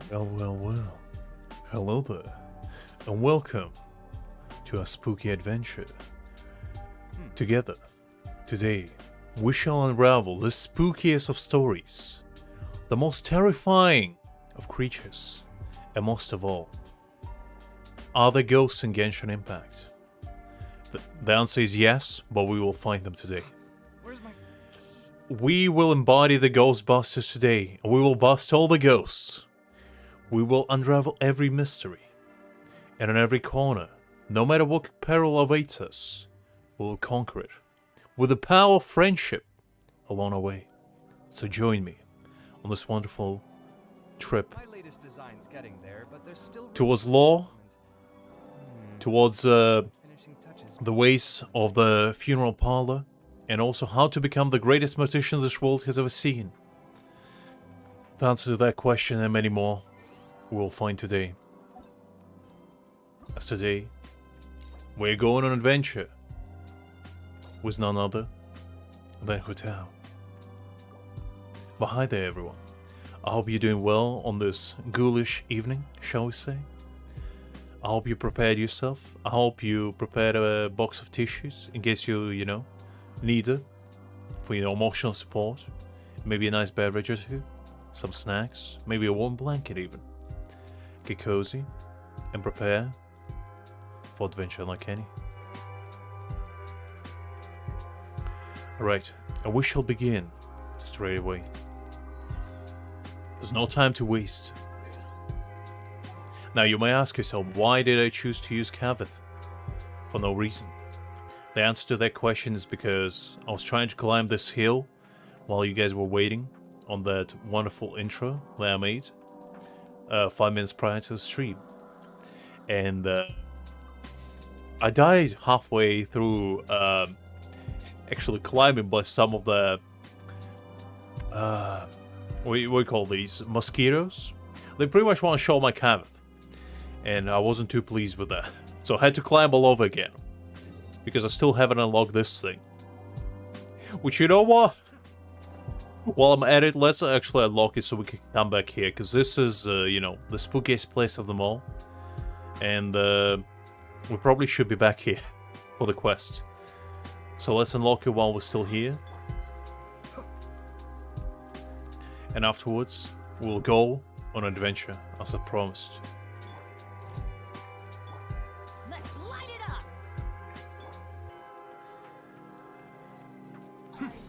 Well, well, well. Hello there, and welcome to a spooky adventure. Together, today, we shall unravel the spookiest of stories, the most terrifying of creatures, and most of all, are there ghosts in Genshin Impact? The answer is yes, but we will find them today. Where's my... We will embody the Ghostbusters today, and we will bust all the ghosts. We will unravel every mystery, and in every corner, no matter what peril awaits us, we will conquer it with the power of friendship along our way. So join me on this wonderful trip My latest design's getting there, but there's still towards law, towards finishing touches. the ways of the funeral parlor, and also how to become the greatest magician this world has ever seen. The answer to that question and many more we will find today. As today, we're going on an adventure with none other than Hotel. But hi there, everyone. I hope you're doing well on this ghoulish evening, shall we say. I hope you prepared yourself. I hope you prepared a box of tissues in case you need it for emotional support. Maybe a nice beverage or two, some snacks, maybe a warm blanket even. Get cozy and prepare for adventure like any. Alright, and we shall begin straight away. There's no time to waste. Now you may ask yourself, why did I choose to use Kavith? For no reason. The answer to that question is because I was trying to climb this hill while you guys were waiting on that wonderful intro that I made 5 minutes prior to the stream. And I died halfway through actually climbing by some of the what do you call these? Mosquitoes? They pretty much want to show my Kavith. And I wasn't too pleased with that. So I had to climb all over again. Because I still haven't unlocked this thing. Which, you know what? While I'm at it, let's actually unlock it so we can come back here. Because this is, the spookiest place of them all. And we probably should be back here for the quest. So let's unlock it while we're still here. And afterwards, we'll go on an adventure, as I promised. Let's light it up.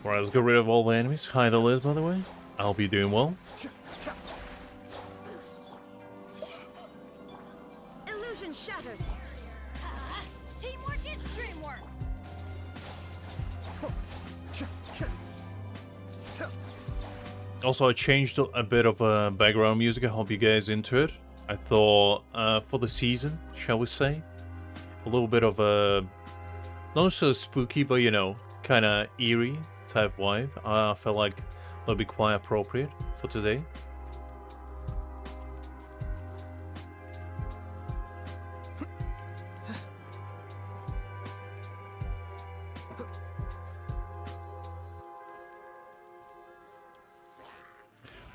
Alright, let's get rid of all the enemies. Hi there, Liz, by the way. I hope you're doing well. Illusion shattered. Teamwork is dreamwork. Also, I changed a bit of background music. I hope you guys into it. I thought for the season, shall we say, a little bit of a not so spooky, but kind of eerie type vibe. I felt like that'll be quite appropriate for today.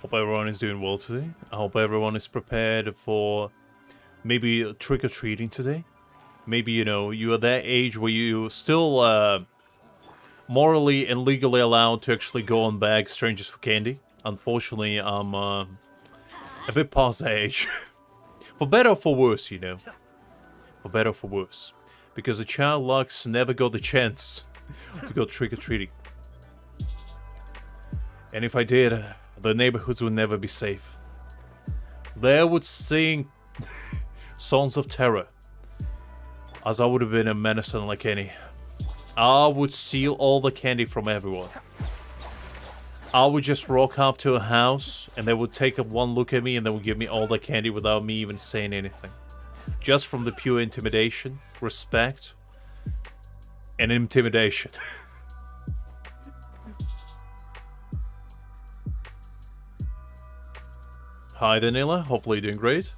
Hope everyone is doing well today. I hope everyone is prepared for maybe trick-or-treating today. Maybe, you are that age where you still morally and legally allowed to actually go and bag strangers for candy. Unfortunately, I'm a bit past that age. For better or for worse, For better or for worse. Because the child Lux never got the chance to go trick-or-treating. And if I did, the neighborhoods would never be safe. They would sing songs of terror, as I would have been a menace like any. I would steal all the candy from everyone. I would just rock up to a house, and they would take one look at me, and they would give me all the candy without me even saying anything. Just from the pure intimidation, respect, and intimidation. Hi, Danila. Hopefully you're doing great.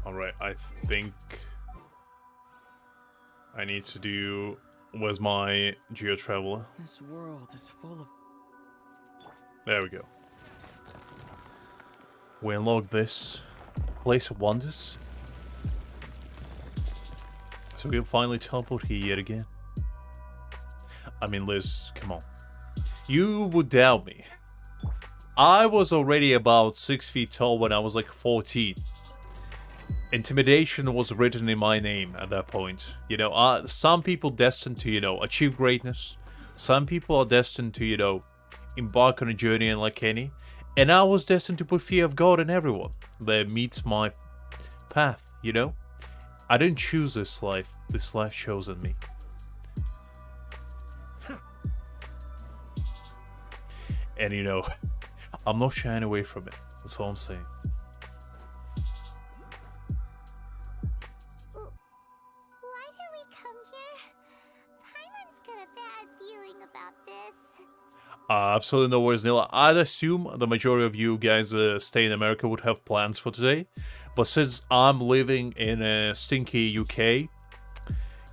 Alright, I think I need to do Where's my geo traveler? This world is full of... There we go. We unlock this place of wonders. So we'll finally teleport here yet again. I mean, Liz, come on. You would doubt me. I was already about 6 feet tall when I was like 14. Intimidation was written in my name at that point. You know, some people destined to, you know, achieve greatness. Some people are destined to, you know, embark on a journey unlike any. And I was destined to put fear of God in everyone that meets my path, you know? I didn't choose this life. This life chosen me. And, you know, I'm not shying away from it. That's all I'm saying. Why did we come here? Paimon's got a bad feeling about this. Absolutely no worries, Neil. I'd assume the majority of you guys stay in America would have plans for today. But since I'm living in a stinky UK,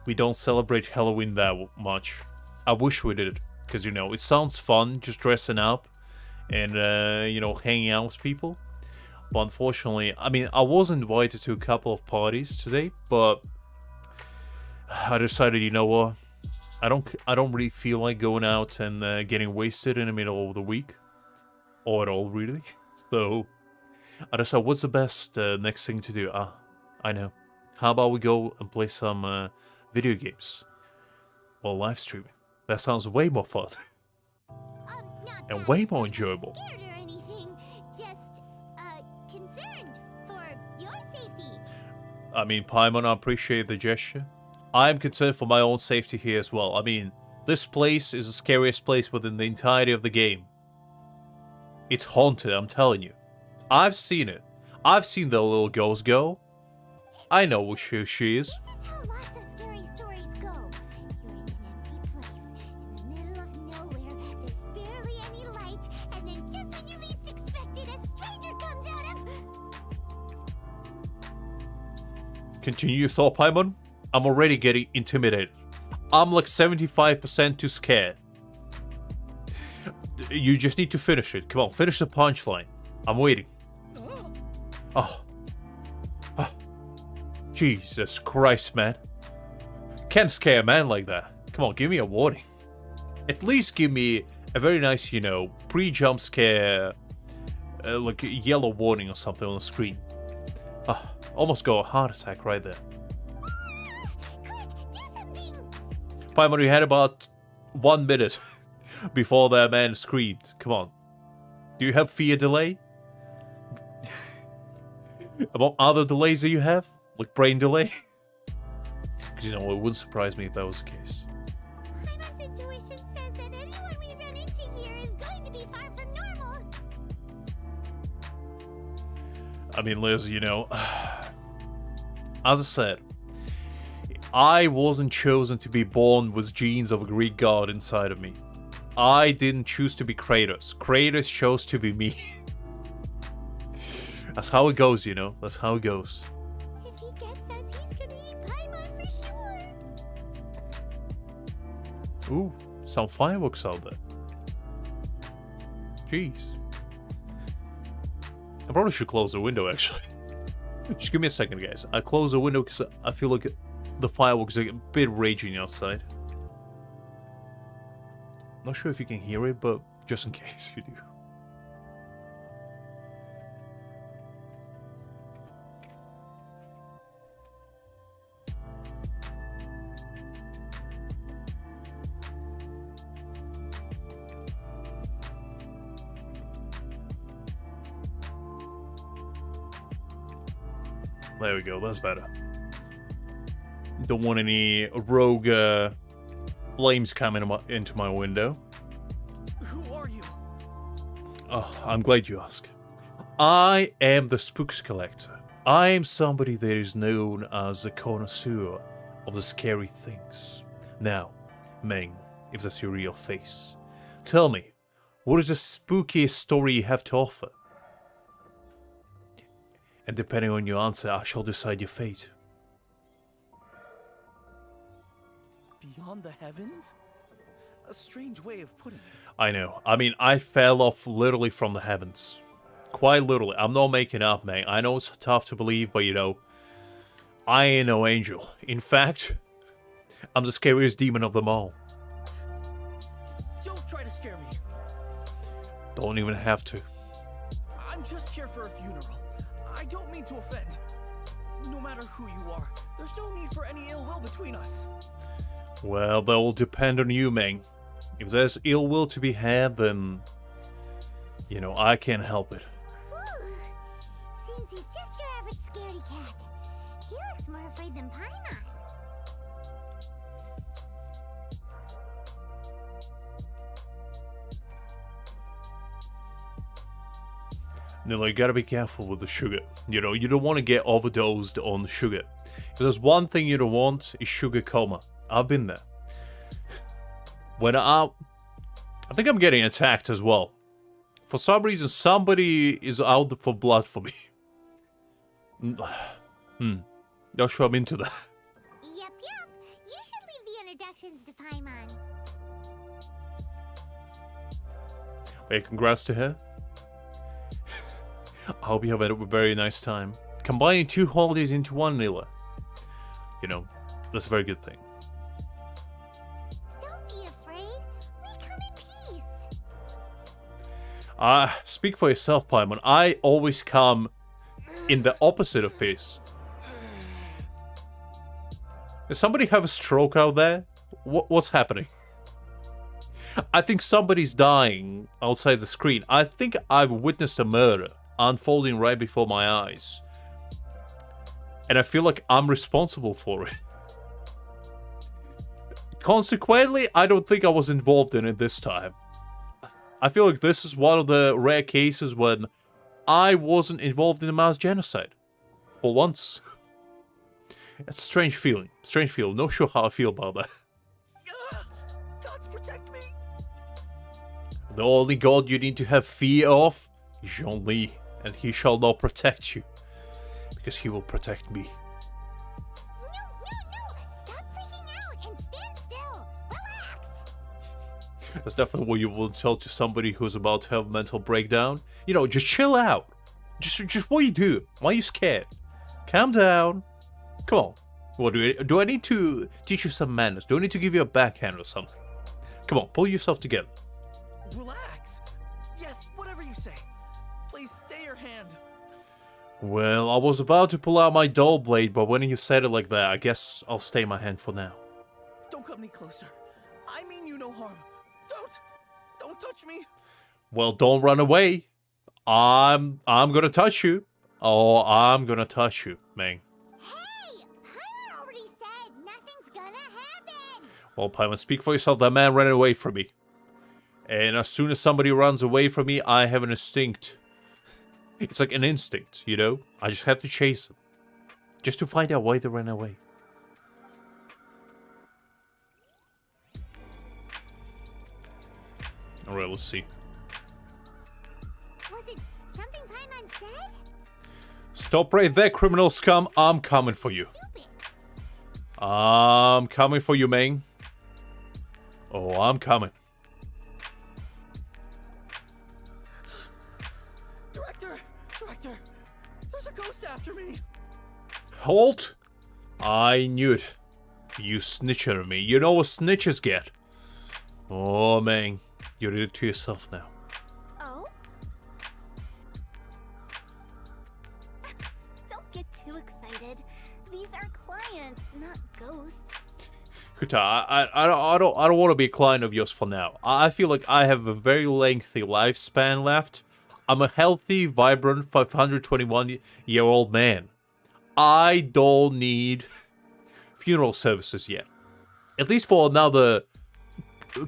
we don't celebrate Halloween that much. I wish we did. Because, you know, it sounds fun just dressing up and, you know, hanging out with people. But unfortunately, I mean, I was invited to a couple of parties today, but I decided, you know what? I don't really feel like going out and getting wasted in the middle of the week. Or at all, really. So, I decided, what's the best next thing to do? I know. How about we go and play some video games? Or live streaming. That sounds way more fun. Not And that way more I'm enjoyable. Scared or anything, just concerned for your safety. I mean, Paimon, I appreciate the gesture. I am concerned for my own safety here as well. I mean, this place is the scariest place within the entirety of the game. It's haunted, I'm telling you. I've seen it. I've seen the little ghost go. I know who she is. This is how lots of scary stories go. You're in an empty place, in the middle of nowhere, there's barely any light, and then just when you least expect it, a stranger comes out of... Continue your thought, Paimon. I'm already getting intimidated. I'm like 75% too scared. You just need to finish it. Come on, finish the punchline. I'm waiting. Oh. Jesus Christ, man. Can't scare a man like that. Come on, give me a warning. At least give me a very nice, you know, pre-jump scare, like a yellow warning or something on the screen. Almost got a heart attack right there. Quick, do something! Paimon, you had about 1 minute before that man screamed. Come on. Do you have fear delay? About other delays that you have? Like brain delay? Because, you know, it wouldn't surprise me if that was the case. Paimon's intuition says that anyone we run into here is going to be far from normal. I mean, Liz, you know, as I said, I wasn't chosen to be born with genes of a Greek god inside of me. I didn't choose to be Kratos. Kratos chose to be me. That's how it goes, you know. That's how it goes. If he gets us, he's gonna eat Paimon for sure. Ooh, some fireworks out there. Jeez. I probably should close the window, actually. Just give me a second, guys. I close the window because I feel like the fireworks are a bit raging outside. Not sure if you can hear it, but just in case you do. There we go, that's better. Don't want any rogue flames coming into my window. Who are you? Oh, I'm glad you asked. I am the Spooks Collector. I am somebody that is known as the connoisseur of the scary things. Now, Meng, if that's your real face, tell me, what is the spookiest story you have to offer? And depending on your answer, I shall decide your fate. Beyond the heavens? A strange way of putting it. I know. I mean, I fell off literally from the heavens. Quite literally. I'm not making up, man. I know it's tough to believe, but you know, I ain't no angel. In fact, I'm the scariest demon of them all. Don't try to scare me. Don't even have to. I'm just here for a funeral. I don't mean to offend. No matter who you are, there's no need for any ill will between us. Well, that will depend on you, Meng. If there's ill will to be had, then, you know, I can't help it. Whew. Seems he's just your average scaredy cat. He looks more afraid than Paimon. No, you gotta be careful with the sugar. You know, you don't want to get overdosed on sugar. If there's one thing you don't want, is sugar coma. I've been there. When I think I'm getting attacked as well. For some reason, somebody is out for blood for me. Not sure I'm into that. Yep. You should leave the introductions to Paimon. Hey, congrats to her. I hope you have a very nice time. Combining 2 holidays into one, Nila. You know, that's a very good thing. Don't be afraid. We come in peace. Speak for yourself, Paimon. I always come in the opposite of peace. Does somebody have a stroke out there? What's happening? I think somebody's dying outside the screen. I think I've witnessed a murder unfolding right before my eyes. And I feel like I'm responsible for it. Consequently, I don't think I was involved in it this time. I feel like this is one of the rare cases when I wasn't involved in a mass genocide. For once. It's a strange feeling. Strange feeling. Not sure how I feel about that. Gods protect me. The only god you need to have fear of is Zhongli, and he shall not protect you, because he will protect me. No. Stop freaking out and stand still. Relax. That's definitely what you will tell to somebody who's about to have a mental breakdown. You know, just chill out. Just what you do. Why are you scared? Calm down. Come on. What do I need to teach you some manners? Do I need to give you a backhand or something? Come on, pull yourself together. Relax. Yes, whatever you say. Please stay your hand. Well, I was about to pull out my dull blade, but when you said it like that, I guess I'll stay my hand for now. Don't come any closer. I mean you no harm. Don't touch me. Well, don't run away. I'm gonna touch you. Oh, I'm gonna touch you, Meng. Hey, Paimon already said nothing's gonna happen. Well, Paimon, speak for yourself. That man ran away from me. And as soon as somebody runs away from me, I have an instinct. It's like an instinct, you know? I just have to chase them. Just to find out why they ran away. Alright, let's see. Was it something Paimon said? Stop right there, criminal scum. I'm coming for you. Stupid. I'm coming for you, Meng. Oh, I'm coming. Director, there's a ghost after me. Halt! I knew it. You snitched on me. You know what snitches get. Oh, Meng. You did it to yourself now. Oh? Don't get too excited. These are clients, not ghosts. Kuta, I don't want to be a client of yours for now. I feel like I have a very lengthy lifespan left. I'm a healthy, vibrant, 521-year-old man. I don't need funeral services yet. At least for another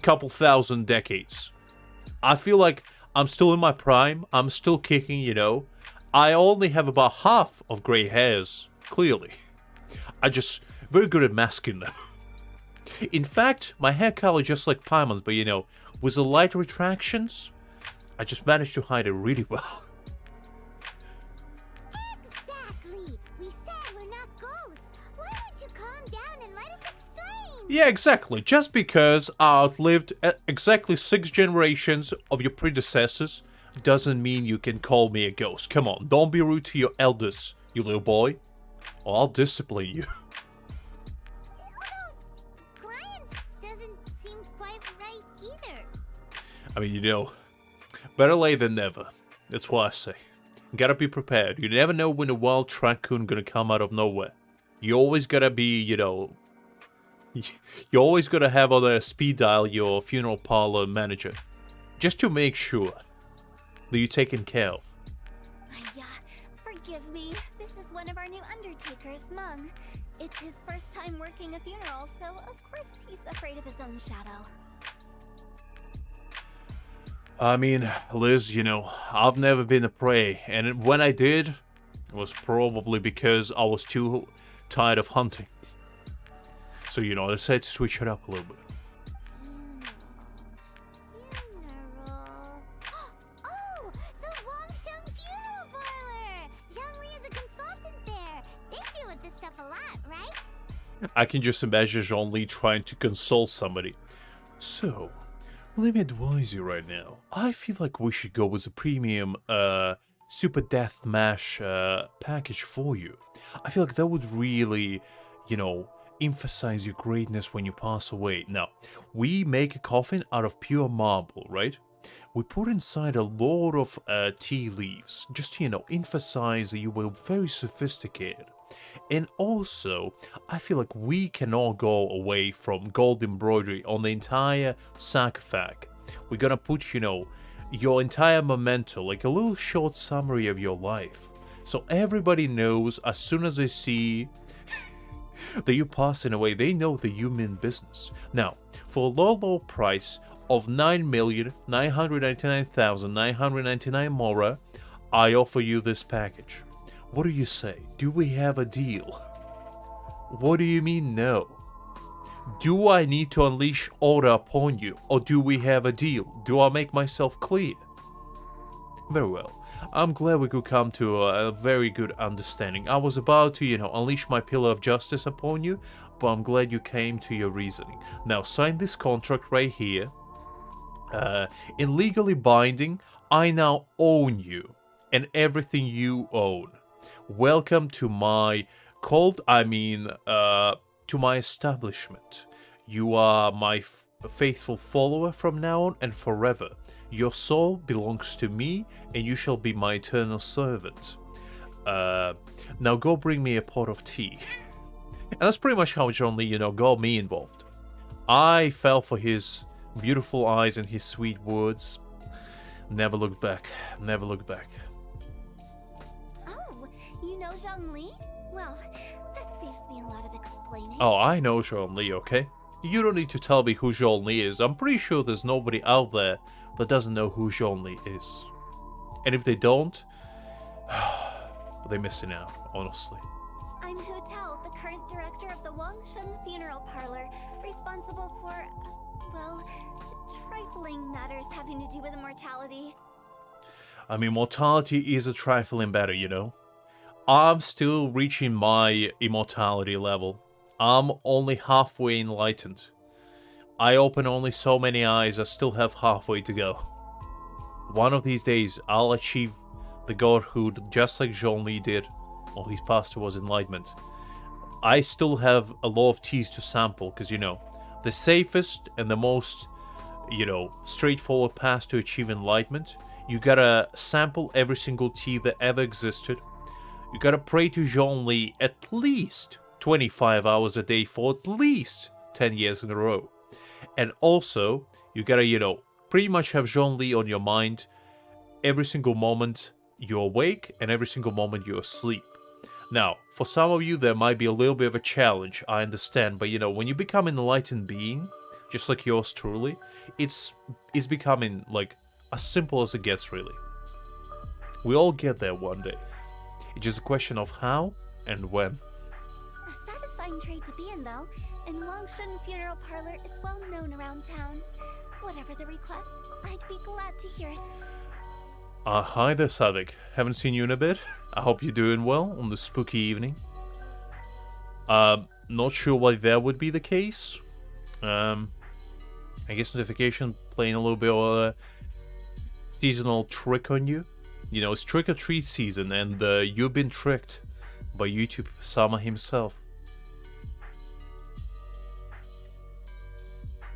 couple thousand decades. I feel like I'm still in my prime. I'm still kicking, you know. I only have about half of grey hairs, clearly. I'm just very good at masking them. In fact, my hair color is just like Paimon's, but you know, with the light retractions, I just managed to hide it really well. Exactly. We said we're not ghosts. Why don't you calm down and let us explain? Yeah, exactly. Just because I outlived exactly 6 generations of your predecessors doesn't mean you can call me a ghost. Come on, don't be rude to your elders, you little boy, or I'll discipline you. Clients doesn't seem quite right either. I mean, you know, better late than never. That's what I say. Gotta be prepared. You never know when a wild raccoon gonna come out of nowhere. You always gotta be, you know... You always gotta have on a speed dial your funeral parlor manager. Just to make sure that you're taken care of. Yeah, forgive me. This is one of our new Undertakers, Mung. It's his first time working a funeral, so of course he's afraid of his own shadow. I mean, Liz, you know, I've never been a prey, and when I did, it was probably because I was too tired of hunting. So, you know, I decided to switch it up a little bit. Funeral. Oh, the Wangsheng Funeral Parlor! Zhongli is a consultant there. They deal with this stuff a lot, right? I can just imagine Jean-Li trying to console somebody. So, let me advise you right now. I feel like we should go with a premium, Super Death Mash, package for you. I feel like that would really, you know, emphasize your greatness when you pass away. Now, we make a coffin out of pure marble, right? We put inside a lot of tea leaves, just to, you know, emphasize that you were very sophisticated. And also, I feel like we cannot go away from gold embroidery on the entire sarcophagus. We're gonna put, you know, your entire memento, like a little short summary of your life. So everybody knows as soon as they see that you're passing away, they know that you mean business. Now, for a low price of 9,999,999 Mora, I offer you this package. What do you say? Do we have a deal? What do you mean no? Do I need to unleash order upon you, or do we have a deal? Do I make myself clear? Very well. I'm glad we could come to a very good understanding. I was about to, you know, unleash my pillar of justice upon you, but I'm glad you came to your reasoning. Now, sign this contract right here. In legally binding, I now own you and everything you own. Welcome to my to my establishment. You are my faithful follower from now on and forever. Your soul belongs to me, and you shall be my eternal servant. Now go bring me a pot of tea. And that's pretty much how Zhongli, you know, got me involved. I fell for his beautiful eyes and his sweet words. Never looked back. Never looked back. Oh, you know Zhongli? Well, that saves me a lot of explaining. Oh, I know Zhongli, okay? You don't need to tell me who Zhongli is. I'm pretty sure there's nobody out there that doesn't know who Zhongli is. And if they don't, they're missing out, honestly. I'm Hu Tao, the current director of the Wangsheng Funeral Parlor, responsible for, well, trifling matters having to do with immortality. I mean, mortality is a trifling matter, you know? I'm still reaching my immortality level. I'm only halfway enlightened. I open only so many eyes, I still have halfway to go. One of these days, I'll achieve the godhood just like Zhongli did on his path towards enlightenment. I still have a lot of teas to sample, because, you know, the safest and the most, you know, straightforward path to achieve enlightenment, you gotta sample every single tea that ever existed. You gotta pray to Zhongli at least 25 hours a day for at least 10 years in a row. And also, you gotta, you know, pretty much have Zhongli on your mind every single moment you're awake and every single moment you're asleep. Now, for some of you, there might be a little bit of a challenge, I understand, but, you know, when you become an enlightened being, just like yours truly, it's becoming, like, as simple as it gets, really. We all get there one day. It's just a question of how and when. A satisfying trade to be in, though, and Wangsheng Funeral Parlor is well known around town. Whatever the request, I'd be glad to hear it. Hi there, Sadik. Haven't seen you in a bit. I hope you're doing well on this spooky evening. Not sure why that would be the case. I guess notification playing a little bit of a seasonal trick on you. You know, it's trick or treat season, and you've been tricked by YouTube Sama himself.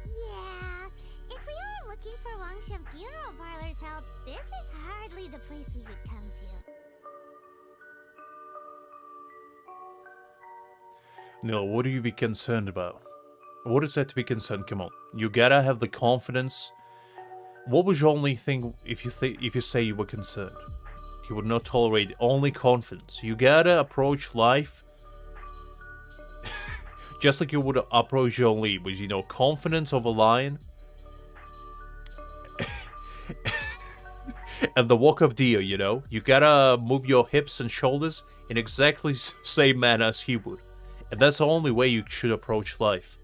Yeah, if we aren't looking for Wangshan Funeral Parlor's help, this is hardly the place we would come to. No, what do you be concerned about? What is that to be concerned? Come on, you gotta have the confidence. What was your only thing if you say you were concerned? You would not tolerate only confidence. You gotta approach life just like you would approach your lead, with, you know, confidence of a lion and the walk of deer. You know, you gotta move your hips and shoulders in exactly same manner as he would, and that's the only way you should approach life.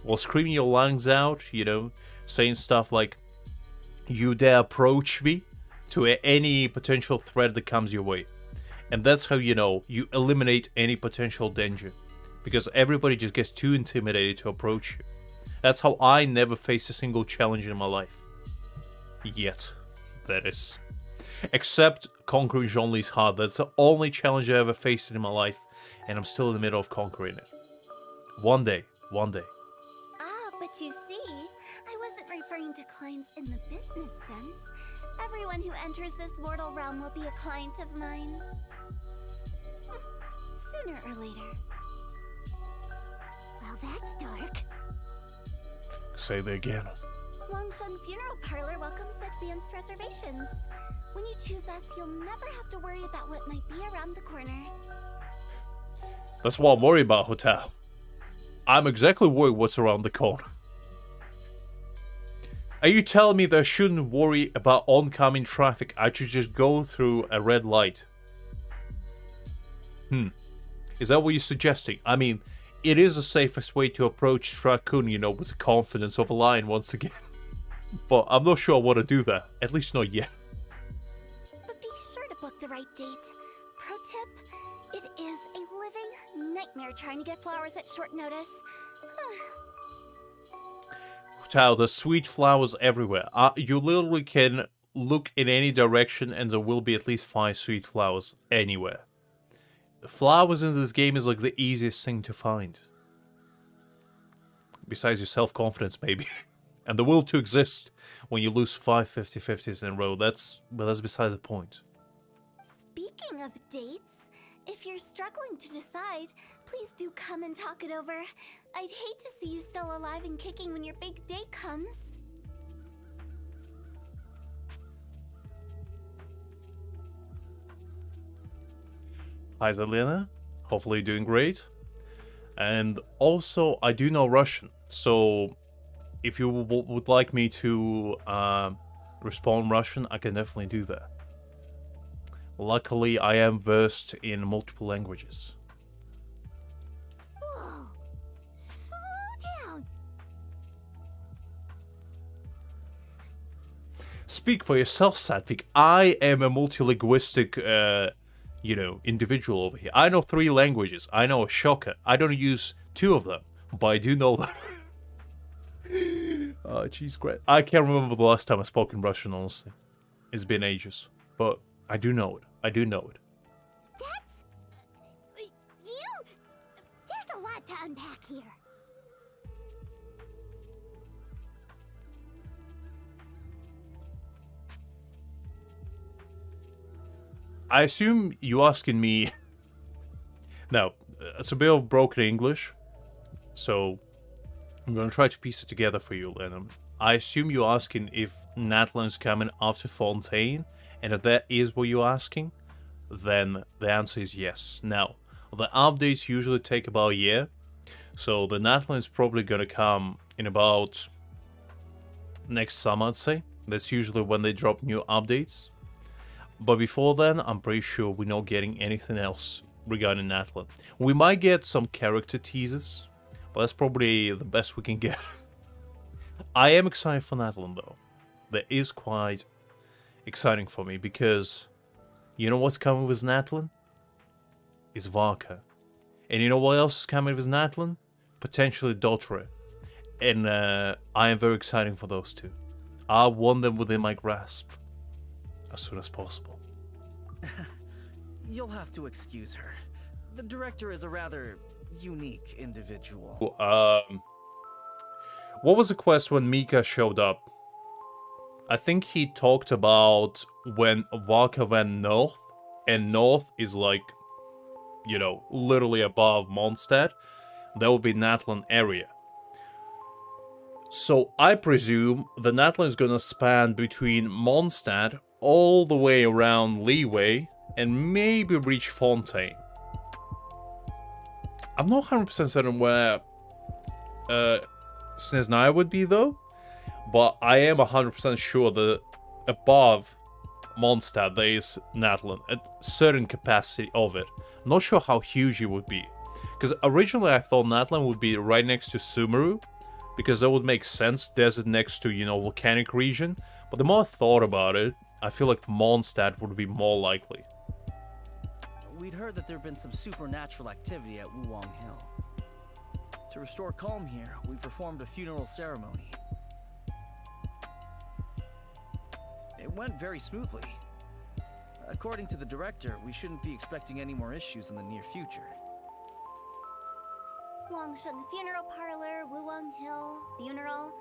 While screaming your lungs out, you know, saying stuff like, "You dare approach me," to any potential threat that comes your way. And that's how, you know, you eliminate any potential danger. Because everybody just gets too intimidated to approach you. That's how I never faced a single challenge in my life. Yet. That is. Except conquering Zhongli's heart. That's the only challenge I ever faced in my life. And I'm still in the middle of conquering it. One day. One day. Ah, but you see, I wasn't referring to clients in the business sense. Everyone who enters this mortal realm will be a client of mine. Sooner or later. Well, that's dark. Say that again. Wangshan Funeral Parlor welcomes advanced reservations. When you choose us, you'll never have to worry about what might be around the corner. That's what I'm worried about, Hotel. I'm exactly worried what's around the corner. Are you telling me that I shouldn't worry about oncoming traffic? I should just go through a red light? Is that what you're suggesting? I mean, it is the safest way to approach Raccoon, you know, with the confidence of a lion once again. But I'm not sure I want to do that. At least not yet. But be sure to book the right date. Pro tip, it is a living nightmare trying to get flowers at short notice. Child, there's sweet flowers everywhere. You literally can look in any direction and there will be at least 5 sweet flowers anywhere. Flowers in this game is like the easiest thing to find. Besides your self-confidence, maybe. And the will to exist when you lose 5 50-50s in a row. But that's beside the point. Speaking of dates, if you're struggling to decide, please do come and talk it over. I'd hate to see you still alive and kicking when your big day comes. Hi, Zelena. Hopefully you're doing great. And also, I do know Russian, so if you would like me to respond Russian, I can definitely do that. Luckily, I am versed in multiple languages. Whoa! Slow down! Speak for yourself, Satvik. I am a multilinguistic, you know, individual over here. I know 3 languages. I know a shocker. I don't use 2 of them, but I do know them. Oh, jeez, great. I can't remember the last time I spoke in Russian, honestly. It's been ages. But I do know it. I do know it. That's... There's a lot to unpack here. I assume you asking me... Now, it's a bit of broken English, so I'm going to try to piece it together for you, Lennon. I assume you're asking if Natlan's coming after Fontaine, and if that is what you're asking, then the answer is yes. Now, the updates usually take about a year, so the Natlan is probably going to come in about next summer, I'd say. That's usually when they drop new updates. But before then, I'm pretty sure we're not getting anything else regarding Natlan. We might get some character teasers, but that's probably the best we can get. I am excited for Natlan, though. That is quite exciting for me, because you know what's coming with Natlan? Is Varka. And you know what else is coming with Natlan? potentially Dottre. And I am very excited for those two. I want them within my grasp as soon as possible. You'll have to excuse her. The director is a rather unique individual. What was the quest when Mika showed up? I think he talked about when Valka went north, and north is like, you know, literally above Mondstadt. That would be Natlan area. So I presume the Natlan is gonna span between Mondstadt all the way around Leeway and maybe reach Fontaine. I'm not 100% certain where Snezhnaya would be though, but I am 100% sure that above Mondstadt there is Natlan, a certain capacity of it. Not sure how huge it would be, because originally I thought Natlan would be right next to Sumeru, because that would make sense, desert next to, you know, volcanic region. But the more I thought about it, I feel like Mondstadt would be more likely. We'd heard that there'd been some supernatural activity at Wuwang Hill. To restore calm here, we performed a funeral ceremony. It went very smoothly. According to the director, we shouldn't be expecting any more issues in the near future. Wangsheng Funeral Parlor, Wuwang Hill, funeral.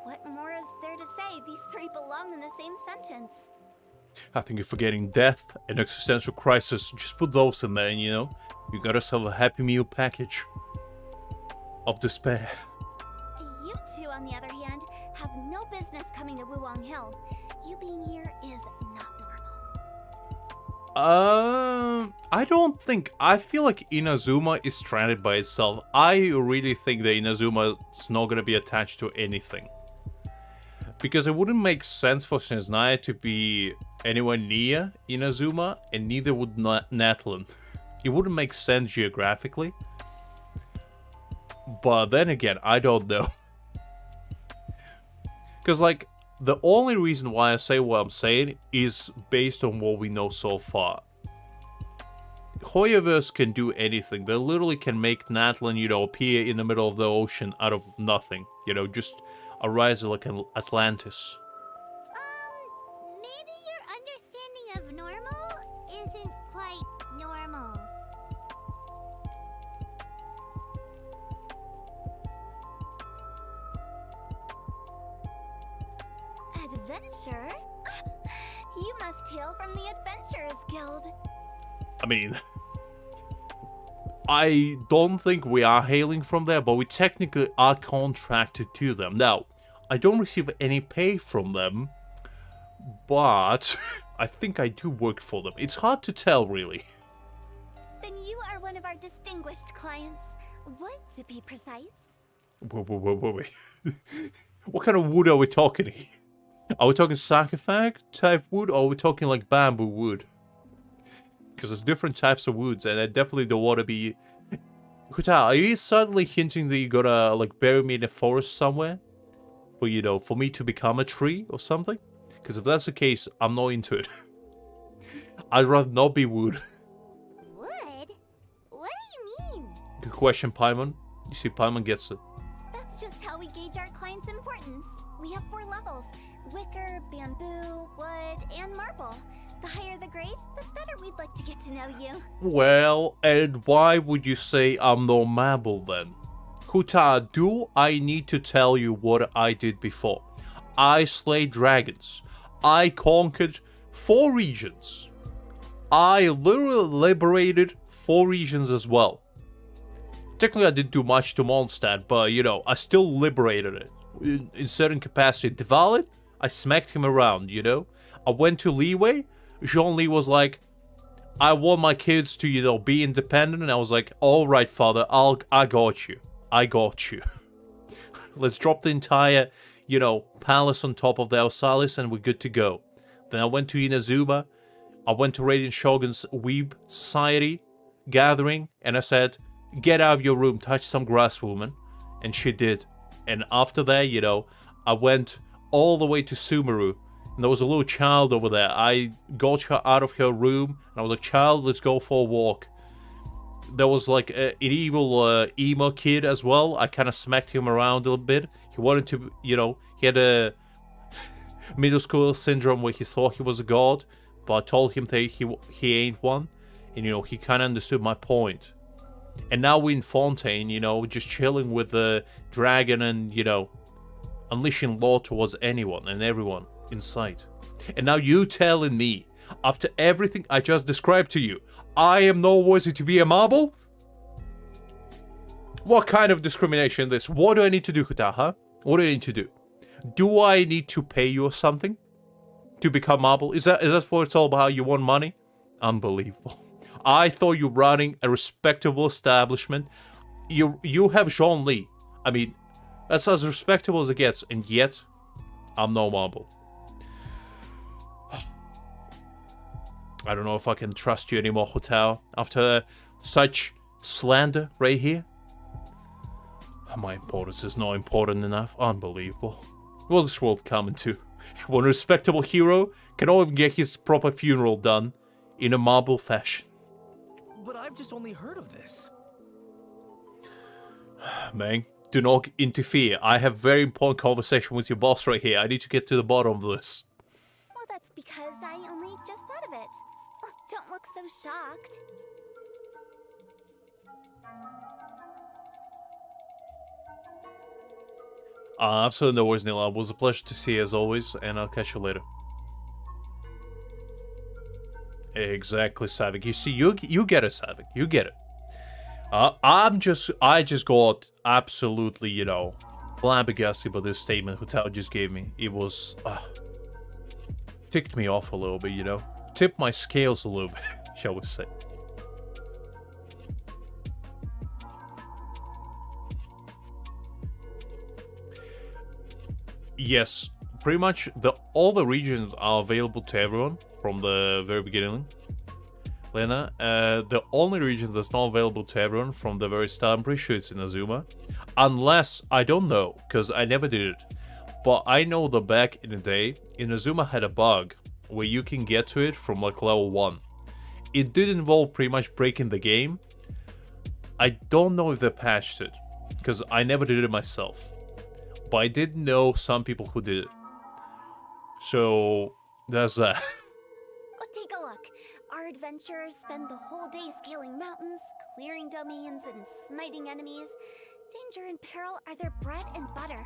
What more is there to say? These three belong in the same sentence. I think you're forgetting death and existential crisis. Just put those in there and, you know, you got yourself a Happy Meal package of despair. You two, on the other hand, have no business coming to Wuwang Hill. You being here is not normal. I don't think... I feel like Inazuma is stranded by itself. I really think that Inazuma is not gonna be attached to anything. Because it wouldn't make sense for Snezhnaya to be anywhere near Inazuma, and neither would Natlan. It wouldn't make sense geographically. But then again, I don't know. Because, like, the only reason why I say what I'm saying is based on what we know so far. Hoyoverse can do anything. They literally can make Natlan, you know, appear in the middle of the ocean out of nothing. You know, just arise like an Atlantis. Maybe your understanding of normal isn't quite normal. Adventure? You must hail from the Adventurers Guild. I mean, I don't think we are hailing from there, but we technically are contracted to them. Now, I don't receive any pay from them, but I think I do work for them. It's hard to tell, really. Then you are one of our distinguished clients. Wood, to be precise. Wait. What kind of wood are we talking here? Are we talking sarcophag type wood, or are we talking like bamboo wood? Because there's different types of woods, and I definitely don't want to be... Huta, are you suddenly hinting that you gotta, like, bury me in a forest somewhere? For, you know, for me to become a tree or something? Because if that's the case, I'm not into it. I'd rather not be wood. Wood? What do you mean? Good question, Paimon. You see, Paimon gets it. That's just how we gauge our clients' importance. We have 4 levels. Wicker, bamboo, wood, and marble. The higher the grade, the better we'd like to get to know you. Well, and why would you say I'm no marble then? Huta, do I need to tell you what I did before? I slayed dragons. I conquered 4 regions. I literally liberated 4 regions as well. Technically, I didn't do much to Mondstadt, but, you know, I still liberated it. In certain capacity. Divalit, I smacked him around, you know? I went to Leeway. Jean-Li was like, I want my kids to, you know, be independent. And I was like, all right, father, I got you. I got you. Let's drop the entire, you know, palace on top of the Elsalis and we're good to go. Then I went to Inazuma. I went to Radiant Shogun's Weeb Society gathering. And I said, get out of your room, touch some grass, woman. And she did. And after that, you know, I went all the way to Sumeru. And there was a little child over there. I got her out of her room. And I was like, child, let's go for a walk. there was like an evil emo kid as well. I kind of smacked him around a little bit. He wanted to, you know, he had a middle school syndrome where he thought he was a god, but I told him that he ain't one, and you know, he kind of understood my point. And now we're in Fontaine, you know, just chilling with the dragon and, you know, unleashing law towards anyone and everyone in sight. And now you telling me, after everything I just described to you, I am not worthy to be a marble? What kind of discrimination is this? What do I need to do, Huta, huh? What do I need to do? Do I need to pay you or something to become marble? Is that what it's all about? You want money? Unbelievable. I thought you were running a respectable establishment. You have Jean Lee. I mean, that's as respectable as it gets, and yet I'm no marble. I don't know if I can trust you anymore, Hotel, after such slander right here. My importance is not important enough. Unbelievable. What's this world coming to? One respectable hero can not even get his proper funeral done in a marble fashion. But I've just only heard of this. Man, do not interfere. I have very important conversation with your boss right here. I need to get to the bottom of this. Well, that's because I only just thought of it. Oh, don't look so shocked. Absolutely no worries, Neil. It was a pleasure to see you as always, and I'll catch you later. Exactly, Savik. You see, you get it, Savik. You get it. I just got absolutely, you know, flabbergasted by this statement Hotel just gave me. It was, ticked me off a little bit, you know. Tipped my scales a little bit, shall we say. Yes, pretty much all the regions are available to everyone from the very beginning. Lena, the only region that's not available to everyone from the very start, I'm pretty sure it's in Azuma. Unless, I don't know, because I never did it. But I know that back in the day, Inazuma had a bug where you can get to it from like level 1. It did involve pretty much breaking the game. I don't know if they patched it, because I never did it myself. But I did know some people who did it. So, that's that. Oh, take a look. Our adventurers spend the whole day scaling mountains, clearing domains, and smiting enemies. Danger and peril are their bread and butter.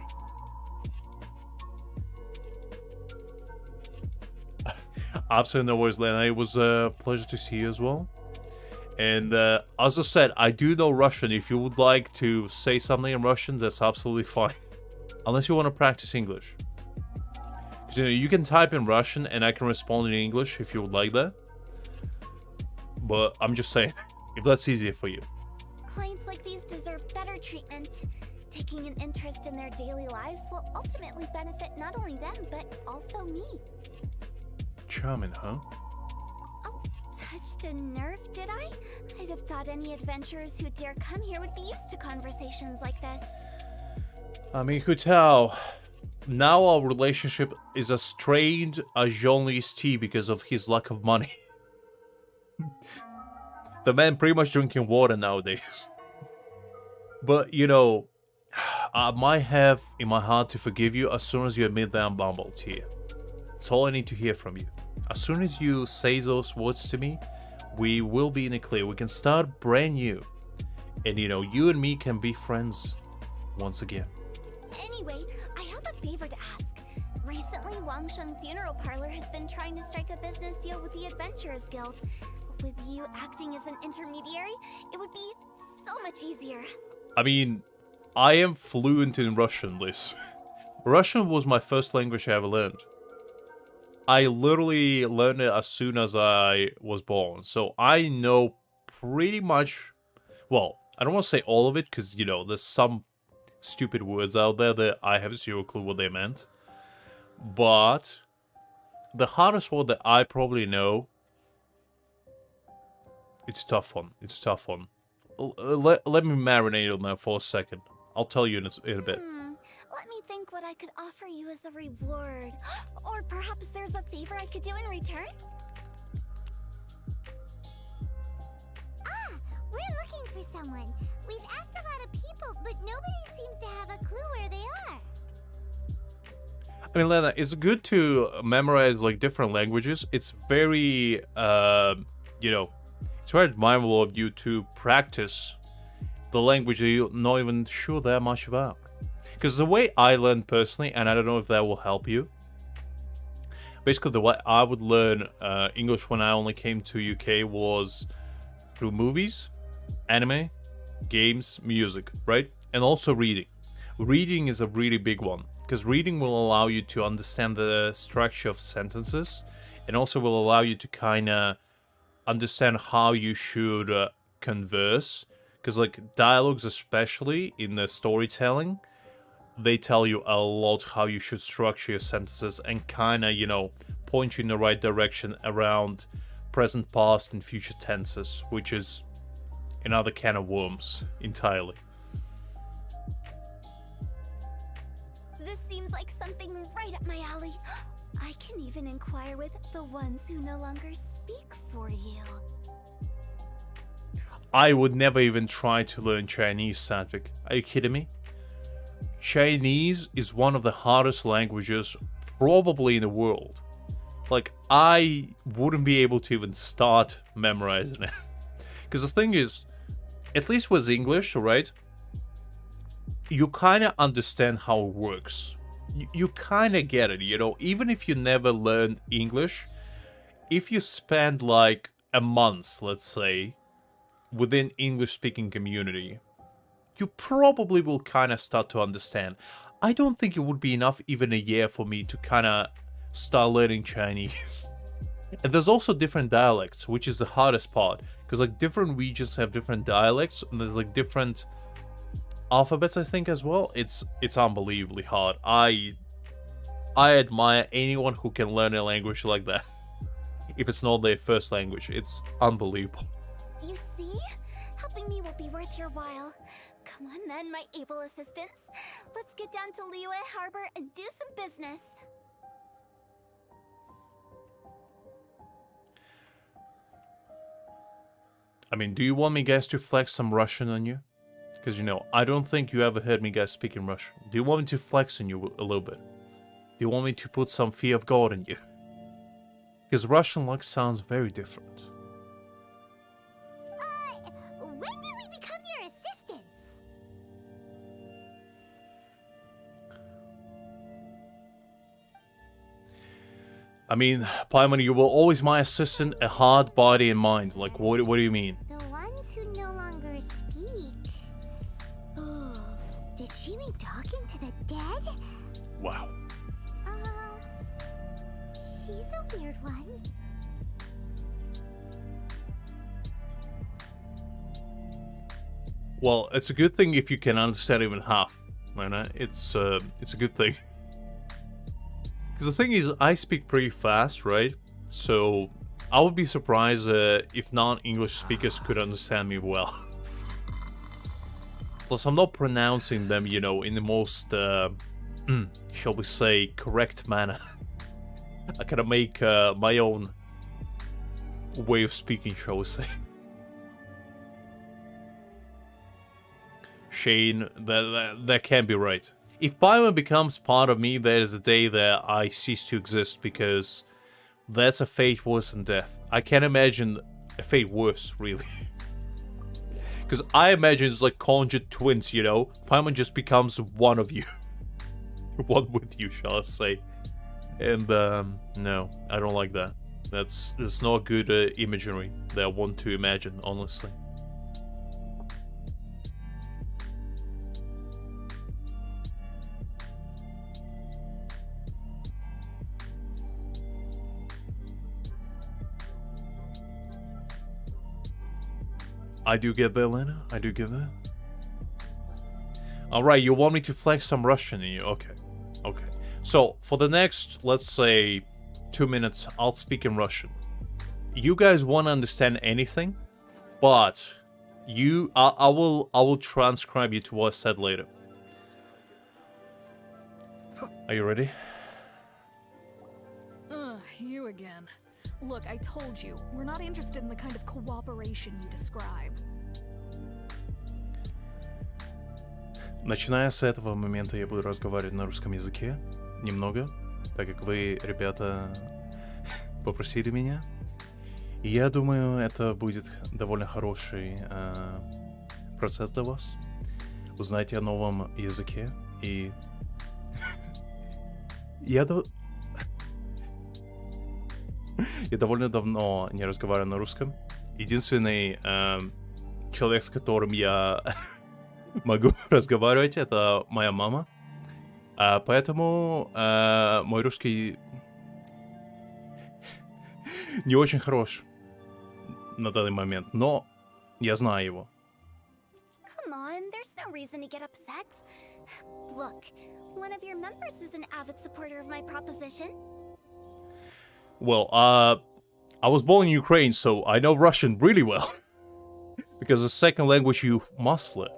Absolutely no worries, Lena. It was a pleasure to see you as well. And as I said, I do know Russian. If you would like to say something in Russian, that's absolutely fine. Unless you want to practice English. Because you know, you can type in Russian and I can respond in English if you would like that. But I'm just saying, if that's easier for you. Clients like these deserve better treatment. Taking an interest in their daily lives will ultimately benefit not only them, but also me. Charming, huh? Oh, touched a nerve, did I? I'd have thought any adventurers who dare come here would be used to conversations like this. I mean, Hutao, now our relationship is as strained as Jean-Lee's tea because of his lack of money. The man pretty much drinking water nowadays. But, you know, I might have in my heart to forgive you as soon as you admit that I'm bumbled here. That's all I need to hear from you. As soon as you say those words to me, we will be in the clear. We can start brand new. And, you know, you and me can be friends once again. Anyway, I have a favor to ask. Recently, Wangsheng Funeral Parlor has been trying to strike a business deal with the Adventurers Guild. With you acting as an intermediary, it would be so much easier. I mean, I am fluent in Russian, Liz. Russian was my first language I ever learned. I literally learned it as soon as I was born. So I know pretty much, well, I don't want to say all of it because, you know, there's some stupid words out there that I have zero clue what they meant. But the hardest word that I probably know, it's a tough one. It's a tough one. Let me marinate on that for a second. I'll tell you in a bit. Let me think what I could offer you as a reward. Or perhaps there's a favor I could do in return? Ah, We're looking for someone. We've asked a lot of people, but nobody seems to have a clue where they are. I mean, Lena, it's good to memorize like different languages. It's very, you know, it's very admirable of you to practice the language that you're not even sure that much about. Because the way I learned personally, and I don't know if that will help you. Basically, the way I would learn English when I only came to UK was through movies, anime, games, music, right? And also reading. Reading is a really big one, because reading will allow you to understand the structure of sentences, and also will allow you to kind of understand how you should converse. Because like dialogues, especially in the storytelling, they tell you a lot how you should structure your sentences and kind of, you know, point you in the right direction around present, past, and future tenses, which is another can of worms entirely. This seems like something right up my alley. I can even inquire with the ones who no longer speak for you. I would never even try to learn Chinese, Sadvik. Are you kidding me? Chinese is one of the hardest languages probably in the world. Like, I wouldn't be able to even start memorizing it. Because the thing is, at least with English, right? You kind of understand how it works. You kind of get it, you know? Even if you never learned English, if you spend like a month, let's say, within English-speaking community, you probably will kind of start to understand. I don't think it would be enough even a year for me to kind of start learning Chinese. And there's also different dialects, which is the hardest part. Because like different regions have different dialects, and there's like different alphabets, I think, as well. It's unbelievably hard. I admire anyone who can learn a language like that. If it's not their first language, it's unbelievable. You see? Helping me will be worth your while. Come on then, my able assistants. Let's get down to Liyue Harbor and do some business. I mean, do you want me guys to flex some Russian on you? Because, you know, I don't think you ever heard me guys speaking Russian. Do you want me to flex on you a little bit? Do you want me to put some fear of God in you? Because Russian like sounds very different. When did we become your assistants? I mean, Paimon, you were always my assistant, a hard body and mind. Like, what do you mean? The ones who no longer speak. Oh, did she mean talking to the dead? Wow. She's a weird one. Well, it's a good thing if you can understand even half, right? It's a good thing. Because the thing is, I speak pretty fast, right? So I would be surprised if non-English speakers could understand me well. Plus, I'm not pronouncing them, you know, in the most, shall we say, correct manner. I kind of make my own way of speaking, shall we say. Shane, that can't be right. If Paimon becomes part of me, there is a day that I cease to exist, because that's a fate worse than death. I can't imagine a fate worse, really. Because I imagine it's like conjured twins, you know? Paimon just becomes one of you. One with you, shall I say. And, no, I don't like that. That's not good imagery that I want to imagine, honestly. I do get that, Lena. I do get that. Alright, you want me to flex some Russian in you? Okay. Okay. So, for the next, let's say, 2 minutes, I'll speak in Russian. You guys won't understand anything, but I will transcribe you to what I said later. Are you ready? You again. Look, I told you, we're not interested in the kind of cooperation you describe. Начиная с этого момента я буду разговаривать на русском языке немного, так как вы, ребята, попросили меня. И я думаю, это будет довольно хороший процесс для вас. Узнайте о новом языке. И я довольно давно не разговариваю на русском. Единственный человек, с которым я могу разговаривать, это моя мама. Поэтому мой русский не очень хорош на данный момент, но я знаю его. Come on, there's no reason to get upset. Look, one of your members is an avid supporter of my proposition. Well, I was born in Ukraine, so I know Russian really well. Because it's the second language you must learn.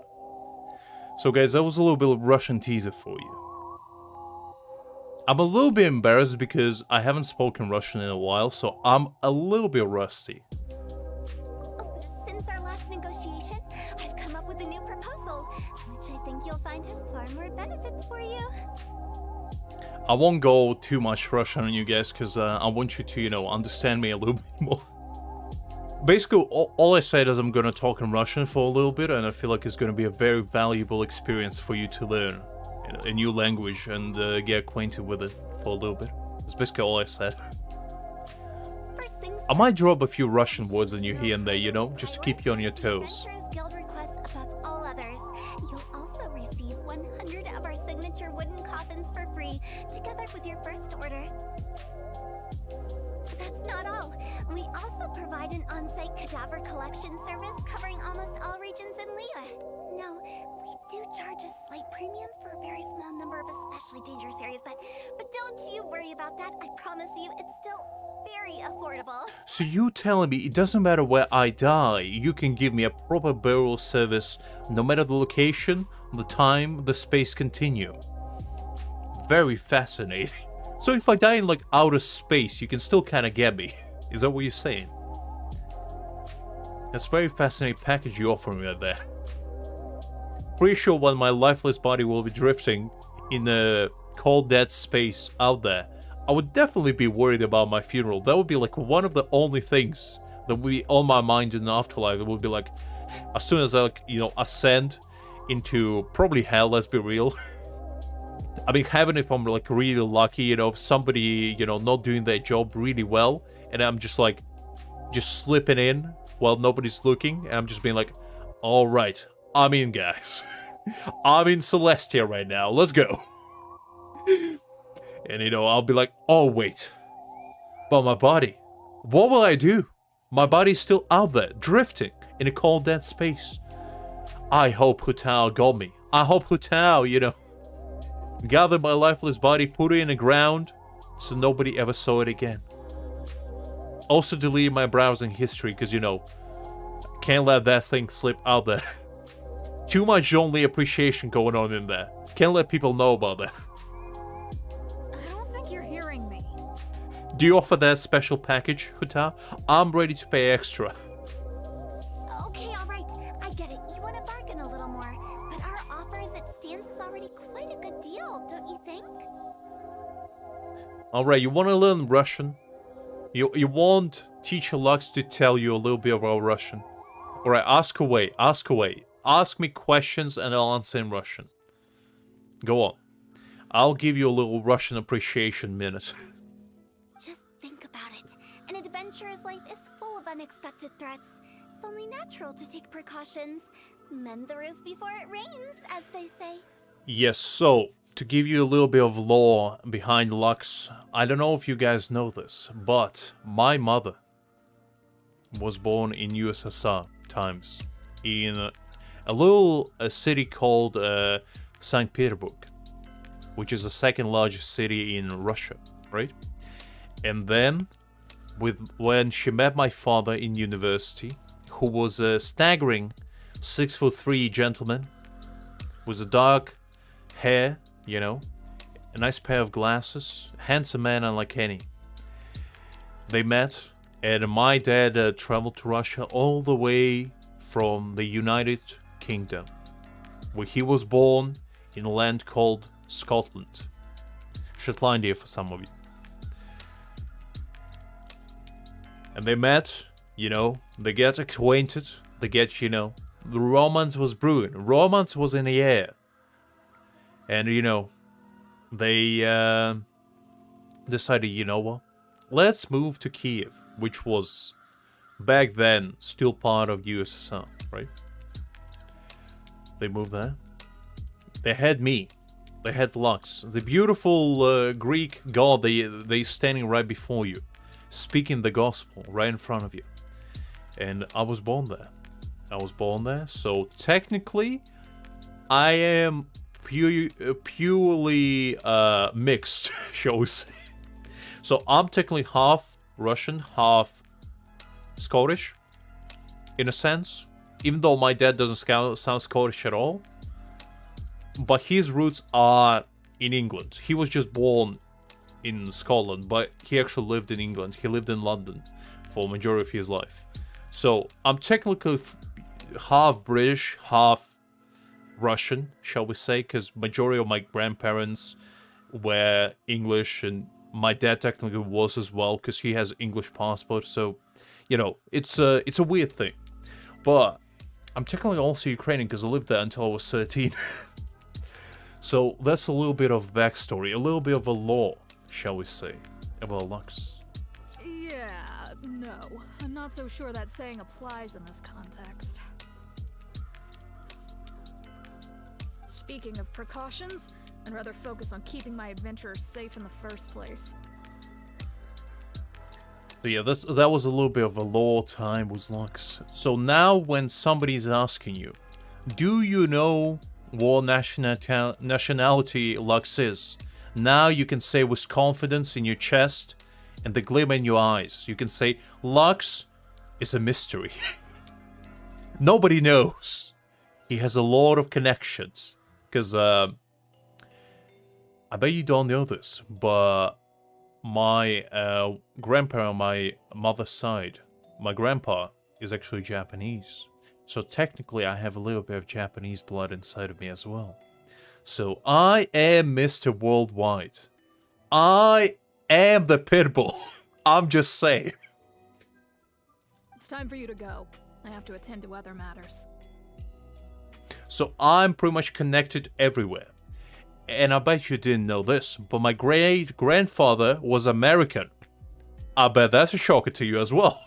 So guys, that was a little bit of Russian teaser for you. I'm a little bit embarrassed because I haven't spoken Russian in a while, so I'm a little bit rusty. Oh, since our last negotiation, I've come up with a new proposal, which I think you'll find has far more benefits for you. I won't go too much Russian on you guys, because I want you to, you know, understand me a little bit more. Basically, all I said is I'm going to talk in Russian for a little bit, and I feel like it's going to be a very valuable experience for you to learn a new language and get acquainted with it for a little bit. That's basically all I said. First things I might drop a few Russian words in you here and there, you know, just to keep you on your toes. Adventurers Guild requests above all others. You'll also receive 100 of our signature wooden coffins for free, together with your first order. But that's not all. We also provide an on-site cadaver collection service covering almost all regions in Liyue. Now, we do charge a slight premium for a very small number of especially dangerous areas, but don't you worry about that. I promise you, it's still very affordable. So you telling me it doesn't matter where I die, you can give me a proper burial service no matter the location, the time, the space continuum. Very fascinating. So if I die in like outer space, you can still kind of get me. Is that what you're saying? That's a very fascinating package you offer me right there. Pretty sure when my lifeless body will be drifting in a cold dead space out there, I would definitely be worried about my funeral. That would be like one of the only things that would be on my mind in the afterlife. It would be like, as soon as I, like, you know, ascend into probably hell, let's be real. I mean, heaven if I'm like really lucky, you know, if somebody, you know, not doing their job really well, and I'm just like, just slipping in while nobody's looking, and I'm just being like, all right, I'm in, guys. I'm in Celestia right now. Let's go. And, you know, I'll be like, oh, wait. But my body, what will I do? My body's still out there, drifting in a cold, dead space. I hope Hutao got me. I hope Hutao, you know, gathered my lifeless body, put it in the ground, so nobody ever saw it again. Also deleted my browsing history, because, you know, can't let that thing slip out there. Too much only appreciation going on in there. Can't let people know about that. I don't think you're hearing me. Do you offer that special package, Hutao? I'm ready to pay extra. Okay, all right. I get it. You want to bargain a little more, but our offer as it stands is already quite a good deal, don't you think? Alright, you want to learn Russian? You want Teacher Lux to tell you a little bit about Russian? Alright, ask away, ask away. Ask me questions and I'll answer in Russian. Go on. I'll give you a little Russian appreciation minute. Just think about it. An adventurer's life is full of unexpected threats. It's only natural to take precautions. Mend the roof before it rains, as they say. Yes, so, to give you a little bit of lore behind Lux, I don't know if you guys know this, but my mother was born in USSR times, in a little city called St. Petersburg, which is the second largest city in Russia, right? And then, when she met my father in university, who was a staggering 6'3" gentleman, with a dark hair, you know, a nice pair of glasses, handsome man unlike any. They met, and my dad traveled to Russia all the way from the United Kingdom where he was born in a land called Scotland. Shetlandia for some of you. And they met, you know, they get acquainted, they get, you know, the romance was brewing. Romance was in the air. And, you know, they decided, you know what, let's move to Kiev, which was back then still part of USSR, right? They moved there. They had me. They had Lux, the beautiful Greek god. They standing right before you, speaking the gospel right in front of you. And I was born there. I was born there. So technically, I am purely mixed, shall we say. So I'm technically half Russian, half Scottish, in a sense. Even though my dad doesn't sound Scottish at all. But his roots are in England. He was just born in Scotland, but he actually lived in England. He lived in London for a majority of his life. So I'm technically half British, half Russian, shall we say, because majority of my grandparents were English, and my dad technically was as well, because he has English passport. So, you know, it's a weird thing. But I'm technically also Ukrainian because I lived there until I was 13. So that's a little bit of backstory, a little bit of a lore, shall we say, about Lux. Yeah, no. I'm not so sure that saying applies in this context. Speaking of precautions, I'd rather focus on keeping my adventurers safe in the first place. So yeah, that was a little bit of a lore time with Lux. So now when somebody's asking you, do you know what nationality Lux is? Now you can say with confidence in your chest and the glimmer in your eyes, you can say, Lux is a mystery. Nobody knows. He has a lot of connections. Because, I bet you don't know this, but my grandpa on my mother's side, my grandpa is actually Japanese. So technically I have a little bit of Japanese blood inside of me as well. So I am Mr. Worldwide. I am the pitbull. I'm just saying. It's time for you to go. I have to attend to other matters. So I'm pretty much connected everywhere. And I bet you didn't know this, but my great-grandfather was American. I bet that's a shocker to you as well.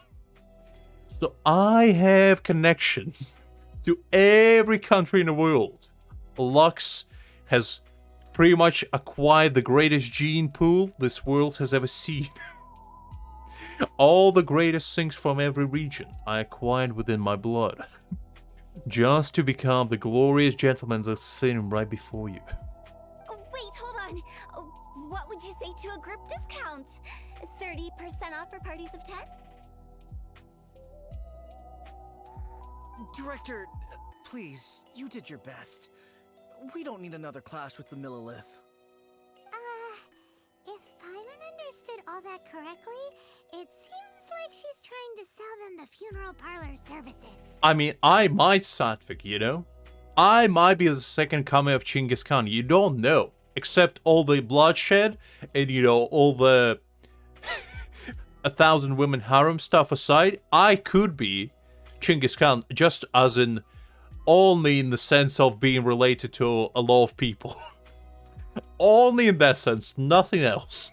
So I have connections to every country in the world. Lux has pretty much acquired the greatest gene pool this world has ever seen. All the greatest things from every region I acquired within my blood. Just to become the glorious gentleman that's sitting right before you. Oh, wait, hold on. Oh, what would you say to a group discount? 30% off for parties of 10? Director, please, you did your best. We don't need another clash with the Millilith. If Paimon understood all that correctly, it seems like she's trying to sell them the funeral parlor services. I mean, I might, Satvik, you know? I might be the second coming of Genghis Khan. You don't know. Except all the bloodshed and, you know, all the 1,000 women harem stuff aside, I could be Genghis Khan, just as in only in the sense of being related to a lot of people. Only in that sense, nothing else.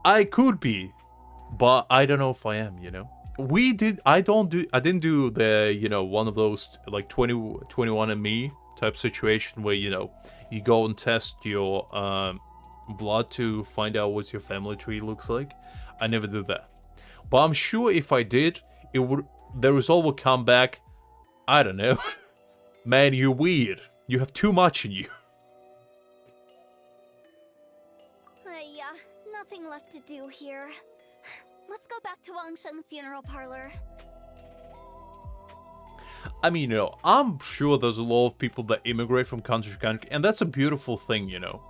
I could be, but I don't know if I am, you know. I didn't do the, you know, one of those like 21andMe type situation where, you know, you go and test your blood to find out what your family tree looks like. I never did that. But I'm sure if I did, the result would come back, I don't know. Man, you're weird. You have too much in you. Yeah, nothing left to do here. Let's go back to Wangsheng Funeral Parlor. I mean, you know, I'm sure there's a lot of people that immigrate from country to country, and that's a beautiful thing, you know.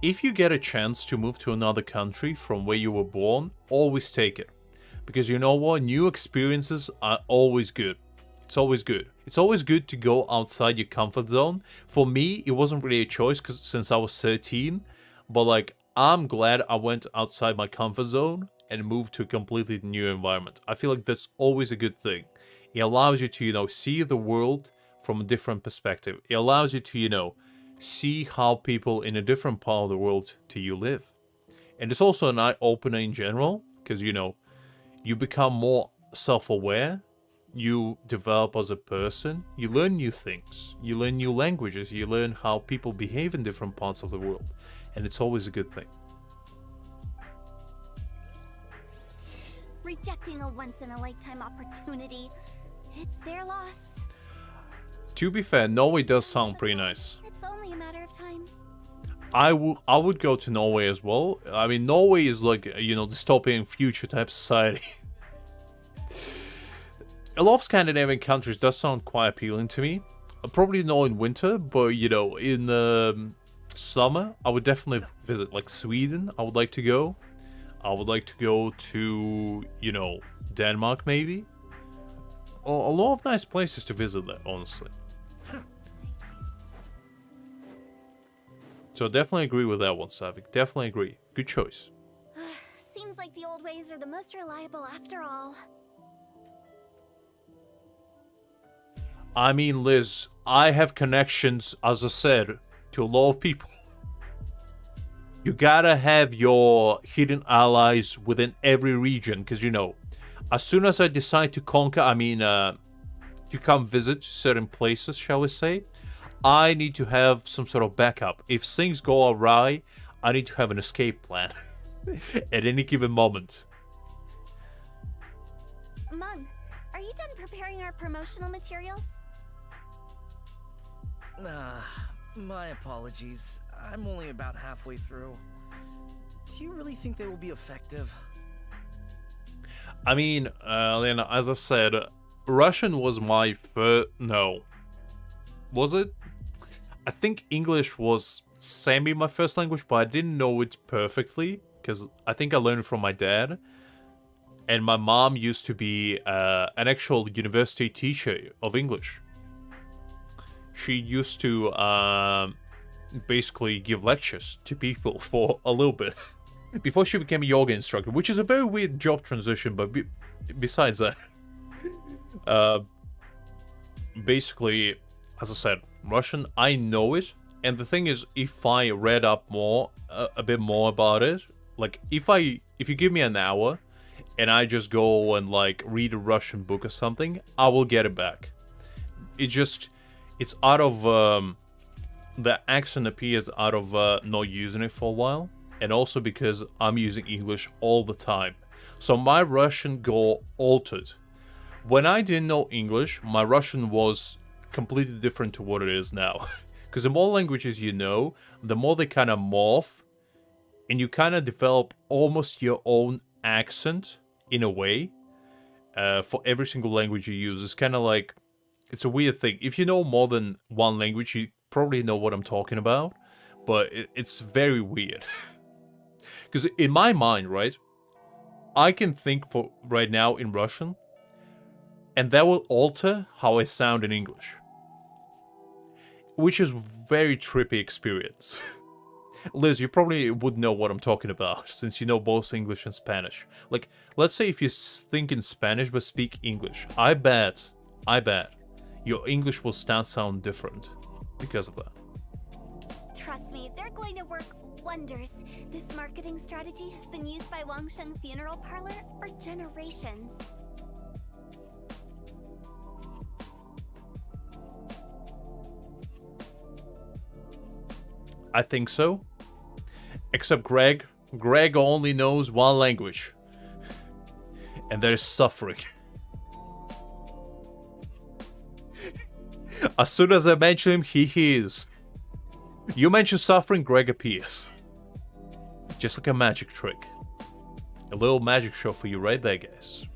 If you get a chance to move to another country from where you were born, always take it. Because you know what? New experiences are always good. It's always good. It's always good to go outside your comfort zone. For me, it wasn't really a choice since I was 13, but like I'm glad I went outside my comfort zone and moved to a completely new environment. I feel like that's always a good thing. It allows you to, see the world from a different perspective. It allows you to, see how people in a different part of the world to you live. And it's also an eye-opener in general, because, you become more self-aware, you develop as a person, you learn new things, you learn new languages, you learn how people behave in different parts of the world. And it's always a good thing. Rejecting a once-in-a-lifetime opportunity. It's their loss. To be fair, Norway does sound pretty nice. It's only a matter of time. I would go to Norway as well. I mean, Norway is like, dystopian future type society. A lot of Scandinavian countries does sound quite appealing to me. Probably not in winter, but, in summer, I would definitely visit, like, Sweden. I would like to go. I would like to go to, Denmark, maybe. A lot of nice places to visit there, honestly. So definitely agree with that one, Savik. Definitely agree. Good choice. Seems like the old ways are the most reliable after all. I mean, Liz, I have connections, as I said, to a lot of people. You gotta have your hidden allies within every region, because, as soon as I decide to conquer, to come visit certain places, shall we say, I need to have some sort of backup. If things go awry, I need to have an escape plan at any given moment. Mung, are you done preparing our promotional materials? My apologies. I'm only about halfway through. Do you really think they will be effective? I mean, Lena, as I said, Russian was my first... No. Was it? I think English was semi my first language, but I didn't know it perfectly, because I think I learned it from my dad. And my mom used to be an actual university teacher of English. She used to basically give lectures to people for a little bit before she became a yoga instructor, which is a very weird job transition, but besides that, basically, as I said, Russian, I know it, and the thing is, if I read up more, a bit more about it, like, if you give me an hour, and I just go and, like, read a Russian book or something, I will get it back. It's out of, the accent appears out of not using it for a while, and also because I'm using English all the time. So my Russian got altered. When I didn't know English, my Russian was completely different to what it is now. Because the more languages you know, the more they kind of morph, and you kind of develop almost your own accent, in a way, for every single language you use. It's kind of like, it's a weird thing. If you know more than one language, you probably know what I'm talking about, but it's very weird. Because in my mind, right, I can think for right now in Russian, and that will alter how I sound in English. Which is very trippy experience. Liz, you probably would know what I'm talking about, since you know both English and Spanish. Like, let's say if you think in Spanish but speak English, I bet, your English will sound different because of that. Trust me, they're going to work wonders. This marketing strategy has been used by Wangsheng Funeral Parlor for generations. I think so. Except Greg. Greg only knows one language. And that is suffering. As soon as I mention him, he hears. You mention suffering, Greg appears. Just like a magic trick. A little magic show for you right there, guys.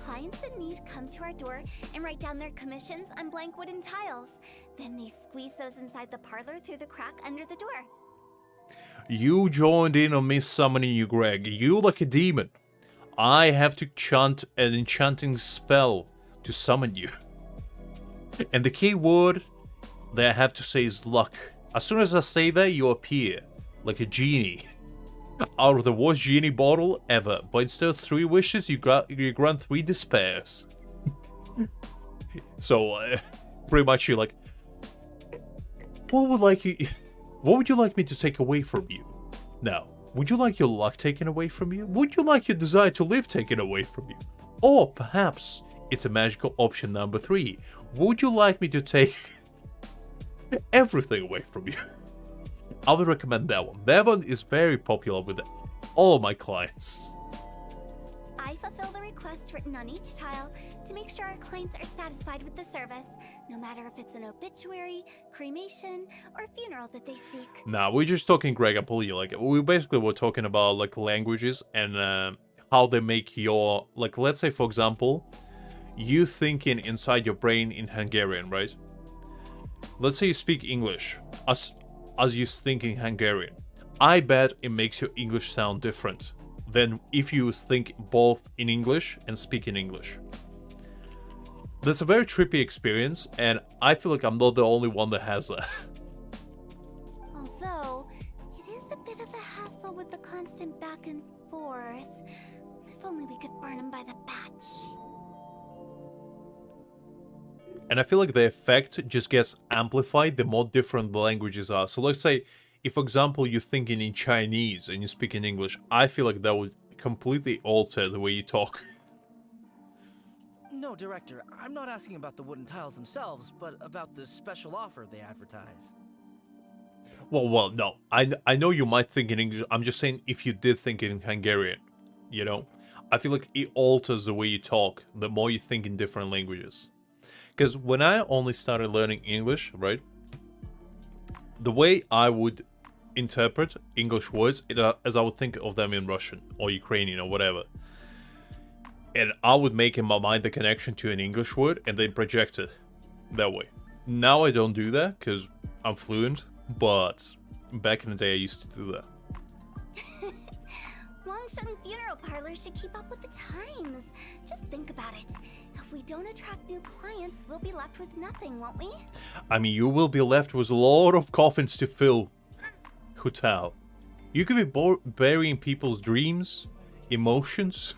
Clients in need come to our door and write down their commissions on blank wooden tiles. Then they squeeze those inside the parlor through the crack under the door. You joined in on me summoning you, Greg. You like a demon. I have to chant an enchanting spell to summon you. And the key word that I have to say is luck. As soon as I say that, you appear like a genie out of the worst genie bottle ever. But instead of 3 wishes, you grant 3 despairs. So, pretty much you're like, what would you like me to take away from you? Now, would you like your luck taken away from you? Would you like your desire to live taken away from you? Or perhaps it's a magical option number 3. Would you like me to take everything away from you? I would recommend that one. That one is very popular with all of my clients. I fulfill the requests written on each tile to make sure our clients are satisfied with the service, no matter if it's an obituary, cremation, or funeral that they seek. Nah, we're just talking Greg and Polly. Like, we basically were talking about like languages and how they make your, like, let's say for example, you thinking inside your brain in Hungarian, right? Let's say you speak English as you think in Hungarian. I bet it makes your English sound different than if you think both in English and speak in English. That's a very trippy experience, and I feel like I'm not the only one that has that. Although, it is a bit of a hassle with the constant back and forth. If only we could burn them by the batch. And I feel like the effect just gets amplified the more different the languages are. So let's say, if for example you're thinking in Chinese and you speak in English, I feel like that would completely alter the way you talk. No, Director, I'm not asking about the wooden tiles themselves, but about the special offer they advertise. Well, no. I know you might think in English. I'm just saying if you did think in Hungarian, you know? I feel like it alters the way you talk the more you think in different languages. Because when I only started learning English, right? The way I would interpret English words as I would think of them in Russian or Ukrainian or whatever. And I would make in my mind the connection to an English word and then project it that way. Now I don't do that because I'm fluent, but back in the day I used to do that. Wangsheng Funeral Parlor should keep up with the times. Just think about it. If we don't attract new clients, we'll be left with nothing, won't we? I mean, you will be left with a lot of coffins to fill. Hotel. You could be burying people's dreams, emotions,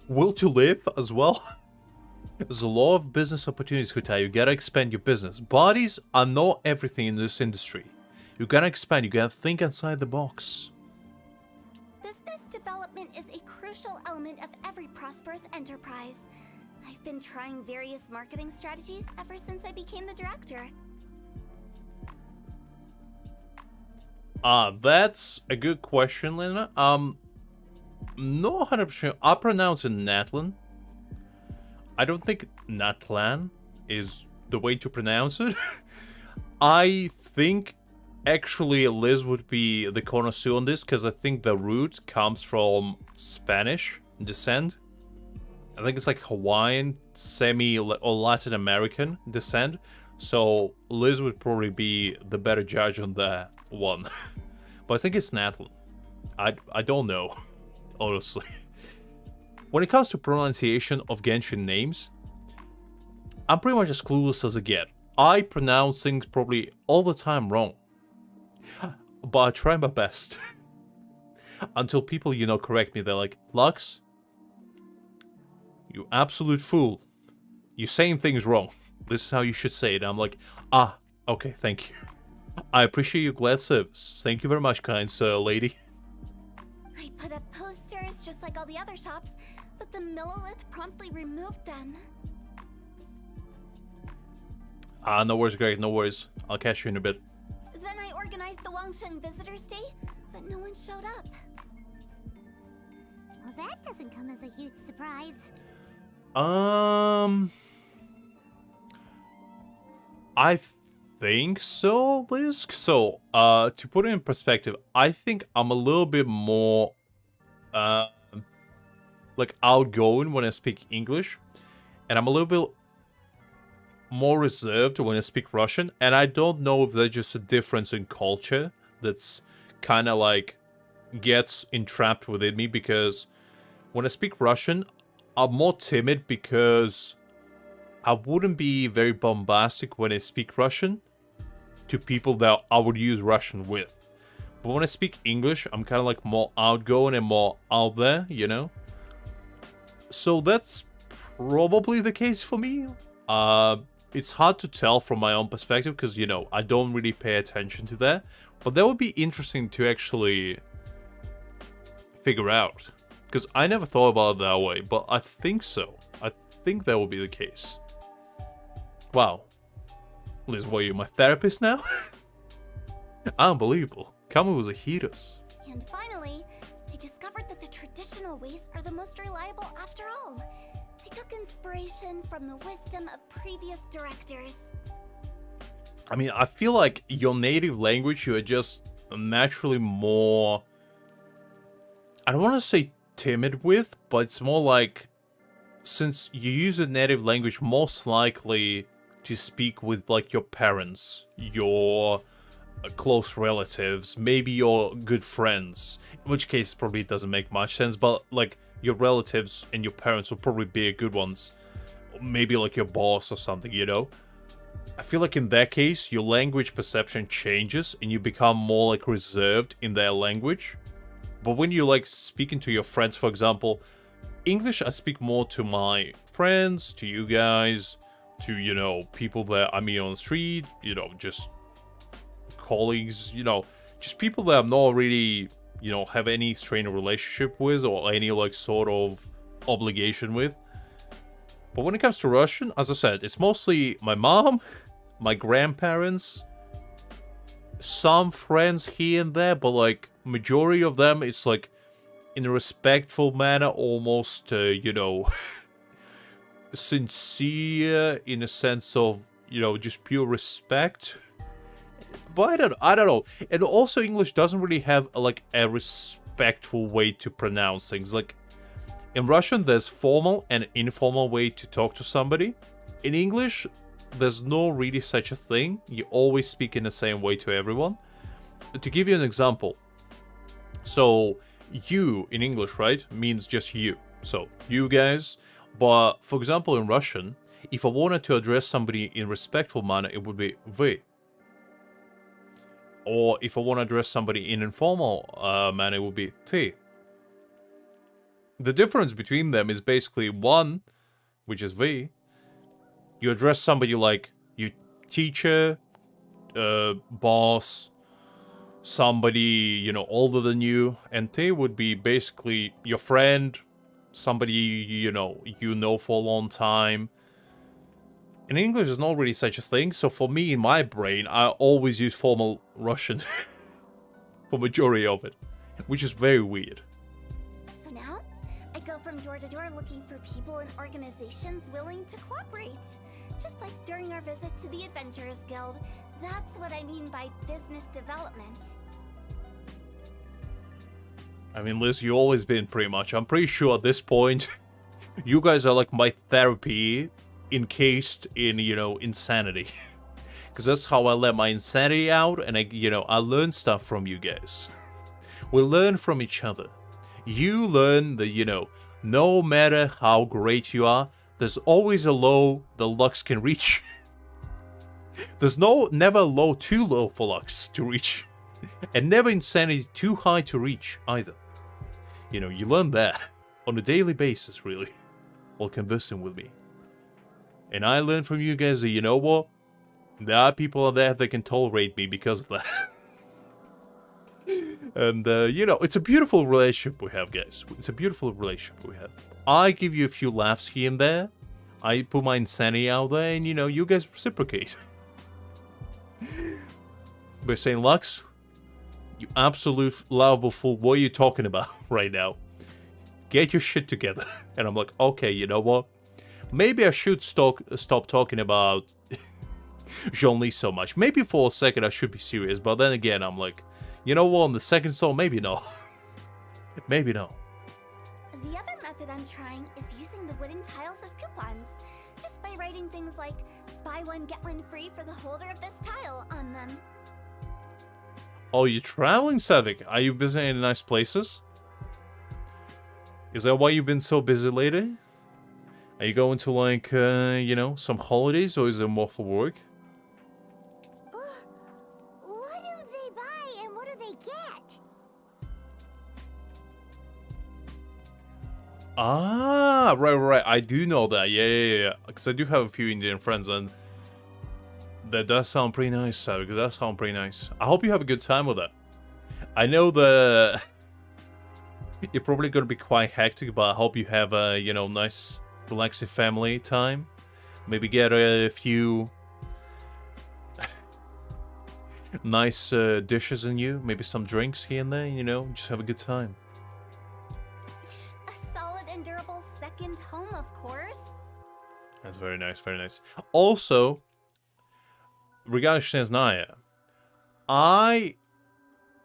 will to live as well. There's a lot of business opportunities, Hotel. You gotta expand your business. Bodies are not everything in this industry. You gotta expand, you gotta think outside the box. Business development is a crucial element of every prosperous enterprise. I've been trying various marketing strategies ever since I became the director. That's a good question, Lena. No 100%. I'll pronounce it Natlan. I don't think Natlan is the way to pronounce it. I think actually Liz would be the connoisseur on this because I think the root comes from Spanish descent. I think it's like Hawaiian, or Latin American descent. So Liz would probably be the better judge on that one. But I think it's Natlan. I don't know, honestly. When it comes to pronunciation of Genshin names, I'm pretty much as clueless as I get. I pronounce things probably all the time wrong. But I try my best. Until people, correct me. They're like, Lux, you absolute fool. You're saying things wrong. This is how you should say it. I'm like, okay, thank you. I appreciate your glad service. Thank you very much, kind sir, lady. I put up posters just like all the other shops, but the Millilith promptly removed them. No worries, Greg, no worries. I'll catch you in a bit. Then I organized the Wangsheng Visitors Day, but no one showed up. Well, that doesn't come as a huge surprise. I think so, Liz. So, to put it in perspective, I think I'm a little bit more, like, outgoing when I speak English. And I'm a little bit more reserved when I speak Russian. And I don't know if there's just a difference in culture that's kind of, like, gets entrapped within me. Because when I speak Russian, I'm more timid because I wouldn't be very bombastic when I speak Russian to people that I would use Russian with. But when I speak English, I'm kind of like more outgoing and more out there, you know? So that's probably the case for me. It's hard to tell from my own perspective because, you know, I don't really pay attention to that. But that would be interesting to actually figure out. Because I never thought about it that way, but I think so. I think that would be the case. Wow. Liz, what are you, my therapist now? Unbelievable. Kamu was a heaters. And finally, I discovered that the traditional ways are the most reliable after all. I took inspiration from the wisdom of previous directors. I mean, I feel like your native language, you are just naturally more... I don't want to say timid with, but it's more like... Since you use a native language, most likely to speak with, like, your parents, your close relatives, maybe your good friends. In which case, probably it doesn't make much sense, but, like, your relatives and your parents will probably be good ones. Maybe, like, your boss or something, you know? I feel like in that case, your language perception changes and you become more, like, reserved in their language. But when you're, like, speaking to your friends, for example, English, I speak more to my friends, to you guys, to, you know, people that I meet on the street, you know, just colleagues, you know, just people that I'm not really, you know, have any strained relationship with or any, like, sort of obligation with. But when it comes to Russian, as I said, it's mostly my mom, my grandparents, some friends here and there, but, like, majority of them, it's, like, in a respectful manner, almost, you know, sincere in a sense of, you know, just pure respect. But I don't know. And also English doesn't really have, like, a respectful way to pronounce things. Like, in Russian, there's formal and informal way to talk to somebody. In English, there's no really such a thing. You always speak in the same way to everyone. To give you an example. So, you in English, right, means just you. So, you guys. But, for example, in Russian, if I wanted to address somebody in a respectful manner, it would be вы. Or if I want to address somebody in informal manner, it would be ты. The difference between them is basically one, which is вы. You address somebody like your teacher, boss, somebody, you know, older than you. And ты would be basically your friend, somebody, you know for a long time. In English, there's not really such a thing. So for me, in my brain, I always use formal Russian for majority of it, which is very weird. So now, I go from door to door looking for people and organizations willing to cooperate. Just like during our visit to the Adventurers Guild. That's what I mean by business development. I mean, Liz, you've always been pretty much. I'm pretty sure at this point, you guys are like my therapy encased in, you know, insanity. Because that's how I let my insanity out, and I learn stuff from you guys. We learn from each other. You learn that, you know, no matter how great you are, there's always a low the Lux can reach. There's never a low too low for Lux to reach. And never insanity too high to reach, either. You know, you learn that on a daily basis, really, while conversing with me. And I learn from you guys that, you know what? There are people out there that can tolerate me because of that. And, you know, it's a beautiful relationship we have, guys. It's a beautiful relationship we have. I give you a few laughs here and there. I put my insanity out there, and, you know, you guys reciprocate. We're saying, Lux, you absolute lovable fool, what are you talking about right now? Get your shit together. And I'm like, okay, you know what? Maybe I should stop talking about Zhongli so much. Maybe for a second I should be serious, but then again, I'm like, you know what, on the second song, maybe no. Maybe no. The other method I'm trying is using the wooden tiles as coupons. Just by writing things like, buy one, get one free for the holder of this tile on them. Oh, you're traveling, Savik? Are you visiting any nice places? Is that why you've been so busy lately? Are you going to like, you know, some holidays, or is it more for work? What do they buy and what do they get? Ah, right. I do know that. Yeah. Because I do have a few Indian friends, and that does sound pretty nice, Savik. Because that sounds pretty nice. I hope you have a good time with that. I know the you're probably gonna be quite hectic, but I hope you have a, you know, nice, relaxing family time. Maybe get a few nice dishes in you. Maybe some drinks here and there. You know, just have a good time. A solid and durable second home, of course. That's very nice, very nice. Also, regarding Snezhnaya,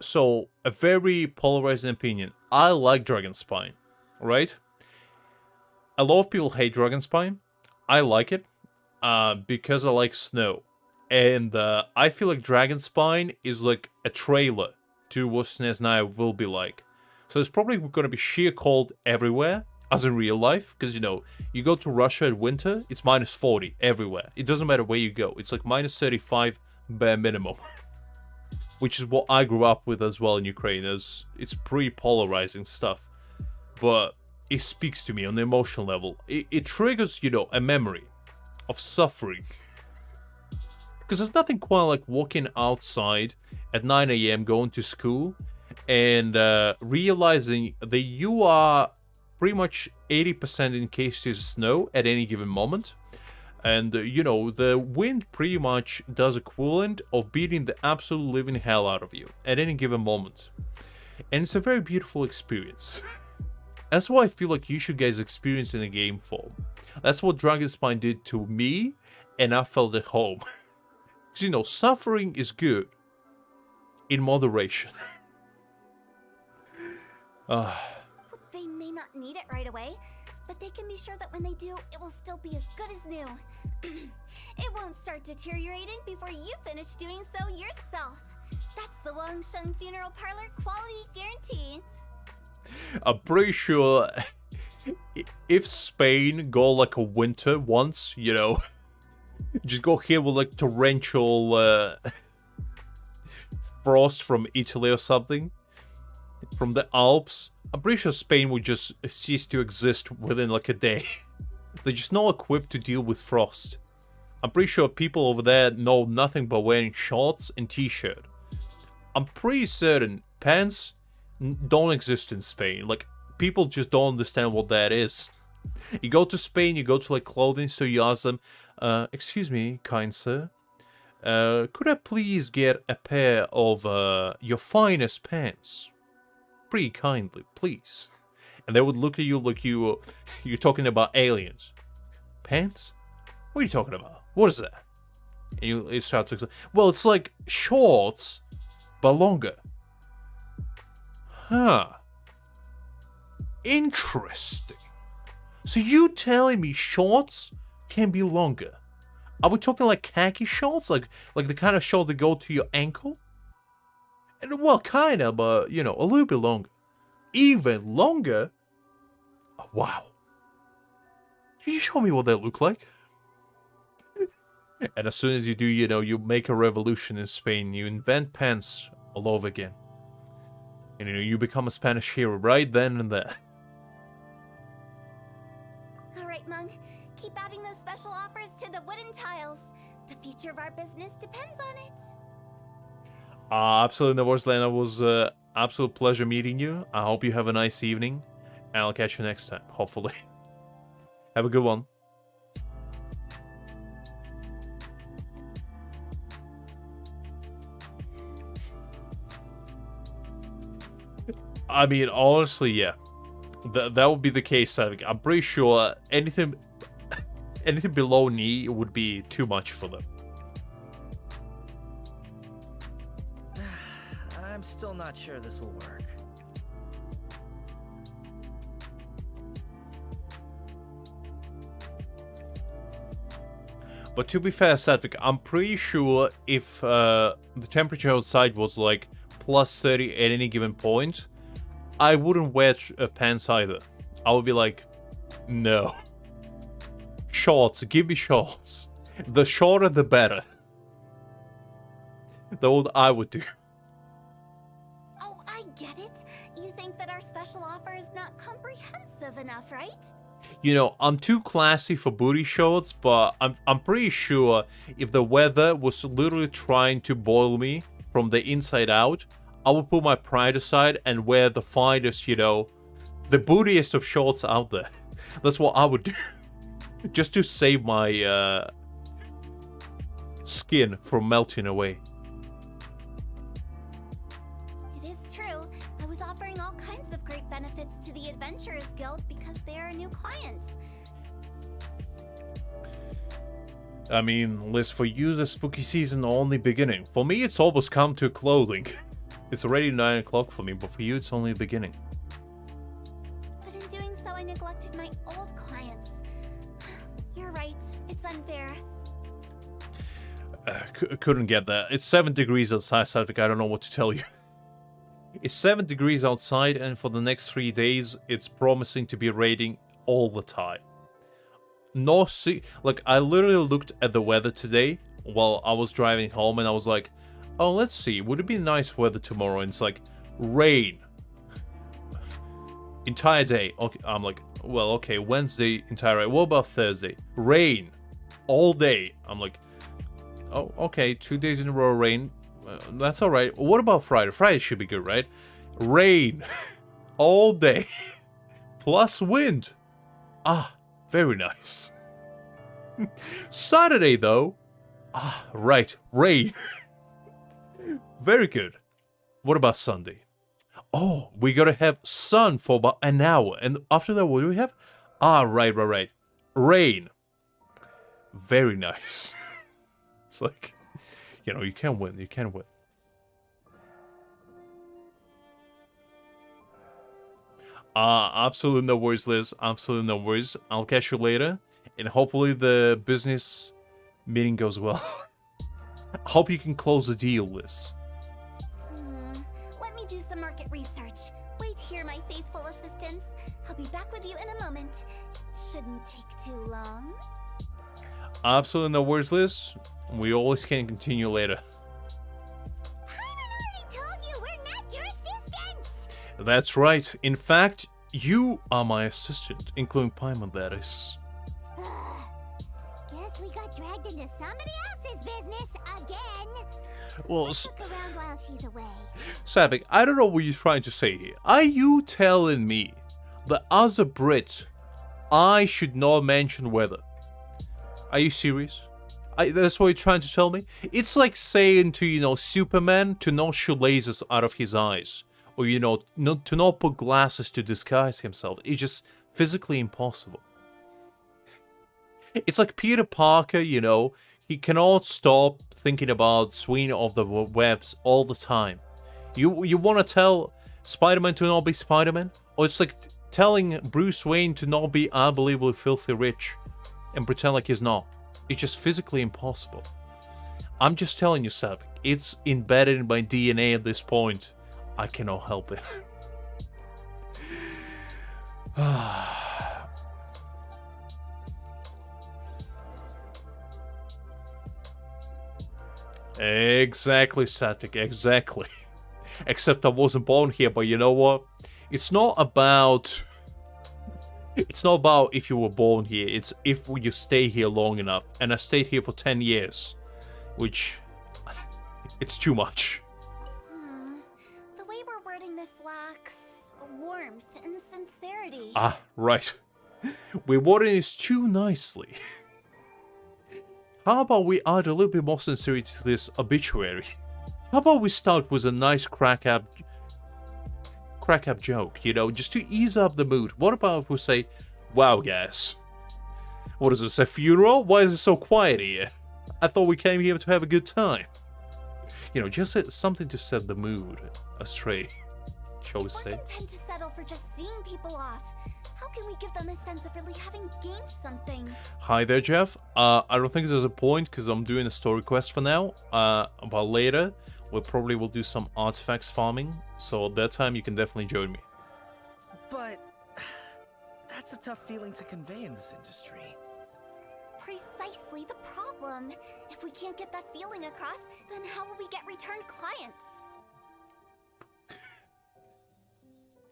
so a very polarizing opinion. I like Dragonspine, right? A lot of people hate Dragonspine. I like it, because I like snow. And I feel like Dragonspine is like a trailer to what Snezhnaya will be like. So it's probably going to be sheer cold everywhere, as in real life. Because, you know, you go to Russia in winter, it's minus 40 everywhere. It doesn't matter where you go. It's like minus 35 bare minimum. Which is what I grew up with as well in Ukraine. It's pretty polarizing stuff. But it speaks to me on the emotional level. It triggers, you know, a memory of suffering. Because there's nothing quite like walking outside at 9 a.m. going to school and realizing that you are pretty much 80% encased in snow at any given moment. And, you know, the wind pretty much does equivalent of beating the absolute living hell out of you at any given moment. And it's a very beautiful experience. That's what I feel like you should guys experience in a game form. That's what Dragonspine did to me, and I felt at home. Because, you know, suffering is good. In moderation. They may not need it right away, but they can be sure that when they do, it will still be as good as new. It won't start deteriorating before you finish doing so yourself. That's the Wangsheng Funeral Parlor quality guarantee. I'm pretty sure if Spain go like a winter once, you know, just go here with like torrential frost from Italy or something, from the Alps, I'm pretty sure Spain would just cease to exist within like a day. They're just not equipped to deal with frost. I'm pretty sure people over there know nothing but wearing shorts and t-shirt. I'm pretty certain pants don't exist in Spain. Like, people just don't understand what that is. You go to Spain, you go to like clothing store, you ask them, excuse me, kind sir, could I please get a pair of your finest pants? Pretty kindly, please. And they would look at you like you're talking about aliens. Pants? What are you talking about? What is that? And you start to explain. Well, it's like shorts, but longer. Huh. Interesting. So you telling me shorts can be longer? Are we talking like khaki shorts? Like the kind of short that go to your ankle? And, well, kind of, but, you know, a little bit longer. Even longer? Oh, wow. Can you show me what they look like? And as soon as you do, you know, you make a revolution in Spain. You invent pants all over again. And, you know, you become a Spanish hero right then and there. Alright, Mung. Keep adding those special offers to the wooden tiles. The future of our business depends on it. Absolutely, no worries, Lena. It was absolute pleasure meeting you. I hope you have a nice evening. And I'll catch you next time, hopefully. Have a good one. I mean, honestly, yeah. That would be the case. I'm pretty sure anything below knee would be too much for them. I'm still not sure this will work. But to be fair, Sadvik, I'm pretty sure if the temperature outside was like plus 30 at any given point, I wouldn't wear pants either. I would be like, no. Shorts. Give me shorts. The shorter, the better. The what I would do. Oh, I get it. You think that our special offer is not comprehensive enough, right? You know, I'm too classy for booty shorts, but I'm pretty sure if the weather was literally trying to boil me from the inside out, I would put my pride aside and wear the finest, you know, the bootiest of shorts out there. That's what I would do. Just to save my skin from melting away. It is true. I was offering all kinds of great benefits to the Adventurers Guild because they are a new client. I mean, Liz, for you the spooky season only beginning. For me, it's almost come to clothing. It's already 9 o'clock for me, but for you, it's only beginning. But in doing so, I neglected my old clients. You're right. It's unfair. Couldn't get that. It's 7 degrees outside, Satvik. I don't know what to tell you. It's 7 degrees outside, and for the next 3 days, it's promising to be raining all the time. No, see, like, I literally looked at the weather today while I was driving home, and I was like, oh, let's see, would it be nice weather tomorrow? And it's like, rain. Entire day. Okay, I'm like, well, okay, Wednesday, entire day. What about Thursday? Rain. All day. I'm like, oh, okay, 2 days in a row, rain. That's alright. What about Friday? Friday should be good, right? Rain. All day. Plus wind. Ah, very nice. Saturday, though. Ah, right. Rain. Very good. What about Sunday? Oh, we gotta have sun for about an hour. And after that, what do we have? Ah, right. Rain. Very nice. It's like, you know, you can win. You can win. Absolutely no worries, Liz. Absolutely no worries. I'll catch you later. And hopefully the business meeting goes well. I hope you can close the deal, Liz. Let me do some market research. Wait here, my faithful assistants. I'll be back with you in a moment. Shouldn't take too long. Absolutely no worries, Liz. We always can continue later. I already told you we're not your assistants! That's right. In fact, you are my assistant, including Paimon, that is. Guess we got dragged into somebody else's business again. Well, Let's look around while she's away. Savik, I don't know what you're trying to say here. Are you telling me that as a Brit, I should not mention weather? Are you serious? That's what you're trying to tell me? It's like saying to, you know, Superman to not shoot lasers out of his eyes. Or, you know, to not put glasses to disguise himself. It's just physically impossible. It's like Peter Parker, you know, he cannot stop thinking about swinging of the webs all the time. You want to tell Spider-Man to not be Spider-Man? Or it's like telling Bruce Wayne to not be unbelievably filthy rich and pretend like he's not. It's just physically impossible. I'm just telling you, Savik, it's embedded in my DNA at this point. I cannot help it. Exactly, Satvik, exactly. Except I wasn't born here, but you know what? It's not about if you were born here, it's if you stay here long enough. And I stayed here for 10 years, which, it's too much. The way we're wording this lacks warmth and sincerity. Ah, right. We're wording this too nicely. How about we add a little bit more sincerity to this obituary? How about we start with a nice crack up joke, you know, just to ease up the mood. What about if we say, wow, guys, what is this, a funeral? Why is it so quiet here? I thought we came here to have a good time. You know, just something to set the mood astray, shall we say. We're content to settle for just seeing people off. How can we give them a sense of really having gained something? Hi there, Jeff. I don't think there's a point because I'm doing a story quest for now. But later, we probably will do some artifacts farming. So at that time, you can definitely join me. But that's a tough feeling to convey in this industry. precisely the problem. If we can't get that feeling across, then how will we get return clients?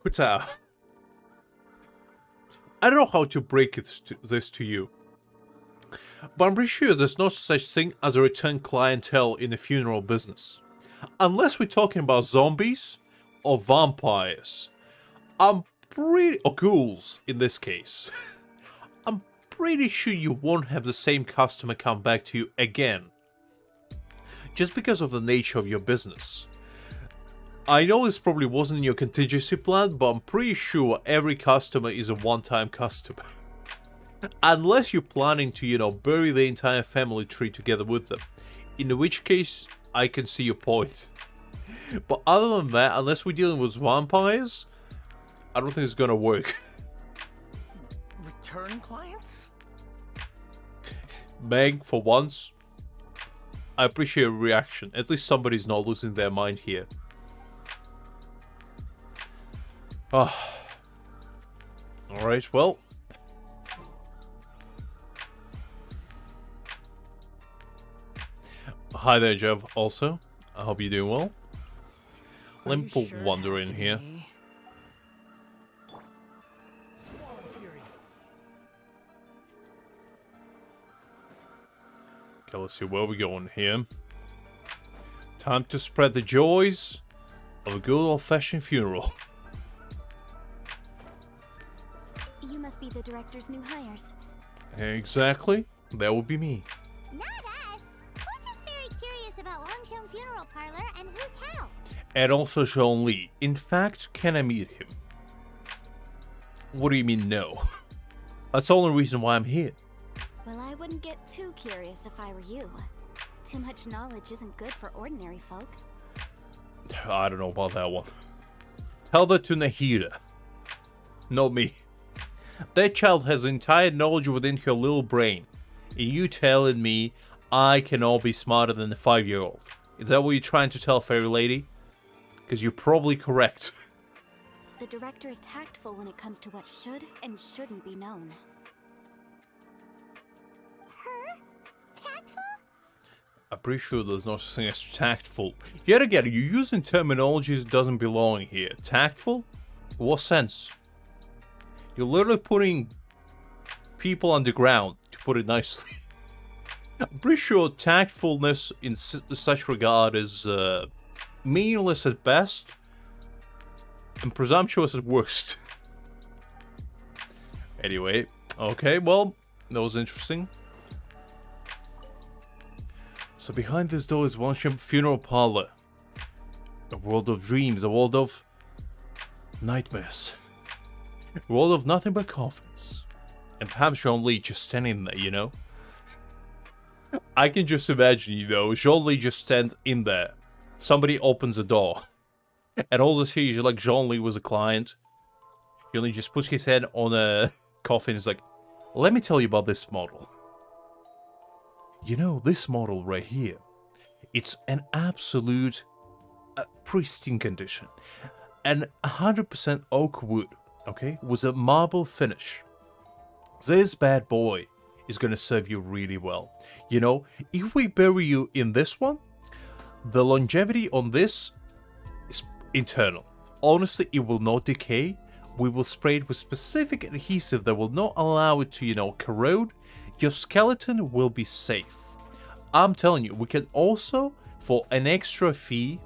Huta, I don't know how to break this to you, but I'm pretty sure there's no such thing as a return clientele in the funeral business. Unless we're talking about zombies or vampires. Or ghouls in this case. I'm pretty sure you won't have the same customer come back to you again. Just because of the nature of your business. I know this probably wasn't in your contingency plan, but I'm pretty sure every customer is a one-time customer. Unless you're planning to, bury the entire family tree together with them. In which case, I can see your point. But other than that, unless we're dealing with vampires, I don't think it's gonna work. Return clients? Meg, for once, I appreciate your reaction. At least somebody's not losing their mind here. Alright, well. Hi there, Jeff, also. I hope you're doing well. Let me put Wonder in here. Okay, let's see where we're going here. Time to spread the joys of a good old-fashioned funeral. You must be the director's new hires. Exactly. That would be me. Not us. We're just very curious about Wangsheng Funeral Parlor and Hu Tao. And also Sean Lee. In fact, can I meet him? What do you mean, no? That's the only reason why I'm here. Well, I wouldn't get too curious if I were you. Too much knowledge isn't good for ordinary folk. I don't know about that one. Tell that to Nahida. Not me. That child has entire knowledge within her little brain. And you telling me I cannot be smarter than a 5-year-old. Is that what you're trying to tell, fairy lady? Because you're probably correct. The director is tactful when it comes to what should and shouldn't be known. Her? Tactful? I'm pretty sure there's no such thing as tactful. Yet again, you're using terminologies that doesn't belong here. Tactful? In what sense? You're literally putting people underground, to put it nicely. I'm pretty sure tactfulness in such regard is meaningless at best and presumptuous at worst. Anyway, okay, well, that was interesting. So behind this door is Wangsheng Funeral Parlor. A world of dreams, a world of nightmares. A world of nothing but coffins. And perhaps Jean Lee just standing there, I can just imagine, Jean Lee just stands in there. Somebody opens the door. And all this here is like Jean Lee was a client. Jean Lee just puts his head on a coffin and is like, let me tell you about this model. This model right here, it's an absolute pristine condition. And 100% oak wood, okay, with a marble finish. This bad boy is going to serve you really well. If we bury you in this one, the longevity on this is internal. Honestly, it will not decay. We will spray it with specific adhesive that will not allow it to, corrode. Your skeleton will be safe. I'm telling you, we can also, for an extra fee,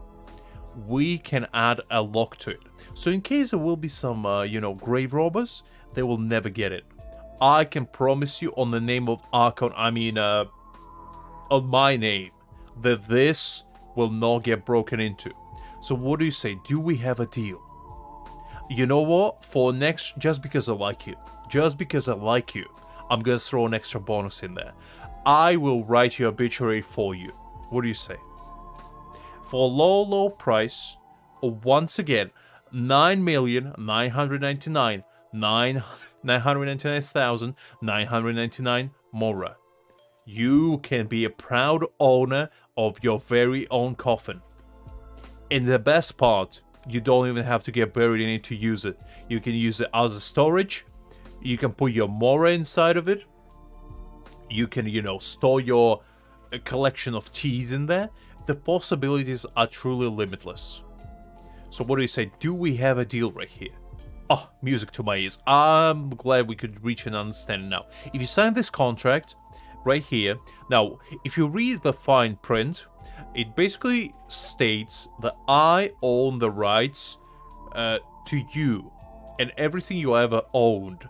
we can add a lock to it. So in case there will be some, grave robbers, they will never get it. I can promise you on the name of Archon, on my name, that this will not get broken into. So what do you say? Do we have a deal? You know what? For next, just because I like you, I'm gonna throw an extra bonus in there. I will write your obituary for you. What do you say? For a low price, once again, 9,999,999 Mora. You can be a proud owner of your very own coffin. And the best part, you don't even have to get buried in it to use it. You can use it as a storage. You can put your Mora inside of it. You can, you know, store your collection of teas in there. The possibilities are truly limitless. So what do you say? Do we have a deal right here? Oh, music to my ears. I'm glad we could reach an understanding now. If you sign this contract right here, now, if you read the fine print, it basically states that I own the rights to you and everything you ever owned.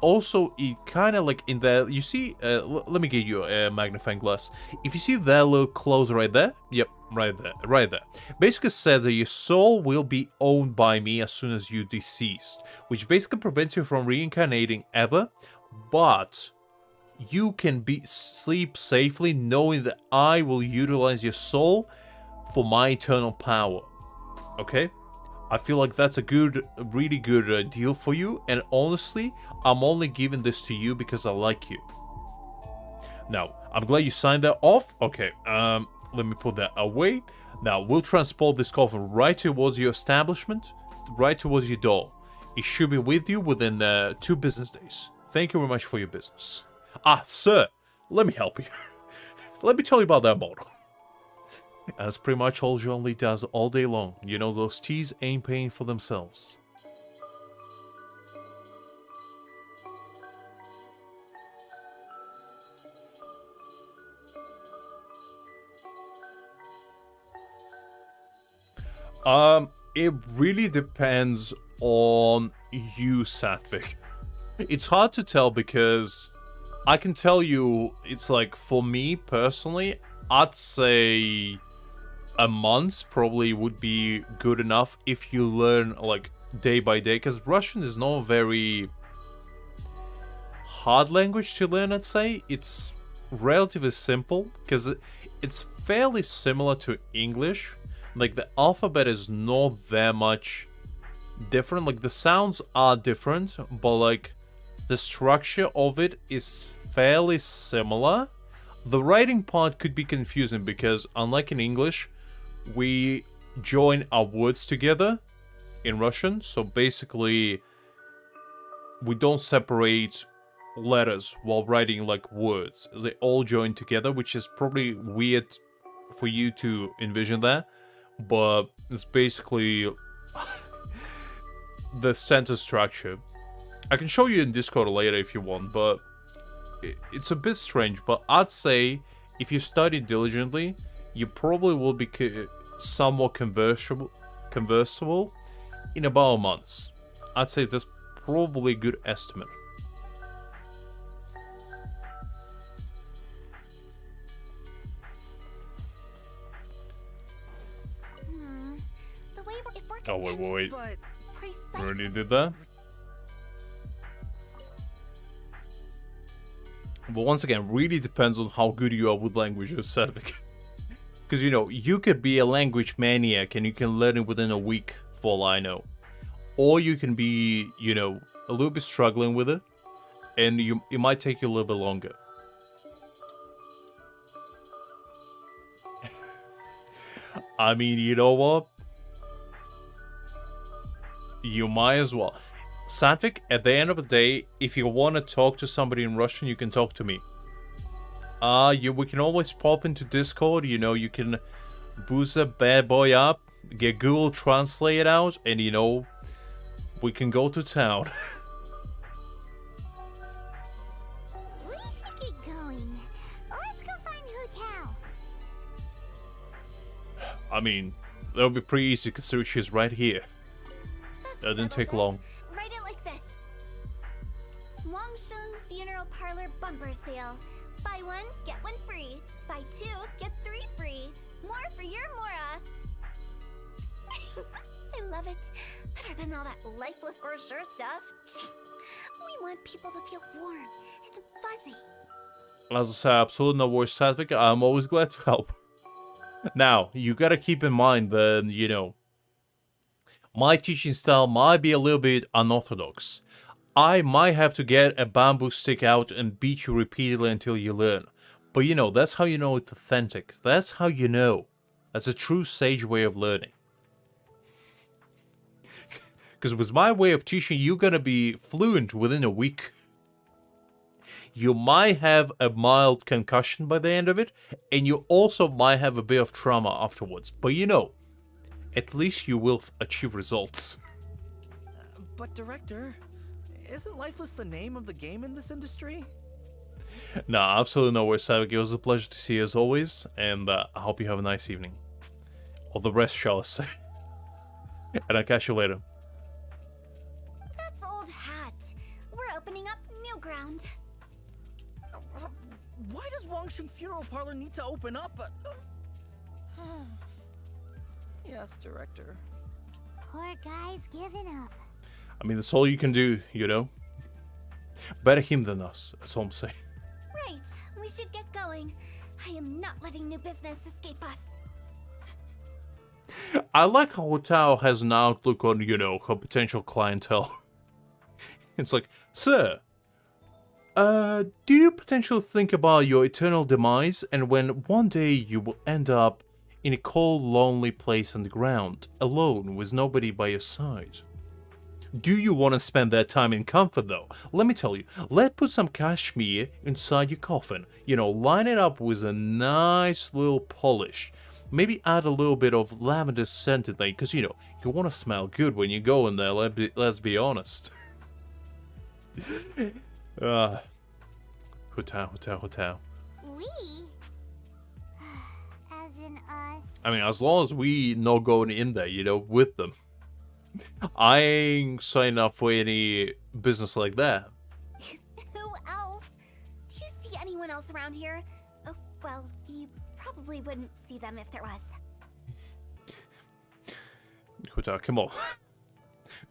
Also, it kind of like in there, you see, let me give you a magnifying glass. If you see that little close right there, yep, right there. Basically said that your soul will be owned by me as soon as you deceased, which basically prevents you from reincarnating ever, but you can sleep safely knowing that I will utilize your soul for my eternal power. Okay? I feel like that's a really good deal for you, and honestly, I'm only giving this to you because I like you. Now, I'm glad you signed that off. Okay, let me put that away. Now, we'll transport this coffin right towards your establishment, right towards your door. It should be with you within 2 business days. Thank you very much for your business. Ah, sir, let me help you. Let me tell you about that model. That's pretty much all Zhongli does all day long. You know, those teas ain't paying for themselves. It really depends on you, Satvik. It's hard to tell because I can tell you, it's like, for me personally, I'd say a month probably would be good enough if you learn like day by day, because Russian is not a very hard language to learn. I'd say it's relatively simple because it's fairly similar to English. Like the alphabet is not that much different. Like the sounds are different, but like the structure of it is fairly similar. The writing part could be confusing because unlike in English, we join our words together in Russian. So basically, we don't separate letters while writing like words. They all join together, which is probably weird for you to envision that. But it's basically the sentence structure. I can show you in Discord later if you want, but it's a bit strange. But I'd say if you study diligently, you probably will be somewhat conversable in about a month. I'd say that's probably a good estimate. The way if we're Oh, wait. But We already did that? But once again, really depends on how good you are with languages, Satvik. Because, you know, you could be a language maniac and you can learn it within a week, for all I know. Or you can be, you know, a little bit struggling with it, and it might take you a little bit longer. I mean, you know what? You might as well. Satvik, at the end of the day, if you want to talk to somebody in Russian, you can talk to me. We can always pop into Discord, you know, you can boost that bad boy up, get Google Translate out, and, you know, we can go to town. We should get going. Let's go find Hu Tao. I mean, that'll be pretty easy considering she's right here. That didn't take long. Write it like this. Wangsheng Funeral Parlor Bumper Sale. Buy one, get one free. Buy two, get three free. More for your Mora. I love it. Better than all that lifeless brochure stuff. We want people to feel warm and fuzzy. As I say, absolutely no worries, Satvik. I'm always glad to help. Now, you gotta keep in mind that, you know, my teaching style might be a little bit unorthodox. I might have to get a bamboo stick out and beat you repeatedly until you learn. But you know, that's how you know it's authentic. That's how you know. That's a true sage way of learning. Because with my way of teaching, you're gonna be fluent within a week. you might have a mild concussion by the end of it, and you also might have a bit of trauma afterwards. But you know, at least you will achieve results. But Director, isn't Lifeless the name of the game in this industry? No, absolutely no worries, Savik. It was a pleasure to see you as always, and I hope you have a nice evening. Or the rest, shall I say. And I'll catch you later. That's old hat. We're opening up new ground. Why does Wangsheng Funeral Parlor need to open up? Yes, Director. Poor guy's giving up. I mean, that's all you can do, you know? Better him than us, that's all I'm saying. Right, we should get going. I am not letting new business escape us. I like how Tao has an outlook on, you know, her potential clientele. It's like, sir, do you potentially think about your eternal demise and when one day you will end up in a cold, lonely place on the ground, alone with nobody by your side? Do you want to spend that time in comfort, though? Let me tell you, let's put some cashmere inside your coffin. You know, line it up with a nice little polish. Maybe add a little bit of lavender scented thing, because, you know, you want to smell good when you go in there, let's be honest. Hutao. We? As in us? I mean, as long as we not going in there, you know, with them. I ain't signing up for any business like that. Who else? Do you see anyone else around here? Oh, well, you probably wouldn't see them if there was. Hutao, come on.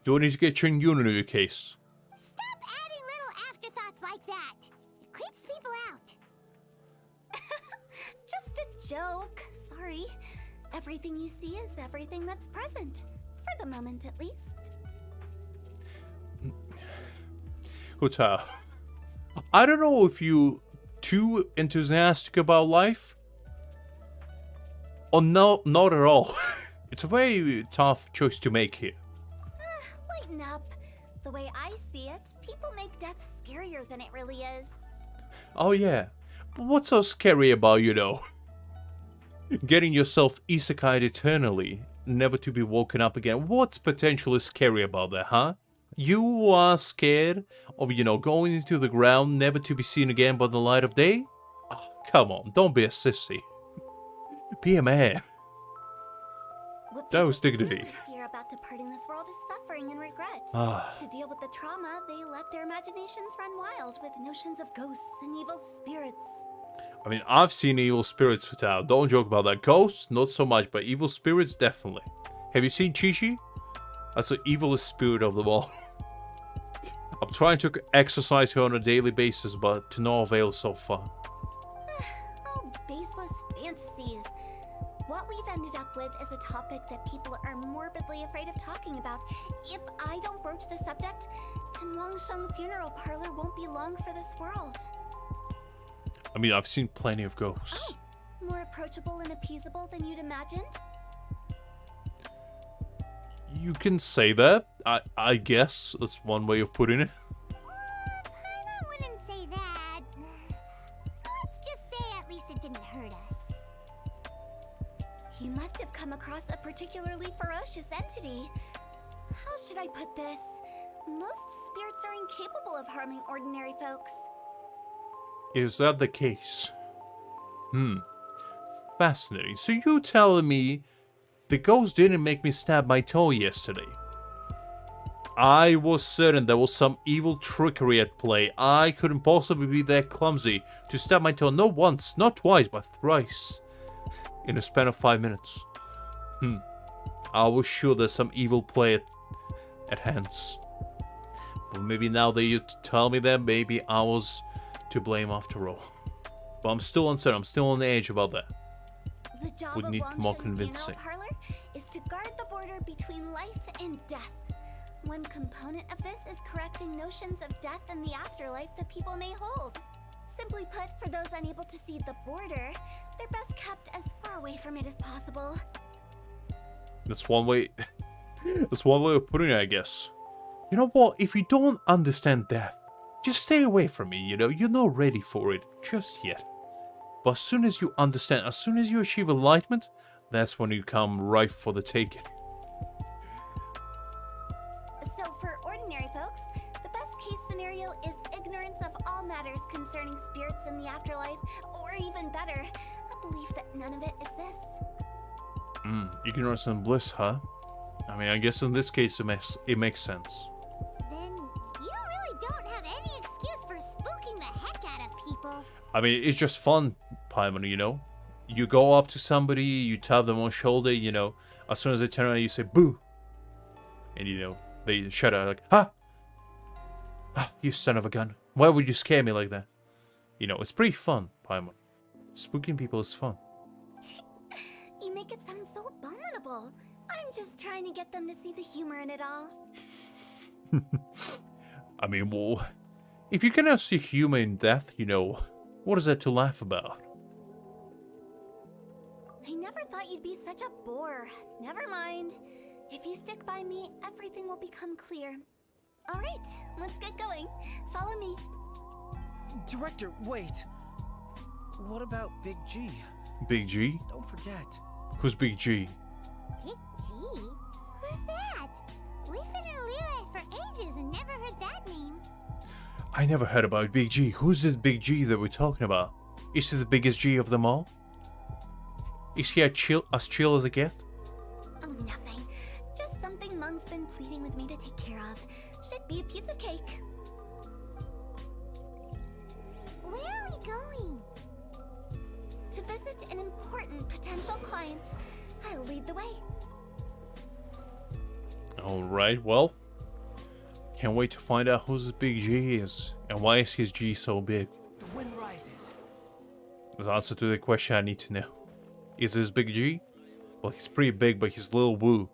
Do I need to get Chen Yun into your case? Stop adding little afterthoughts like that. It creeps people out. Just a joke. Sorry. Everything you see is everything that's present. For the moment, at least. Hutao, I don't know if you too enthusiastic about life. Or no, not at all. It's a very tough choice to make here. Lighten up. The way I see it, people make death scarier than it really is. Oh yeah, but what's so scary about, you know, getting yourself isekai'd eternally, never to be woken up again? What's potentially scary about that, huh? You are scared of, you know, going into the ground, never to be seen again by the light of day? Oh, come on, don't be a sissy. Be a man. What That was people dignity. truly fear about departing this world is suffering and regret. Ah. To deal with the trauma, they let their imaginations run wild with notions of ghosts and evil spirits. I mean, I've seen evil spirits, Hutao. Don't joke about that. Ghosts, not so much, but evil spirits, definitely. Have you seen Chi-Chi? That's the evilest spirit of them all. I'm trying to exercise her on a daily basis, but to no avail so far. Oh, baseless fantasies. What we've ended up with is a topic that people are morbidly afraid of talking about. If I don't broach the subject, then Wangsheng Funeral Parlor won't be long for this world. I mean, I've seen plenty of ghosts. More approachable and appeasable than you'd imagined? You can say that. I guess that's one way of putting it. I wouldn't say that. Let's just say at least it didn't hurt us. You must have come across a particularly ferocious entity. How should I put this? Most spirits are incapable of harming ordinary folks. Is that the case? Fascinating. So you telling me the ghost didn't make me stab my toe yesterday? I was certain there was some evil trickery at play. I couldn't possibly be that clumsy to stab my toe not once, not twice, but thrice. In a span of 5 minutes. I was sure there's some evil play at hands. But maybe now that you tell me that, maybe I was to blame after all. But I'm still uncertain. I'm still on the edge about that. The job Would of need more Wangsheng convincing. Funeral Parlor is to guard the border between life and death. One component of this is correcting notions of death and the afterlife that people may hold. Simply put, for those unable to see the border, they're best kept as far away from it as possible. That's one way. That's one way of putting it, I guess. You know what? If you don't understand death, just stay away from me, you know? You're not ready for it just yet. But as soon as you understand, as soon as you achieve enlightenment, that's when you come ripe for the taking. So for ordinary folks, the best case scenario is ignorance of all matters concerning spirits in the afterlife, or even better, a belief that none of it exists. Ignorance and bliss, huh? I mean, I guess in this case it makes sense. Then you really don't have any excuse for spooking the heck out of people. I mean, it's just fun, Paimon, you know? You go up to somebody, you tap them on the shoulder, you know, as soon as they turn around, you say, boo! And, you know, they shut out like, ha! Ah, you son of a gun. Why would you scare me like that? You know, it's pretty fun, Paimon. Spooking people is fun. You make it sound so abominable. I'm just trying to get them to see the humor in it all. I mean, well, if you cannot see humor in death, you know, what is there to laugh about? I never thought you'd be such a bore. Never mind. If you stick by me, everything will become clear. All right, let's get going. Follow me. Director, wait. What about Big G? Big G? Don't forget. Who's Big G? Big G? Who's that? We've been in Lille for ages and never heard that name. I never heard about Big G. Who's this Big G that we're talking about? Is he the biggest G of them all? Is he as chill as it gets? Oh, nothing. Just something Mom's been pleading with me to take care of. Should be a piece of cake. Where are we going? To visit an important potential client. I'll lead the way. Alright, well. Can't wait to find out who this Big G is. And why is his G so big? The wind rises. The answer to the question I need to know. Is this Big G? Well, he's pretty big, but he's Lil Woo.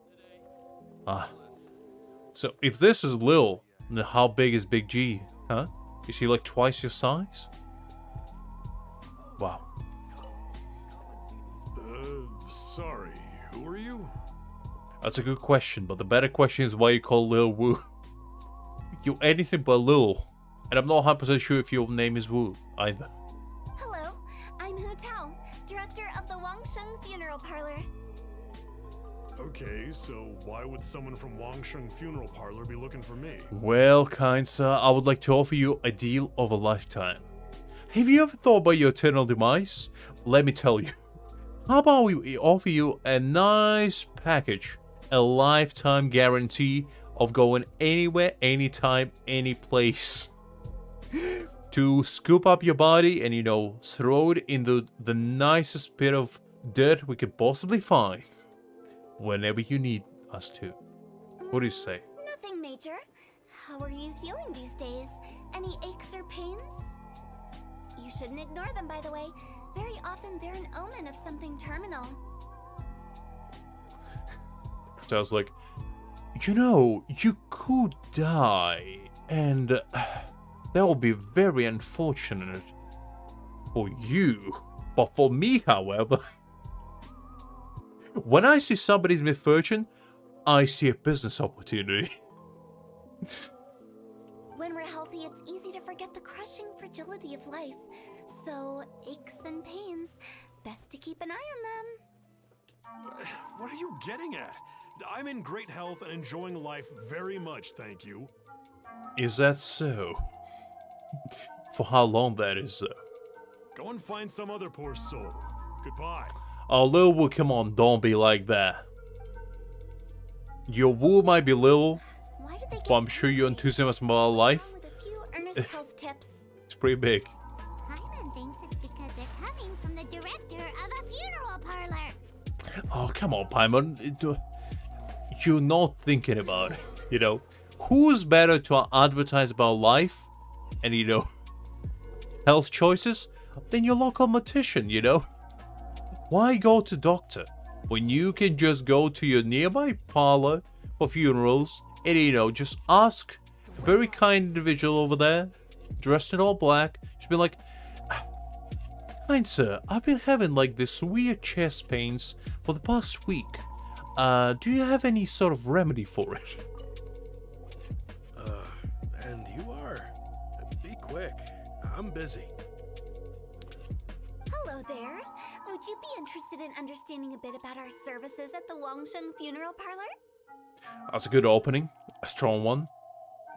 Ah. So, if this is Lil, then how big is Big G? Huh? Is he like twice your size? Wow. Sorry, who are you? That's a good question, but the better question is why you call Lil Woo. You're anything but Lil. And I'm not 100% sure if your name is Woo, either. Hello, I'm Hu Tao, director of the Wangsheng Funeral Parlor. Okay, so why would someone from Wangsheng Funeral Parlor be looking for me? Well, kind sir, I would like to offer you a deal of a lifetime. Have you ever thought about your eternal demise? Let me tell you. How about we offer you a nice package, a lifetime guarantee of going anywhere, anytime, any place. To scoop up your body and, you know, throw it in the nicest bit of dirt we could possibly find. Whenever you need us to. What do you say? Nothing major. How are you feeling these days? Any aches or pains? You shouldn't ignore them, by the way. Very often they're an omen of something terminal. So I was like, you know, you could die, and that would be very unfortunate for you. But for me, however, when I see somebody's misfortune, I see a business opportunity. When we're healthy, it's easy to forget the crushing fragility of life. So, aches and pains, best to keep an eye on them. What are you getting at? I'm in great health and enjoying life very much, thank you. Is that so? For how long that is, though? Go and find some other poor soul. Goodbye. Oh, Lil Woo, come on, don't be like that. Your Woo might be little, Why did they get but I'm sure your enthusiasm about life with a few earnest health tips? is pretty big. Paimon thinks it's because they're coming from the director of a funeral parlor. Oh, come on, Paimon. You're not thinking about it, you know? Who's better to advertise about life and, you know, health choices than your local mortician, you know? Why go to doctor when you can just go to your nearby parlor for funerals and, you know, just ask a very kind individual over there, dressed in all black, just be like, kind sir, I've been having like this weird chest pains for the past week. Do you have any sort of remedy for it? And you are I'm busy. Hello there. Would you be interested in understanding a bit about our services at the Wangsheng Funeral Parlor? That's a good opening. A strong one.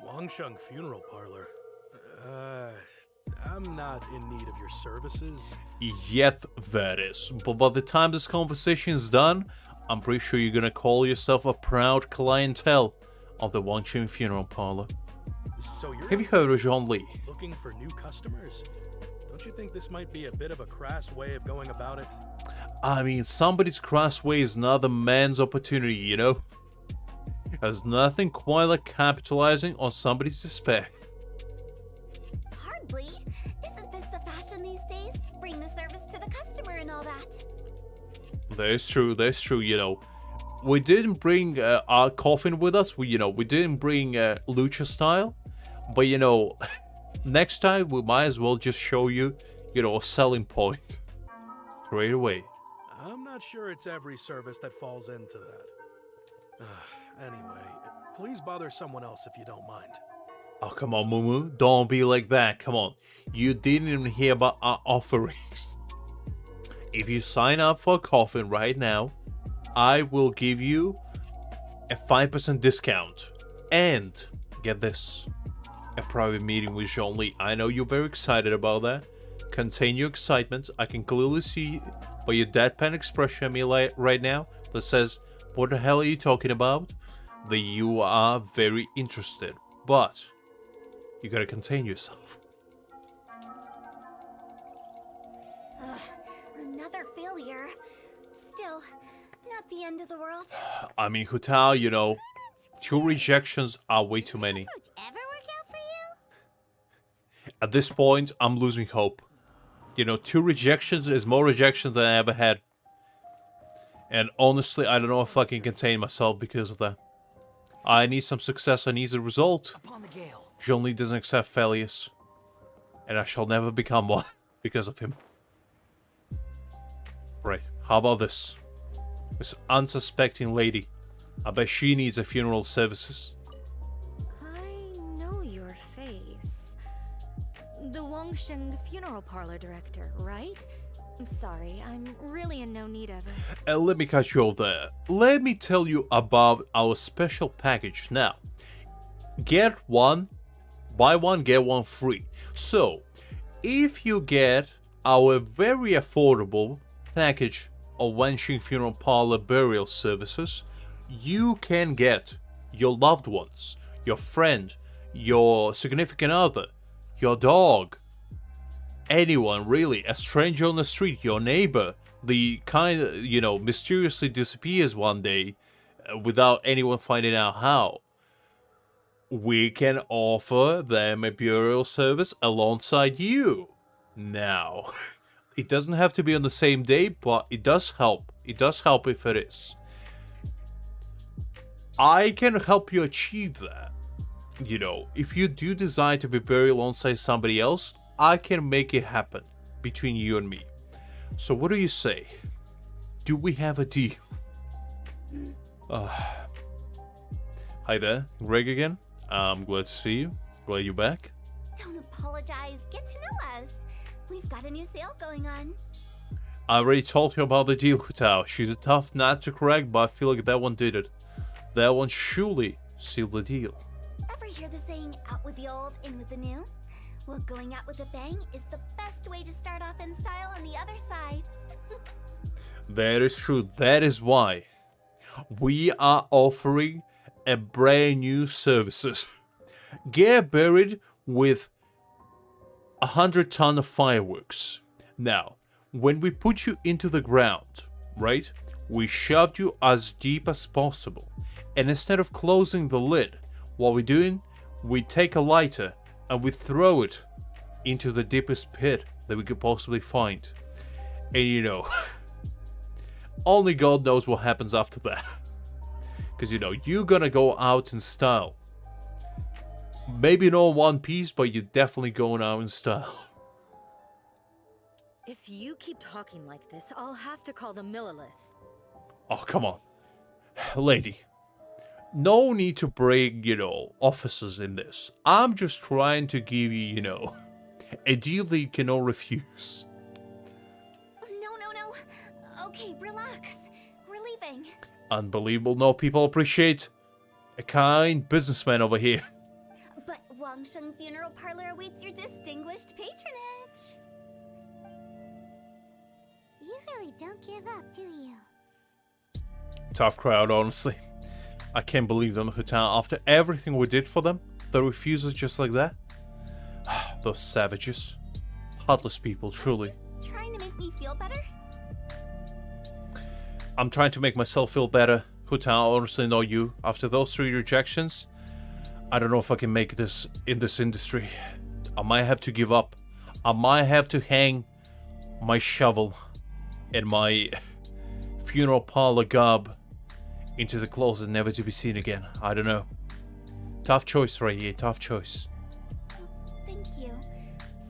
Wangsheng Funeral Parlor. I'm not in need of your services. Yet that is. But by the time this conversation is done, I'm pretty sure you're gonna call yourself a proud clientele of the Wangsheng Funeral Parlor. So you're Have you heard of Jean Li? looking for new customers? Don't you think this might be a bit of a crass way of going about it? I mean, somebody's crass way is another man's opportunity, you know? There's nothing quite like capitalizing on somebody's despair. Hardly. Isn't this the fashion these days? Bring the service to the customer and all that. That's true, you know. We didn't bring our coffin with us, we didn't bring Lucha style, but you know, next time we might as well just show you, a selling point. Straight away. I'm not sure it's every service that falls into that. Anyway, please bother someone else if you don't mind. Oh, come on, Mumu. Don't be like that. Come on. You didn't even hear about our offerings. If you sign up for a coffin right now, I will give you a 5% discount. And, get this, a private meeting with Jean Li. I know you're very excited about that. Contain your excitement. I can clearly see by your deadpan expression at me right now that says, what the hell are you talking about? That you are very interested. But, you gotta contain yourself. Another failure. Still, not the end of the world. I mean, Hutao, 2 rejections are way too many. Approach ever work out for you? At this point, I'm losing hope. 2 rejections is more rejections than I ever had. And honestly, I don't know if I can contain myself because of that. I need some success, I need a result. Upon the gale. Jean Li doesn't accept failures. And I shall never become one because of him. Right, how about this? This unsuspecting lady. I bet she needs a funeral services. I know your face. The Wangsheng Funeral Parlor director, right? I'm sorry, I'm really in no need of it. Let me cut you off there. Let me tell you about our special package now. Get one, buy one, get one free. So, if you get our very affordable package of Wangsheng Funeral Parlor burial services, you can get your loved ones, your friend, your significant other, your dog, anyone really, a stranger on the street, your neighbor, the kind that, mysteriously disappears one day without anyone finding out how. We can offer them a burial service alongside you. Now, it doesn't have to be on the same day, but it does help. It does help if it is. I can help you achieve that. If you do decide to be buried alongside somebody else, I can make it happen between you and me. So what do you say? Do we have a deal? Hi there, Greg again. I'm glad to see you. Glad you're back. Don't apologize. Get to know us. We've got a new sale going on. I already told you about the deal, Hutao. She's a tough nut to crack, but I feel like that one did it. That one surely sealed the deal. Ever hear the saying, out with the old, in with the new? Well, going out with a bang is the best way to start off in style on the other side. That is true. That is why we are offering a brand new services. Get buried with 100 tons of fireworks. Now, when we put you into the ground, right, we shoved you as deep as possible. And instead of closing the lid, what we're doing, we take a lighter and we throw it into the deepest pit that we could possibly find. And only God knows what happens after that. Because you're gonna go out in style. Maybe not one piece, but you're definitely going out in style. If you keep talking like this, I'll have to call the Millilith. Oh, come on. Lady. No need to break, officers in this. I'm just trying to give you, A deal they cannot refuse. No. Okay, relax. We're leaving. Unbelievable. No, people appreciate a kind businessman over here. But Wangsheng Funeral Parlor awaits your distinguished patronage. You really don't give up, do you? Tough crowd, honestly. I can't believe them, Hutan. After everything we did for them, they refuse us just like that? Those savages. Heartless people, truly. Trying to make me feel better? I'm trying to make myself feel better. Hutan, I honestly know you. After those 3 rejections, I don't know if I can make this in this industry. I might have to give up. I might have to hang my shovel and my funeral parlor garb into the closet, never to be seen again. I don't know. Tough choice right here, tough choice. Thank you.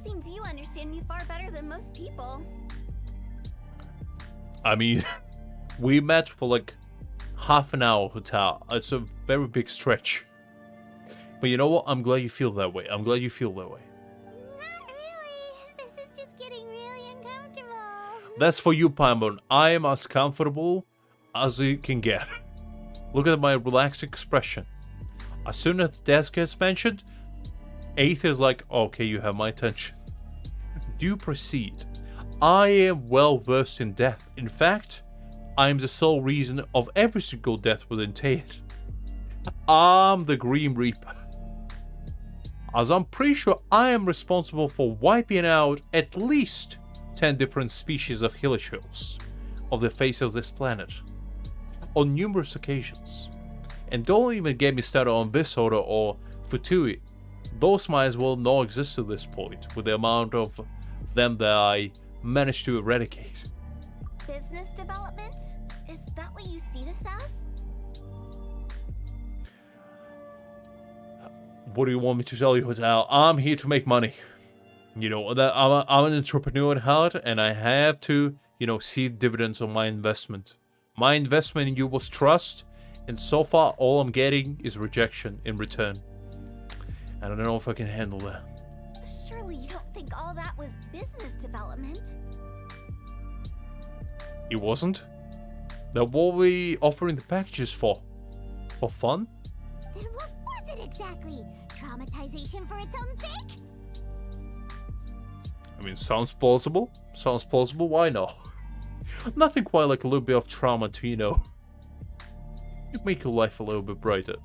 Seems you understand me far better than most people. I mean, we met for like half an hour, Hutan. It's a very big stretch. But you know what? I'm glad you feel that way. I'm glad you feel that way. Not really. This is just getting really uncomfortable. That's for you, Paimon. I am as comfortable as you can get. Look at my relaxed expression. As soon as the death gets mentioned, 8th is like, okay, you have my attention. Do proceed. I am well versed in death. In fact, I am the sole reason of every single death within Teyit. I'm the Grim Reaper. As I'm pretty sure I am responsible for wiping out at least 10 different species of Hillishos of the face of this planet on numerous occasions. And don't even get me started on Visora or Futui. Those might as well not exist at this point with the amount of them that I managed to eradicate. Business development? Is that what you see this as? What do you want me to tell you, Hotel? I'm here to make money. You know, that I'm an entrepreneur at heart, and I have to, you know, see dividends on my investment. My investment in you was trust, and so far all I'm getting is rejection in return. And I don't know if I can handle that. Surely you don't think all that was business development? It wasn't? Then what were we offering the packages for? For fun? Then what was it exactly? Traumatization for its own sake? I mean, sounds plausible. Sounds plausible, why not? Nothing quite like a little bit of trauma to, you know, make your life a little bit brighter.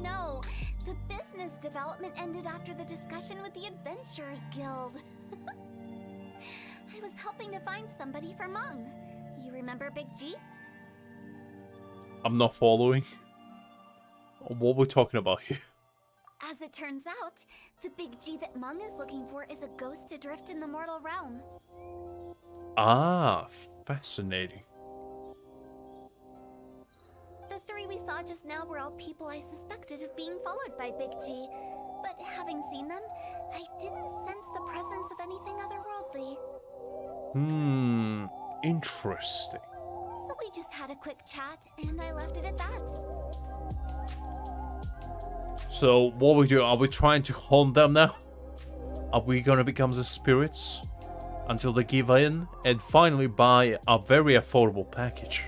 No. The business development ended after the discussion with the Adventurers Guild. I was helping to find somebody for Mung. You remember Big G? I'm not following. What we're talking about here? As it turns out, the Big G that Mung is looking for is a ghost adrift in the mortal realm. Ah, fascinating. The 3 we saw just now were all people I suspected of being followed by Big G, but having seen them, I didn't sense the presence of anything otherworldly. Interesting. So we just had a quick chat, and I left it at that. So, what we do? Are we trying to haunt them now? Are we gonna become the spirits? Until they give in and finally buy a very affordable package.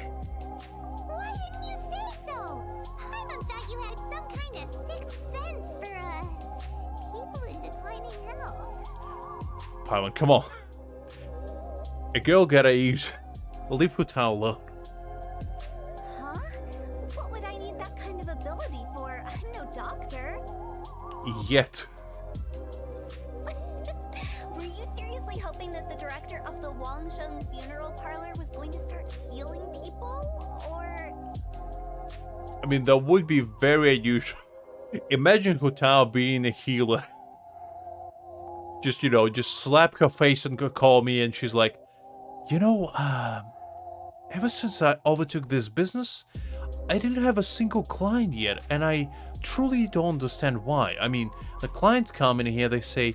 Why didn't you say so? Paimon thought you had some kind of sixth sense for, people in declining health. Paimon, come on. A girl gotta eat. Leave Hutan alone. Huh? What would I need that kind of ability for? I'm no doctor. Yet. Were you seriously hoping that the director of the Wangsheng Funeral Parlor was going to start healing people? Or... I mean, that would be very unusual. Imagine Hutan being a healer. Just, you know, just slap her face and call me and she's like, you know, ever since I overtook this business, I didn't have a single client yet, and I truly don't understand why. I mean, the clients come in here, they say,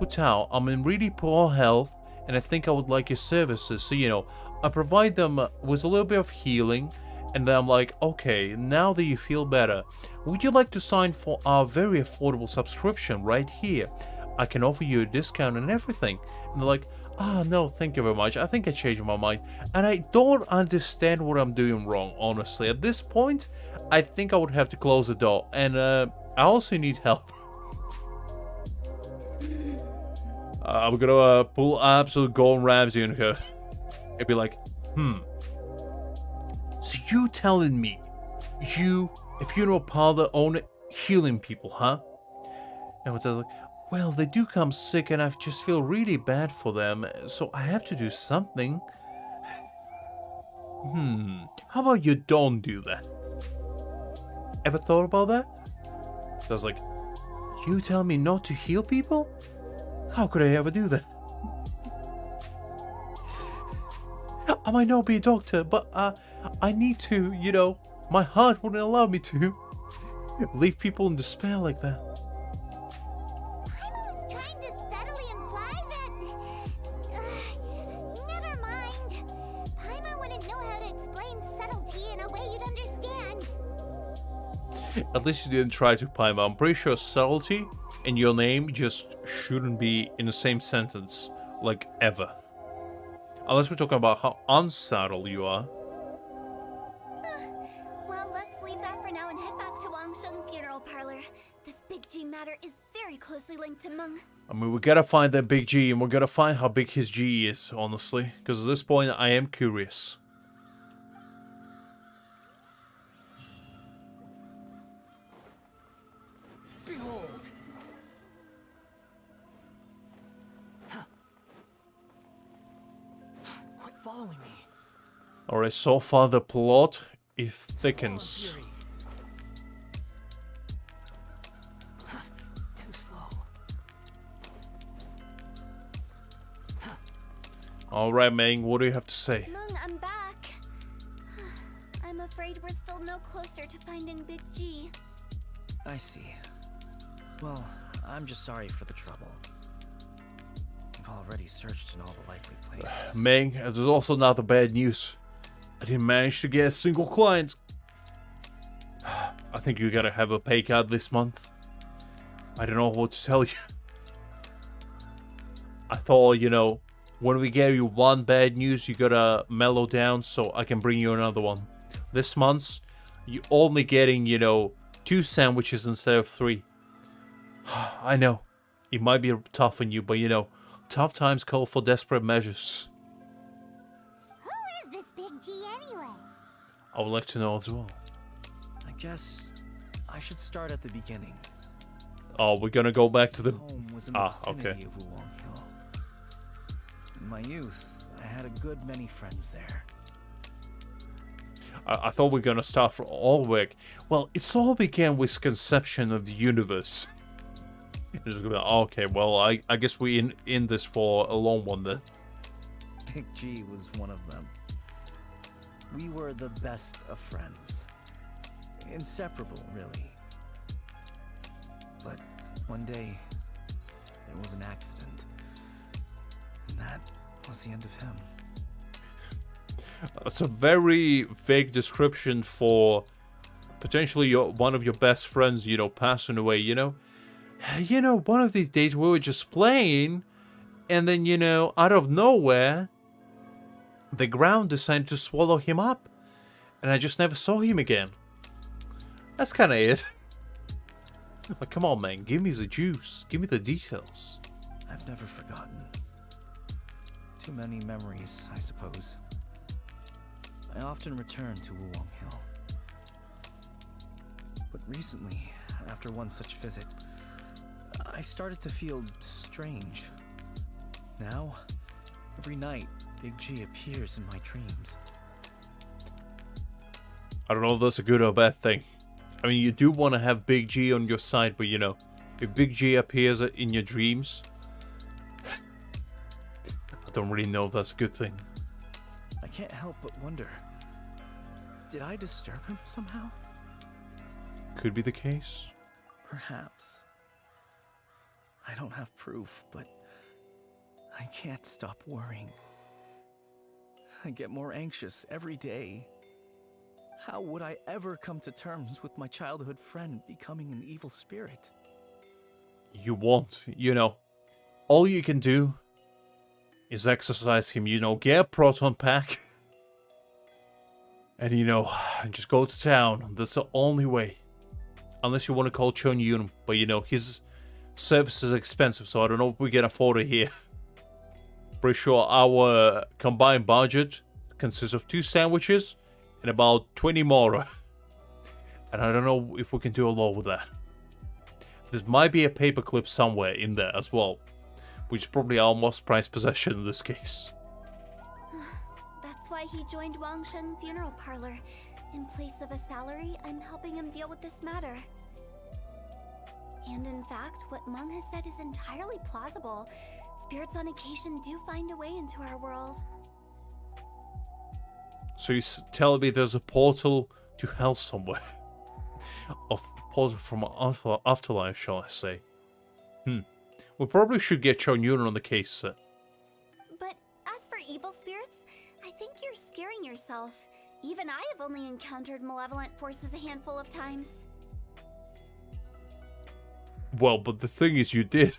Hutan, I'm in really poor health, and I think I would like your services. So, you know, I provide them with a little bit of healing, and then I'm like, okay, now that you feel better, would you like to sign for our very affordable subscription right here? I can offer you a discount and everything. And they're like, ah, no, thank you very much. I think I changed my mind. And I don't understand what I'm doing wrong, honestly. At this point, I think I would have to close the door. And I also need help. I'm gonna pull absolute Gordon Ramsay in here. And be like, so you telling me you, a funeral parlor owner, healing people, huh? And what's like, well, they do come sick and I just feel really bad for them, so I have to do something. How about you don't do that? Ever thought about that? I was like, you tell me not to heal people? How could I ever do that? I might not be a doctor, but I need to, you know, my heart wouldn't allow me to leave people in despair like that. Paimon was trying to subtly imply that... never mind. Paimon wouldn't know how to explain subtlety in a way you'd understand. At least you didn't try to, Paimon. I'm pretty sure subtlety and your name just shouldn't be in the same sentence, like, ever. Unless we're talking about how unsubtle you are. Well, let's leave that for now and head back to Wangsheng Funeral Parlor. This Big G matter is very closely linked to Meng. I mean, we gotta find that Big G, and we're gonna find how big his G is, honestly. Because at this point, I am curious. Behold. Quit following me. Alright, so far the plot, it thickens. Fury. Too slow. Alright, Meng, what do you have to say? Meng, I'm back. I'm afraid we're still no closer to finding Big G. I see. Well, I'm just sorry for the trouble. I've already searched in all the likely places. Meng, there's also another bad news. I didn't manage to get a single client. I think you gotta have a pay cut this month. I don't know what to tell you. I thought, you know, when we gave you one bad news, you gotta mellow down so I can bring you another one. This month, you're only getting, you know, 2 sandwiches instead of 3. I know, it might be tough on you, but you know, tough times call for desperate measures. Who is this Big G anyway? I would like to know as well. I guess I should start at the beginning. Oh, we're gonna go back to the... Home was in the vicinity okay. of Wulong Hill. In my youth, I had a good many friends there. I thought we were gonna start from all work. Well, it's all began with conception of the universe. It's gonna be like, okay, well, I guess we in this for a long one then. Big G was one of them. We were the best of friends. Inseparable, really. But one day, there was an accident. And that was the end of him. It's a very vague description for potentially one of your best friends, you know, passing away, you know? You know, one of these days we were just playing, and then, you know, out of nowhere, the ground decided to swallow him up, and I just never saw him again. That's kind of it. Like, come on, man, give me the juice. Give me the details. I've never forgotten. Too many memories, I suppose. I often return to Wulong Hill. But recently, after one such visit, I started to feel strange. Now, every night, Big G appears in my dreams. I don't know if that's a good or bad thing. I mean, you do want to have Big G on your side, but you know, if Big G appears in your dreams, I don't really know if that's a good thing. I can't help but wonder, did I disturb him somehow? Could be the case. Perhaps. I don't have proof, but I can't stop worrying. I get more anxious every day. How would I ever come to terms with my childhood friend becoming an evil spirit? You won't, you know. all you can do is exercise him, get a proton pack. And, just go to town. That's the only way. Unless you want to call Chon Yun. But, his service is expensive, so I don't know if we can afford it here. Pretty sure our combined budget consists of 2 sandwiches and about 20 more. And I don't know if we can do a lot with that. There might be a paperclip somewhere in there as well, which is probably our most prized possession in this case. That's why he joined Wangsheng Funeral Parlor. In place of a salary, I'm helping him deal with this matter. And in fact, what Meng has said is entirely plausible. Spirits on occasion do find a way into our world. So you're telling me there's a portal to hell somewhere? A portal from afterlife, shall I say? We probably should get Chon Yun on the case. But as for evil spirits, I think you're scaring yourself. Even I have only encountered malevolent forces a handful of times. Well, but the thing is, you did.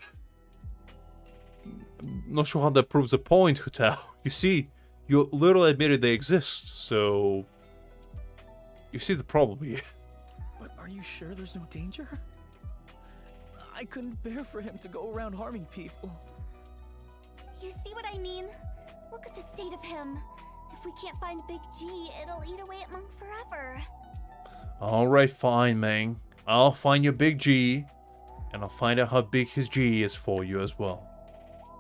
I'm not sure how that proves a point, Hutao. You see, you literally admitted they exist, so... You see the problem here. But are you sure there's no danger? I couldn't bear for him to go around harming people. You see what I mean? Look at the state of him. If we can't find Big G, it'll eat away at Monk forever. Alright, fine, Meng. I'll find your Big G, and I'll find out how big his G is for you as well.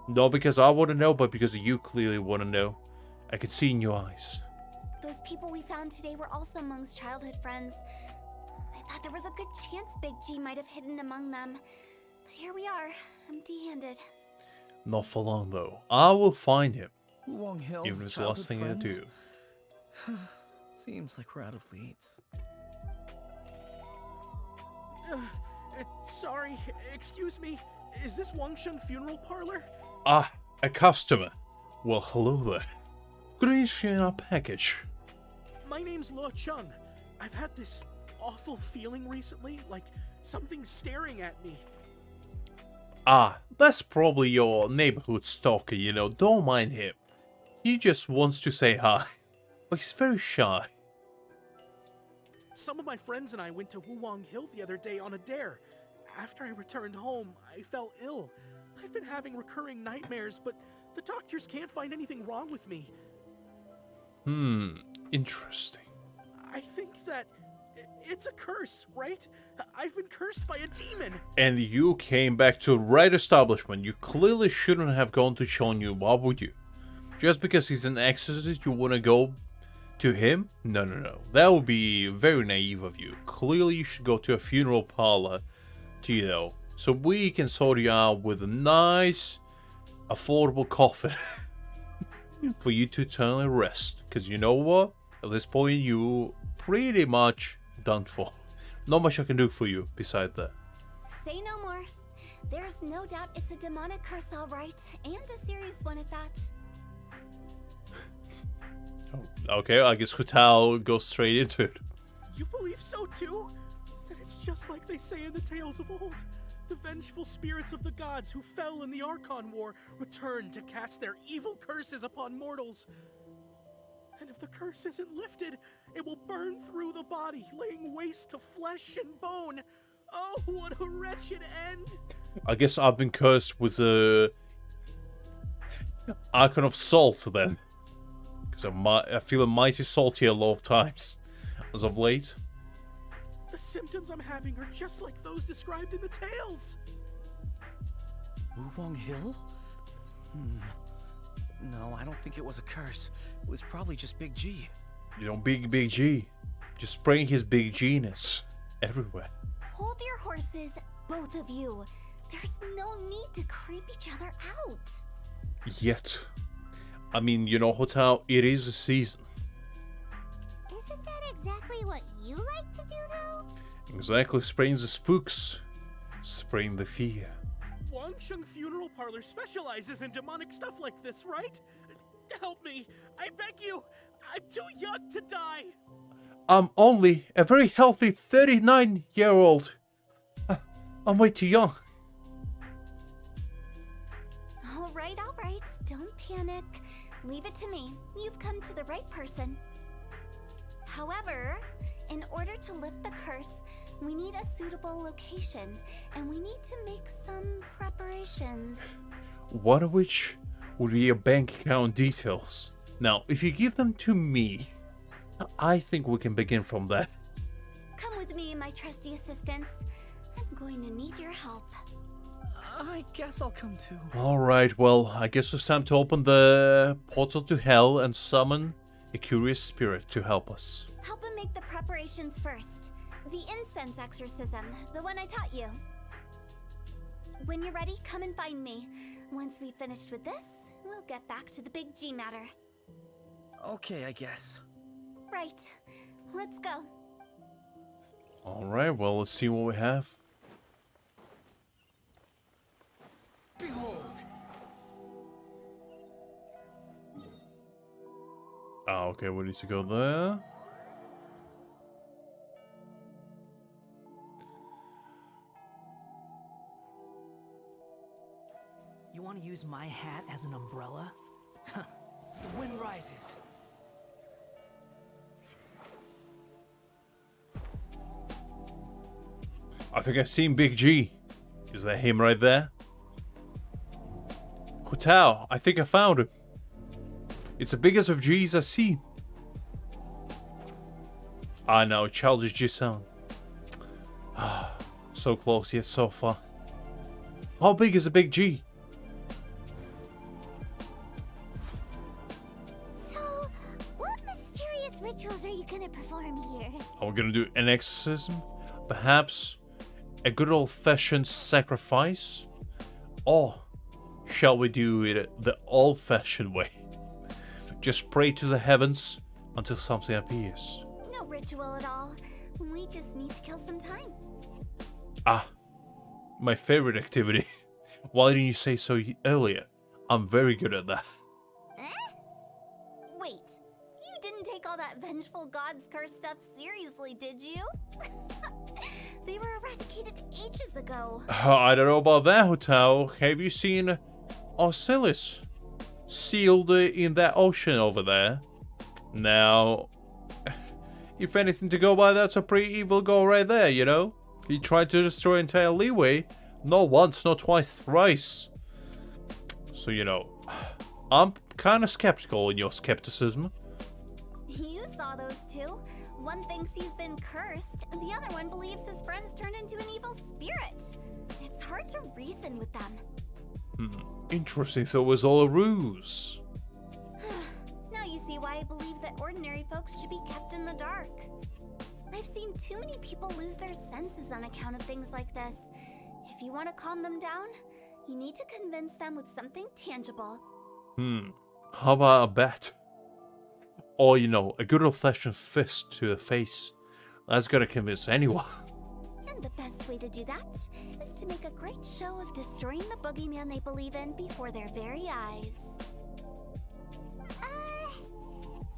Not because I want to know, but because you clearly want to know. I can see in your eyes. Those people we found today were also Meng's childhood friends. I thought there was a good chance Big G might have hidden among them. But here we are, empty-handed. Not for long, though. I will find him. Wong Hill, Even if it's the last thing to do. Seems like we're out of leads. Sorry, excuse me. Is this Wangsheng Funeral Parlor? Ah, a customer. Well, hello there. Could I share our package? My name's Lo Chung. I've had this awful feeling recently, like something's staring at me. Ah, that's probably your neighborhood stalker, Don't mind him. He just wants to say hi. But he's very shy. Some of my friends and I went to Wuwang Hill the other day on a dare. After I returned home, I fell ill. I've been having recurring nightmares, but the doctors can't find anything wrong with me. Interesting. I think that it's a curse, right? I've been cursed by a demon. And you came back to the right establishment. You clearly shouldn't have gone to Chon Yun. Why would you? Just because he's an exorcist, you want to go to him? No. That would be very naive of you. Clearly, you should go to a funeral parlor to, so we can sort you out with a nice, affordable coffin for you to eternally rest. Because you know what? At this point, you pretty much done for. Not much I can do for you beside that. Say no more. There's no doubt it's a demonic curse, all right, and a serious one at that. Okay, I guess Hutao goes straight into it. You believe so too? Then it's just like they say in the tales of old. The vengeful spirits of the gods who fell in the Archon War return to cast their evil curses upon mortals. And if the curse isn't lifted, it will burn through the body, laying waste to flesh and bone. Oh, what a wretched end! I guess I've been cursed with a icon of salt then. Because I feel mighty salty a lot of times as of late. The symptoms I'm having are just like those described in the tales. Wuwang Hill? No, I don't think it was a curse. It was probably just Big G. Big G. Just spraying his Big G-ness everywhere. Hold your horses, both of you. There's no need to creep each other out. Yet. I mean, Hutao, it is a season. Isn't that exactly what you like to do, though? Exactly, spraying the spooks. Spraying the fear. Wangsheng Funeral Parlor specializes in demonic stuff like this, right? Help me, I beg you. I'm too young to die. I'm only a very healthy 39-year-old. I'm way too young. the right person. However, in order to lift the curse, we need a suitable location, and we need to make some preparations. One of which would be your bank account details. Now, if you give them to me, I think we can begin from there. Come with me, my trusty assistants. I'm going to need your help. I guess I'll come too. Alright, well, I guess it's time to open the portal to hell and summon a curious spirit to help us. Help him make the preparations first. The incense exorcism, the one I taught you. When you're ready, come and find me. Once we've finished with this, we'll get back to the big G matter. Okay, I guess. Right. Let's go. Alright, well, let's see what we have. Behold! Ah, okay, we need to go there. You want to use my hat as an umbrella? Huh. The wind rises. I think I've seen Big G. Is that him right there? Hotao, I think I found him. It's the biggest of G's I've seen. I know, childish G-sound. So close, yet so far. How big is a big G? So, what mysterious rituals are you gonna perform here? Are we gonna do an exorcism? Perhaps a good old-fashioned sacrifice? Or shall we do it the old-fashioned way? Just pray to the heavens until something appears. No ritual at all. We just need to kill some time. Ah, my favorite activity. Why didn't you say so earlier? I'm very good at that. Wait, you didn't take all that vengeful god's curse stuff seriously, did you? They were eradicated ages ago. I don't know about that, Hotao. Have you seen Osiris sealed in that ocean over there? Now, if anything to go by, that's a pretty evil goal right there, you know? He tried to destroy entire leeway, not once, not twice, thrice. So, you know, I'm kind of skeptical in your skepticism. You saw those two. One thinks he's been cursed, and the other one believes his friends turned into an evil spirit. It's hard to reason with them. Interesting, so it was all a ruse. Now you see why I believe that ordinary folks should be kept in the dark. I've seen too many people lose their senses on account of things like this. If you want to calm them down, you need to convince them with something tangible. How about a bet? Or, you know, a good old-fashioned fist to the face. That's gonna convince anyone. And the best way to do that is to make a great show of destroying the boogeyman they believe in before their very eyes.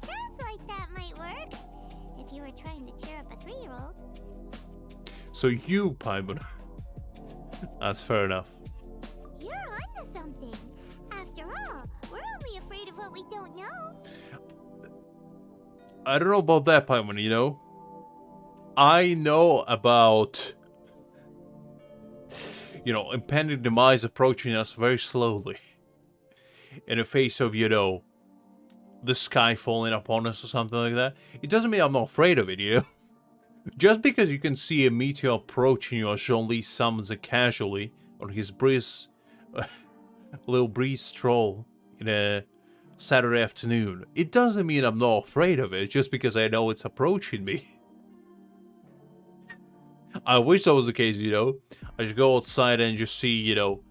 Sounds like that might work. If you were trying to cheer up a 3-year-old. So you, Paimon. That's fair enough. You're onto something. After all, we're only afraid of what we don't know. I don't know about that, Paimon, you know? I know about, you know, impending demise approaching us very slowly. In the face of, you know, the sky falling upon us or something like that. It doesn't mean I'm not afraid of it, you know? Just because you can see a meteor approaching you as Jean-Lee summons it casually on his little breeze stroll in a Saturday afternoon, it doesn't mean I'm not afraid of it just because I know it's approaching me. I wish that was the case, you know? I should go outside and just see, you know,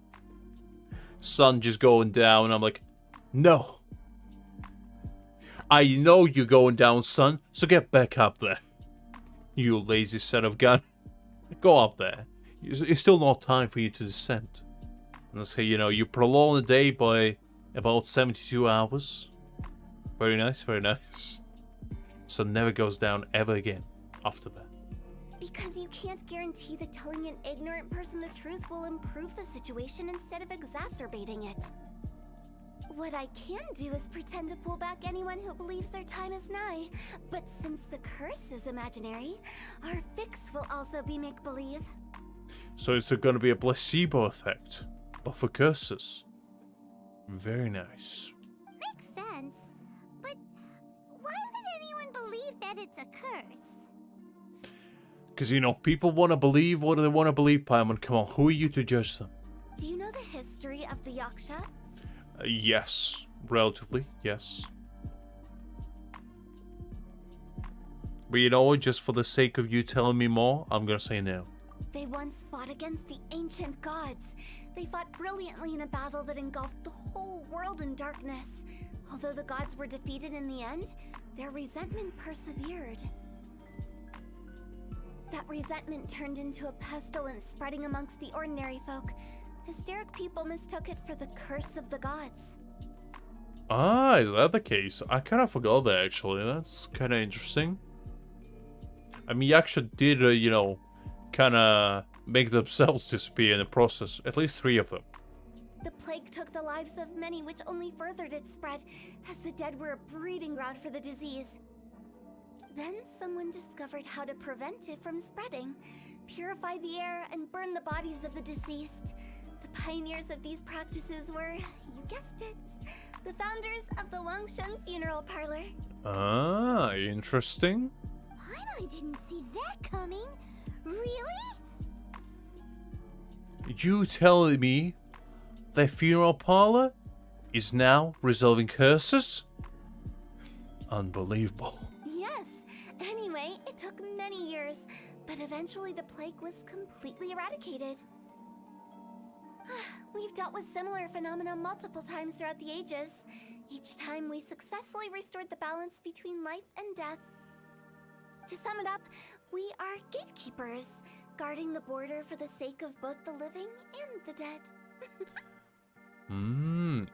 sun just going down. I'm like, no. I know you're going down, son, so get back up there. You lazy son of gun. Go up there. It's still not time for you to descend. And so, you know, you prolong the day by about 72 hours. Very nice, very nice. Sun never goes down ever again after that. Because you can't guarantee that telling an ignorant person the truth will improve the situation instead of exacerbating it. What I can do is pretend to pull back anyone who believes their time is nigh. But since the curse is imaginary, our fix will also be make-believe. So it's going to be a placebo effect, but for curses. Very nice. Makes sense. But why would anyone believe that it's a curse? Because, you know, people want to believe what they want to believe, Paimon. Come on, who are you to judge them? Do you know the history of the Yaksha? Yes. Relatively, yes. But you know what, just for the sake of you telling me more, I'm going to say no. They once fought against the ancient gods. They fought brilliantly in a battle that engulfed the whole world in darkness. Although the gods were defeated in the end, their resentment persevered. That resentment turned into a pestilence spreading amongst the ordinary folk. Hysteric people mistook it for the curse of the gods. Ah, is that the case? I kind of forgot that, actually. That's kind of interesting. I mean, Yaksha did, you know, kind of make themselves disappear in the process. At least 3 of them. The plague took the lives of many, which only furthered its spread, as the dead were a breeding ground for the disease. Then someone discovered how to prevent it from spreading, purify the air, and burn the bodies of the deceased. The pioneers of these practices were, you guessed it, the founders of the Wangsheng Funeral Parlor. Ah, interesting. I didn't see that coming. Really? You telling me the funeral parlor is now resolving curses? Unbelievable. Yes. Anyway, it took many years, but eventually the plague was completely eradicated. We've dealt with similar phenomena multiple times throughout the ages. Each time we successfully restored the balance between life and death. To sum it up, we are gatekeepers, guarding the border for the sake of both the living and the dead.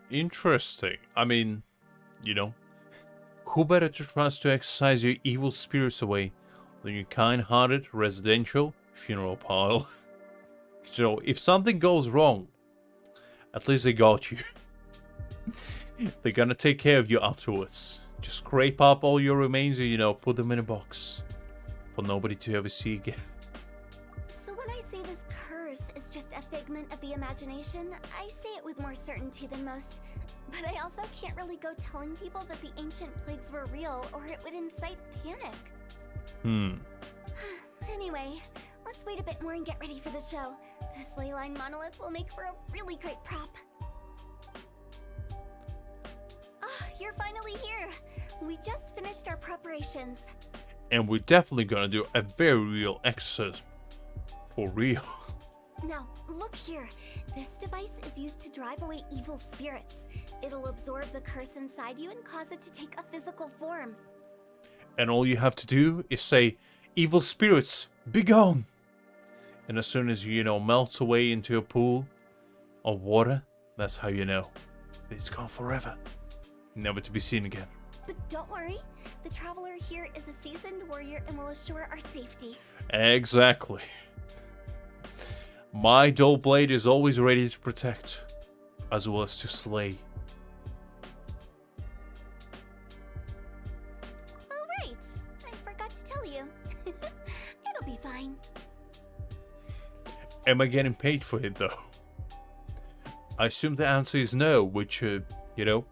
Interesting. I mean, you know, who better to trust to exorcise your evil spirits away than your kind-hearted residential funeral parlor? You know, if something goes wrong, at least they got you. They're gonna take care of you afterwards. Just scrape up all your remains and, you know, put them in a box for nobody to ever see again. So when I say this curse is just a figment of the imagination, I say it with more certainty than most. But I also can't really go telling people that the ancient plagues were real, or it would incite panic. Anyway, let's wait a bit more and get ready for the show. This leyline monolith will make for a really great prop. You're finally here. We just finished our preparations. And we're definitely gonna do a very real exorcism. For real. Now, look here. This device is used to drive away evil spirits. It'll absorb the curse inside you and cause it to take a physical form. And all you have to do is say, "Evil spirits, be gone!" And as soon as you know, melts away into a pool of water, that's how you know it's gone forever. Never to be seen again. But don't worry. The Traveler here is a seasoned warrior and will assure our safety. Exactly. My dull blade is always ready to protect, as well as to slay. Oh, right. I forgot to tell you. It'll be fine. Am I getting paid for it, though? I assume the answer is no, which, you know,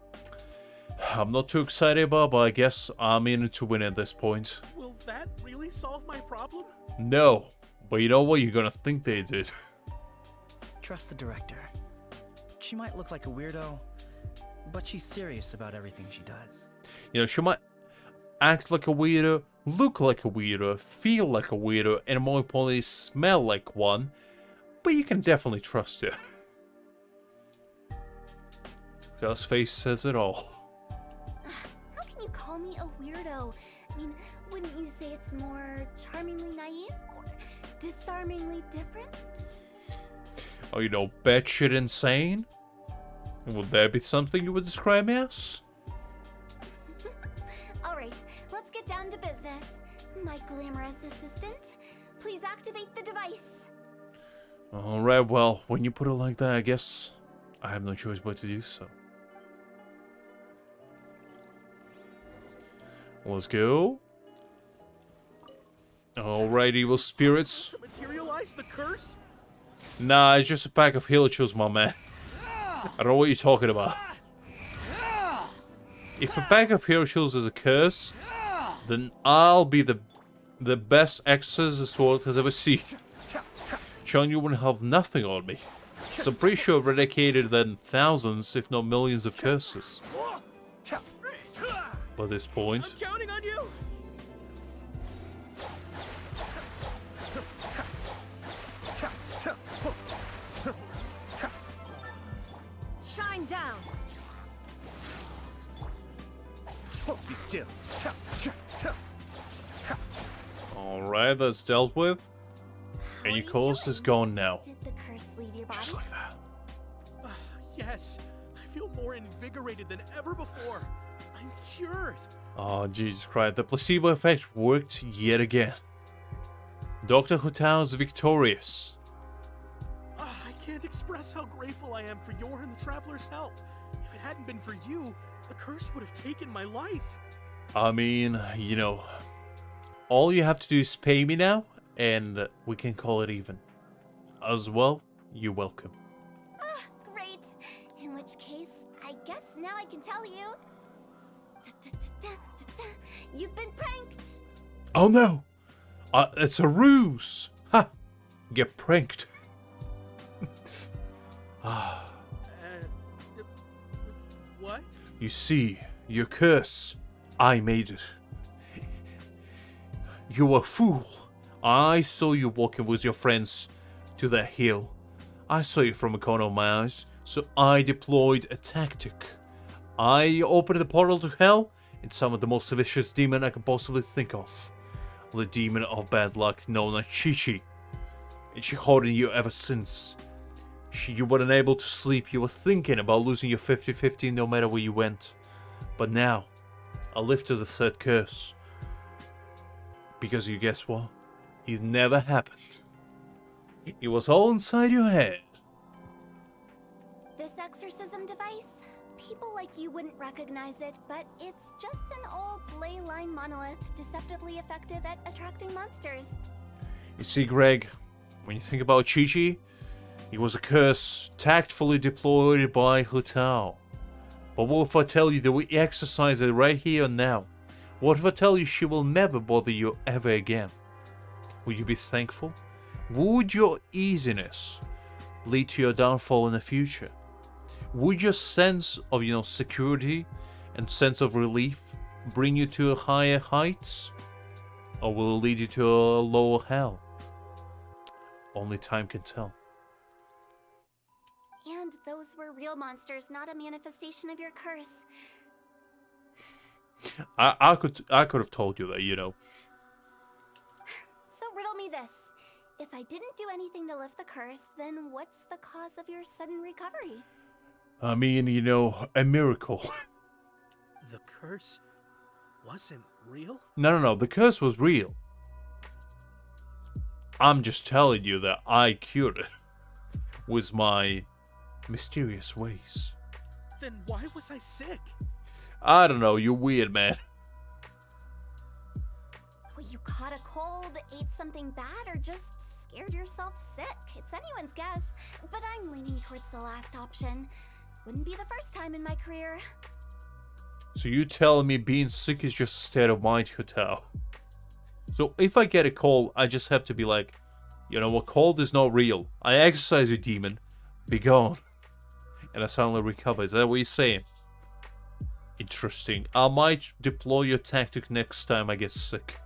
I'm not too excited about, but I guess I'm in it to win at this point. Will that really solve my problem? No, but you know what? You're gonna think they did. Trust the director. She might look like a weirdo, but she's serious about everything she does. You know, she might act like a weirdo, look like a weirdo, feel like a weirdo, and more importantly, smell like one, but you can definitely trust her. Girl's face says it all. How can you call me a weirdo? I mean, wouldn't you say it's more charmingly naive or disarmingly different? Oh, you know, batshit insane? Would that be something you would describe me as? Alright, let's get down to business. My glamorous assistant, please activate the device. Alright, well, when you put it like that, I guess I have no choice but to do so. Let's go. Alright, evil spirits. To materialize the curse? Nah, it's just a pack of hilichurls, my man. I don't know what you're talking about. If a pack of hilichurls is a curse, then I'll be the best exorcist this world has ever seen. Sean, you wouldn't have nothing on me. So I'm pretty sure I've eradicated then thousands, if not millions of curses. By this point. I'm counting on you! Shine down. Be still. Alright, that's dealt with. And your course is gone now. Did the curse leave your body? Just like that. Yes, I feel more invigorated than ever before. I'm cured. Oh, Jesus Christ. The placebo effect worked yet again. Dr. Hutao is victorious. I can't express how grateful I am for your and the Traveler's help. If it hadn't been for you, the curse would have taken my life. I mean, you know, all you have to do is pay me now, and we can call it even. As well, you're welcome. Ah, great. In which case, I guess now I can tell you. You've been pranked. Oh no! It's a ruse! Ha! Get pranked. What? You see, your curse, I made it. You a fool. I saw you walking with your friends to that hill. I saw you from a corner of my eyes, so I deployed a tactic. I opened the portal to hell and summoned the most vicious demon I could possibly think of. The demon of bad luck known as Chi-Chi. And she haunted you ever since. You weren't able to sleep, you were thinking about losing your 50-50 no matter where you went. But now, I lifted the third curse. Because you guess what? It never happened. It was all inside your head. This exorcism device? People like you wouldn't recognize it, but it's just an old ley line monolith, deceptively effective at attracting monsters. You see, Greg, when you think about Chi-Chi, it was a curse tactfully deployed by Hutao. But what if I tell you that we exercise it right here and now? What if I tell you she will never bother you ever again? Would you be thankful? Would your easiness lead to your downfall in the future? Would your sense of, security and sense of relief bring you to higher heights? Or will it lead you to a lower hell? Only time can tell. And those were real monsters, not a manifestation of your curse. I could have told you that, So riddle me this. If I didn't do anything to lift the curse, then what's the cause of your sudden recovery? I mean, a miracle. The curse wasn't real? No, the curse was real. I'm just telling you that I cured it with my mysterious ways. Then why was I sick? I don't know, you're weird, man. Well, you caught a cold, ate something bad, or just scared yourself sick. It's anyone's guess, but I'm leaning towards the last option. Wouldn't be the first time in my career. So you telling me being sick is just a state of mind, Hutao? So if I get a cold, I just have to be like, a cold is not real. I exercise you, demon. Be gone. And I suddenly recover. Is that what you're saying? Interesting. I might deploy your tactic next time I get sick.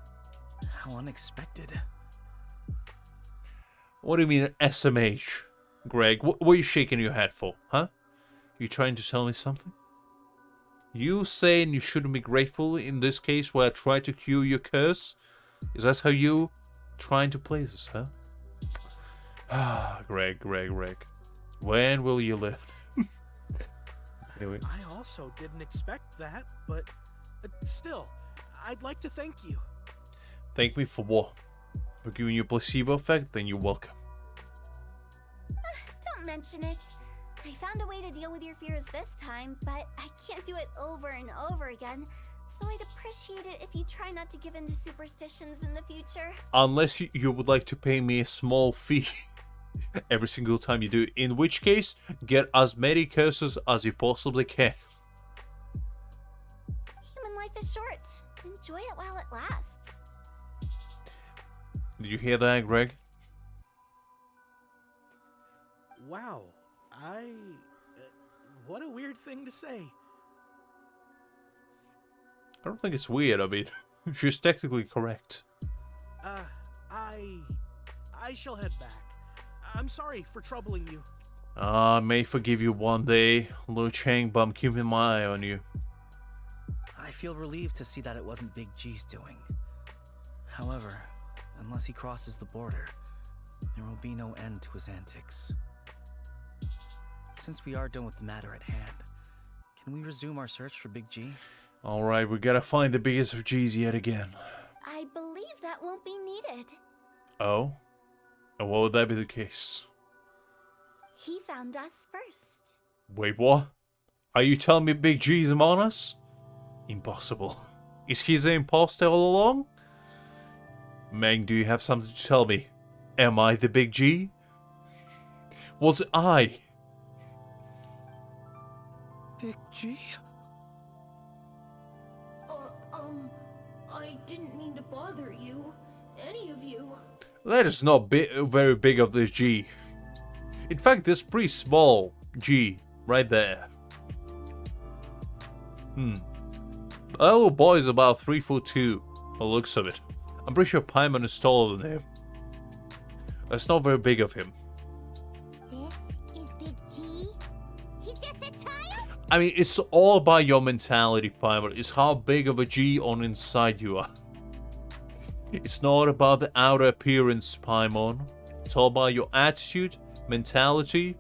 How unexpected. What do you mean SMH? Greg, what are you shaking your head for, huh? You trying to tell me something? You saying you shouldn't be grateful in this case where I tried to cure your curse? Is that how you trying to play this, huh? Ah, Greg. When will you learn? Anyway. I also didn't expect that, but still, I'd like to thank you. Thank me for what? For giving you a placebo effect? Then you're welcome. Don't mention it. I found a way to deal with your fears this time, but I can't do it over and over again. So I'd appreciate it if you try not to give in to superstitions in the future. Unless you would like to pay me a small fee every single time you do, in which case, get as many curses as you possibly can. Human life is short. Enjoy it while it lasts. Did you hear that, Greg? Wow, what a weird thing to say. I don't think it's weird. I mean, she's technically correct. I shall head back. I'm sorry for troubling you. I may forgive you one day, Lu Chang, but I'm keeping my eye on you. I feel relieved to see that it wasn't Big G's doing. However, unless he crosses the border, there will be no end to his antics. Since we are done with the matter at hand, can we resume our search for Big G? Alright, we gotta find the biggest of G's yet again. I believe that won't be needed. Oh? And what would that be the case? He found us first. Wait, what? Are you telling me Big G's among us? Impossible. Is he the imposter all along? Meng, do you have something to tell me? Am I the Big G? Was I? Big G? I didn't mean to bother you. Any of you. That is not very big of this G. In fact, this pretty small G right there. That little boy is about 3'2", by the looks of it. I'm pretty sure Paimon is taller than him. That's not very big of him. This is Big G? He's just a child? I mean, it's all about your mentality, Paimon. It's how big of a G on inside you are. It's not about the outer appearance, Paimon. It's all about your attitude, mentality,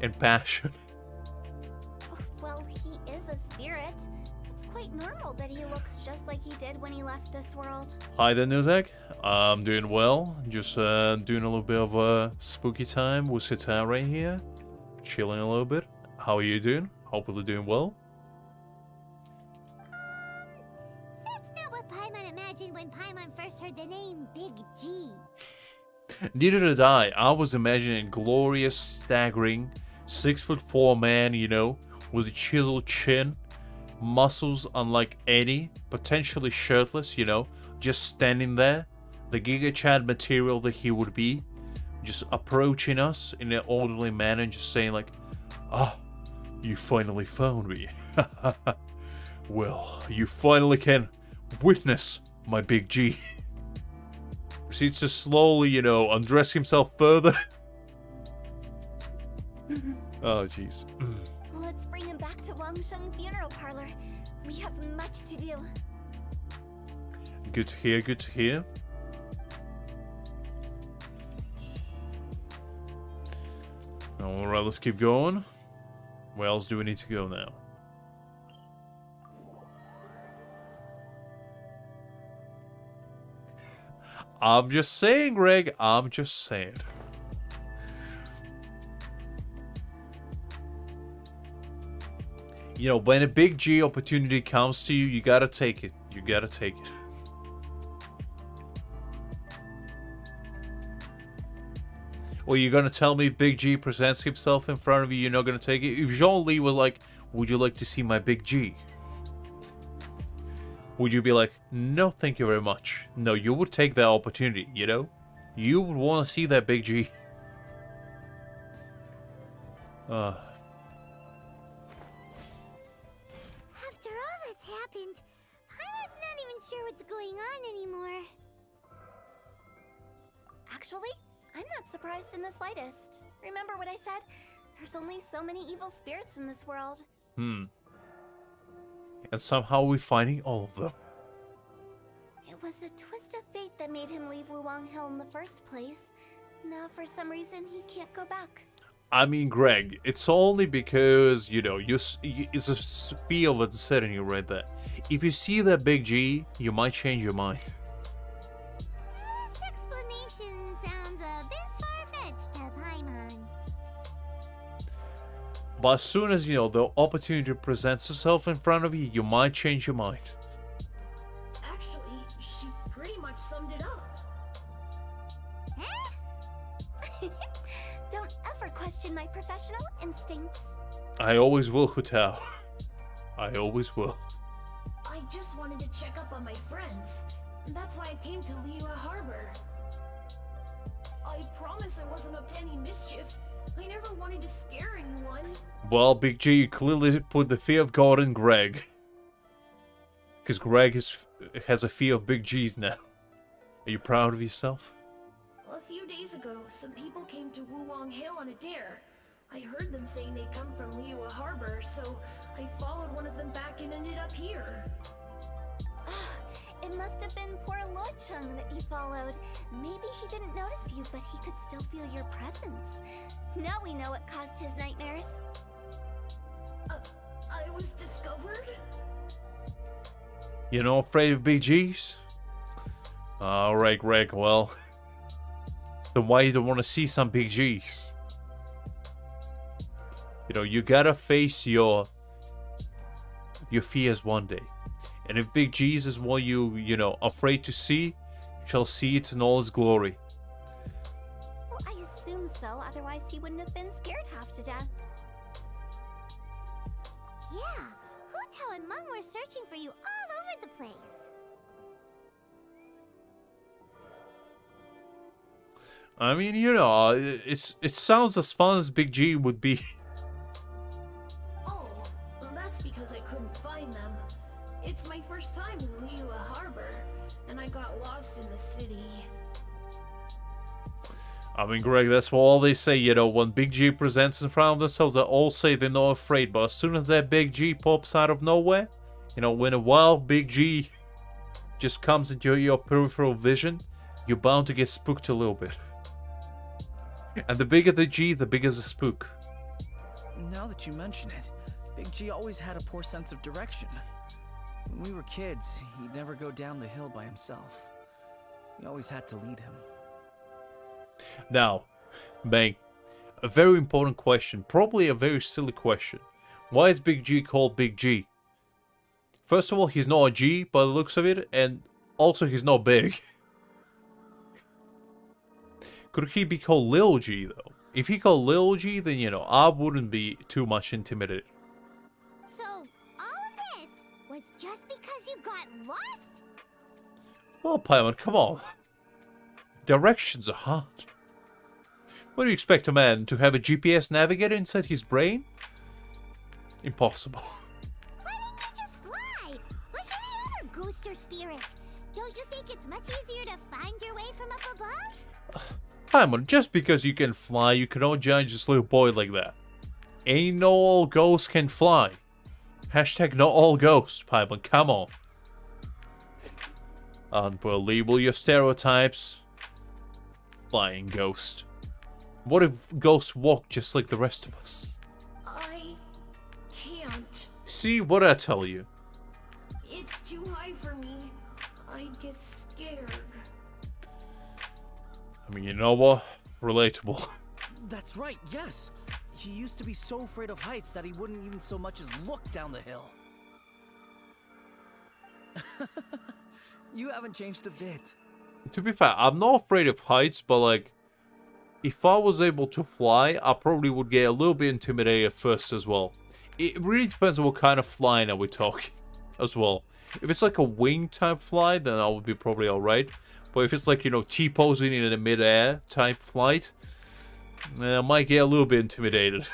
and passion. Well, he is a spirit. It's quite normal that he looks just like he did when he left this world. Hi there, Nuzak. I'm doing well. Just doing a little bit of a spooky time with Sitare here. Chilling a little bit. How are you doing? Hopefully doing well. That's not what Paimon imagined when Paimon first heard the name Big G. Neither did I. I was imagining a glorious, staggering, 6'4" man, you know, with a chiseled chin, muscles unlike any, potentially shirtless, you know, just standing there, the Giga Chad material that he would be, just approaching us in an orderly manner and just saying like, "Ah, you finally found me. Well, you finally can witness my Big G." Proceeds to slowly, you know, undress himself further. Oh, jeez. Let's bring him back to Wangsheng Funeral Parlor. We have much to do. Good to hear, good to hear. Alright, let's keep going. Where else do we need to go now? I'm just saying, Greg. I'm just saying. You know, when a Big G opportunity comes to you, you gotta take it. You gotta take it. Well, you're gonna tell me if Big G presents himself in front of you, you're not gonna take it? If Jean-Lee was like, "Would you like to see my Big G?" Would you be like, "No, thank you very much"? No, you would take that opportunity, you know? You would want to see that Big G. After all that's happened, Paimon's not even sure what's going on anymore. Actually, I'm not surprised in the slightest. Remember what I said? There's only so many evil spirits in this world. And somehow we're finding all of them. It was a twist of fate that made him leave Wuwang Hill in the first place. Now, for some reason, he can't go back. I mean, Greg, it's only because, you know, it's a feel that's setting you right there. If you see that Big G, you might change your mind. This explanation sounds a bit far-fetched to Paimon. But as soon as, you know, the opportunity presents itself in front of you, you might change your mind. summed it up. Huh? Don't ever question my professional instincts. I always will, Hutao. I always will. I just wanted to check up on my friends. That's why I came to Liyue Harbor. I promise I wasn't up to any mischief. I never wanted to scare anyone. Well, Big G, you clearly put the fear of God in Greg. Because Greg has a fear of Big G's now. Are you proud of yourself? A few days ago, some people came to Wuwang Hill on a dare. I heard them saying they'd come from Liyue Harbor, so I followed one of them back and ended up here. It must have been poor Luocheng that you followed. Maybe he didn't notice you, but he could still feel your presence. Now we know what caused his nightmares. I was discovered? You're not afraid of Big G's? Alright, Greg, well. Then why you don't want to see some Big G's? You know, you gotta face your fears one day. And if Big G's is what you know, afraid to see, you shall see it in all its glory. Well, I assume so, otherwise he wouldn't have been scared half to death. Yeah, Hutao and Meng were searching for you all over the place. I mean, you know, it sounds as fun as Big G would be. Oh, well that's because I couldn't find them. It's my first time in Liyue Harbor, and I got lost in the city. I mean, Greg, that's what all they say, you know, when Big G presents in front of themselves, they all say they're not afraid, but as soon as that Big G pops out of nowhere, you know, when a wild Big G just comes into your peripheral vision, you're bound to get spooked a little bit. And the bigger the G, the bigger the spook. Now that you mention it, Big G always had a poor sense of direction. When we were kids, he'd never go down the hill by himself. We always had to lead him. Now, Bang, a very important question, probably a very silly question. Why is Big G called Big G? First of all, he's not a G by the looks of it, and also he's not big. Could he be called Lil G, though? If he called Lil G, then, you know, I wouldn't be too much intimidated. So, all of this was just because you got lost? Well, Paimon, come on. Directions are hard. What do you expect a man to have a GPS navigator inside his brain? Impossible. Why didn't you just fly? Like any other ghost or spirit? Don't you think it's much easier to find your way from up above? Paimon, just because you can fly, you cannot judge this little boy like that. Ain't no all ghosts can fly. Hashtag not all ghosts, Paimon, come on. Unbelievable, your stereotypes. Flying ghost. What if ghosts walk just like the rest of us? I can't. See what I tell you. It's too high for me. I'd get scared. I mean, you know what? Relatable. That's right, yes. He used to be so afraid of heights that he wouldn't even so much as look down the hill. You haven't changed a bit. To be fair, I'm not afraid of heights, but like, if I was able to fly, I probably would get a little bit intimidated at first as well. It really depends on what kind of flying are we talking as well. If it's like a wing type fly, then I would be probably alright. But if it's like, you know, T-posing in a mid-air type flight, then I might get a little bit intimidated.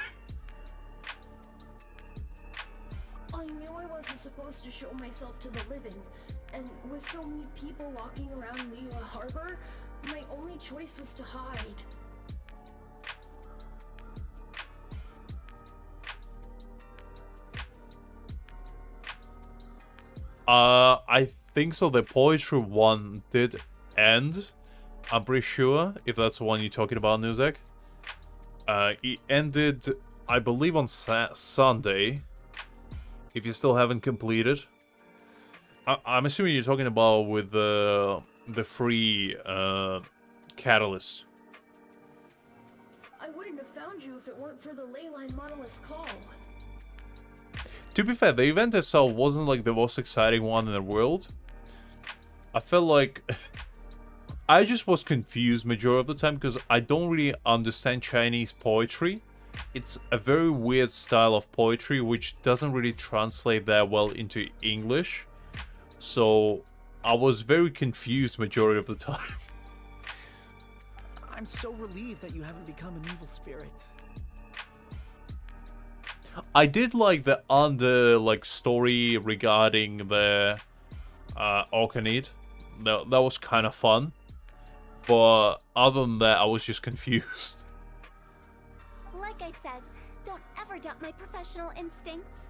I knew I wasn't supposed to show myself to the living, and with so many people walking around Liyue Harbor, my only choice was to hide. I think so. The poetry one did end. I'm pretty sure, if that's the one you're talking about, Nuzek. It ended, I believe, on Sunday. If you still haven't completed. I'm assuming you're talking about with the free catalyst. I wouldn't have found you if it weren't for the Leyline Monolith's call. To be fair, the event itself wasn't like the most exciting one in the world. I felt like I just was confused majority of the time because I don't really understand Chinese poetry. It's a very weird style of poetry which doesn't really translate that well into English. So I was very confused majority of the time. I'm so relieved that you haven't become an evil spirit. I did like the story regarding the Orcanid. That was kind of fun. But other than that, I was just confused. Like I said, don't ever doubt my professional instincts.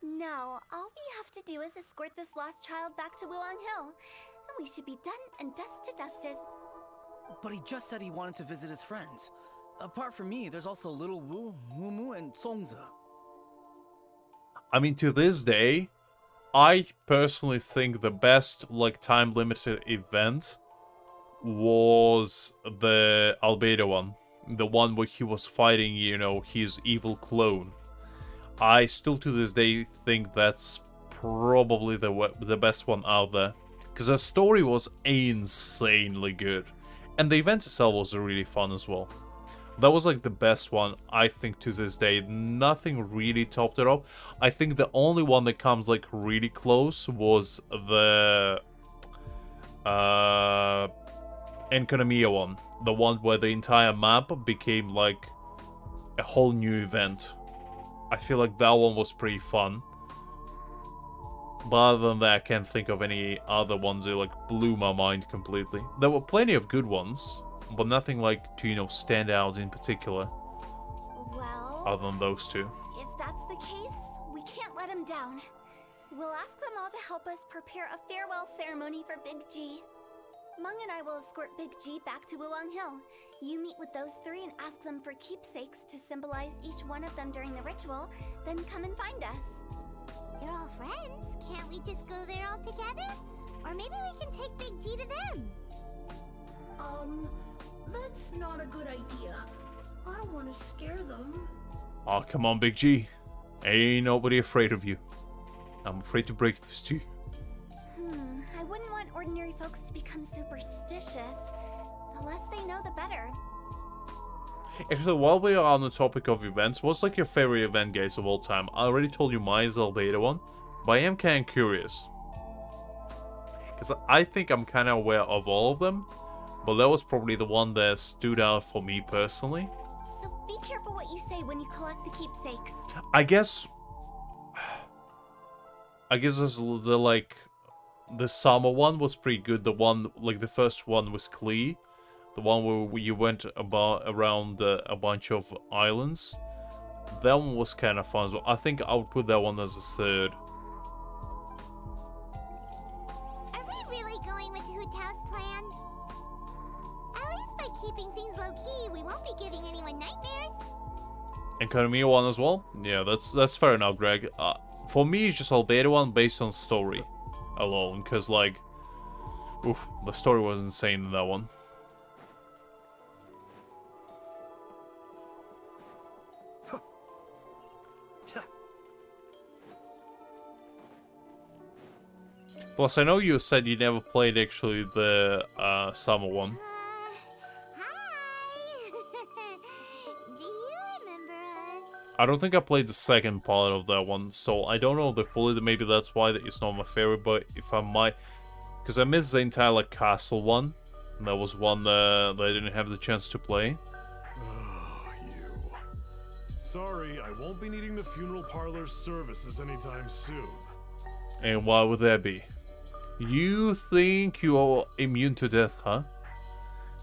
Now, all we have to do is escort this lost child back to Wuang Hill, and we should be done and dusted. But he just said he wanted to visit his friends. Apart from me, there's also Little Wu, Mumu, and Songza. I mean, to this day, I personally think the best time-limited event was the Albedo one. The one where he was fighting, his evil clone. I still to this day think that's probably the best one out there. Because the story was insanely good. And the event itself was really fun as well. That was the best one, I think, to this day. Nothing really topped it up. I think the only one that comes really close was the Enkanomiya one. The one where the entire map became a whole new event. I feel like that one was pretty fun. But other than that, I can't think of any other ones that blew my mind completely. There were plenty of good ones, but nothing to stand out in particular. Well, other than those two. If that's the case, we can't let him down. We'll ask them all to help us prepare a farewell ceremony for Big G. Mung and I will escort Big G back to Wuang Hill. You meet with those three and ask them for keepsakes to symbolize each one of them during the ritual, then come and find us. They're all friends. Can't we just go there all together? Or maybe we can take Big G to them. That's not a good idea. I don't want to scare them. Oh, come on, Big G. Ain't nobody afraid of you. I'm afraid to break this to you. I wouldn't want ordinary folks to become superstitious. The less they know, the better. Actually, while we are on the topic of events, what's your favorite event, guys, of all time? I already told you mine is the Albedo one, but I am kind of curious. Because I think I'm kind of aware of all of them, but that was probably the one that stood out for me personally. So be careful what you say when you collect the keepsakes. I guess this the summer one was pretty good. The one, the first one was Klee. The one where you went around a bunch of islands. That one was kind of fun. So I think I would put that one as a third. Are we really going with Hu Tao's plan? At least by keeping things low-key, we won't be giving anyone nightmares. And Kanamiya one as well? Yeah, that's fair enough, Greg. For me, it's just Albedo one based on story alone. Because, the story was insane in that one. Plus, I know you said you never played actually the summer one. Hi! Do you remember us? I don't think I played the second part of that one, so I don't know the fully. Maybe that's why it's not my favorite. But if I might, because I missed the entire castle one, and that was one that I didn't have the chance to play. Oh, you. Sorry, I won't be needing the funeral parlor's services anytime soon. And why would that be? You think you are immune to death, huh?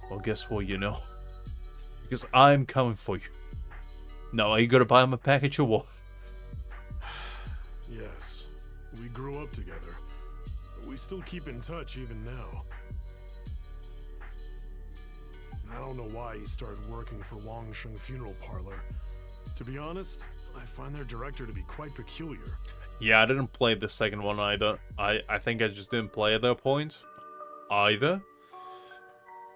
Well, guess what, because I'm coming for you. Now, are you gonna buy him a package or what? Yes, we grew up together. We still keep in touch even now. I don't know why he started working for Wangsheng Funeral Parlor. To be honest, I find their director to be quite peculiar. Yeah, I didn't play the second one either. I think I just didn't play at that point either.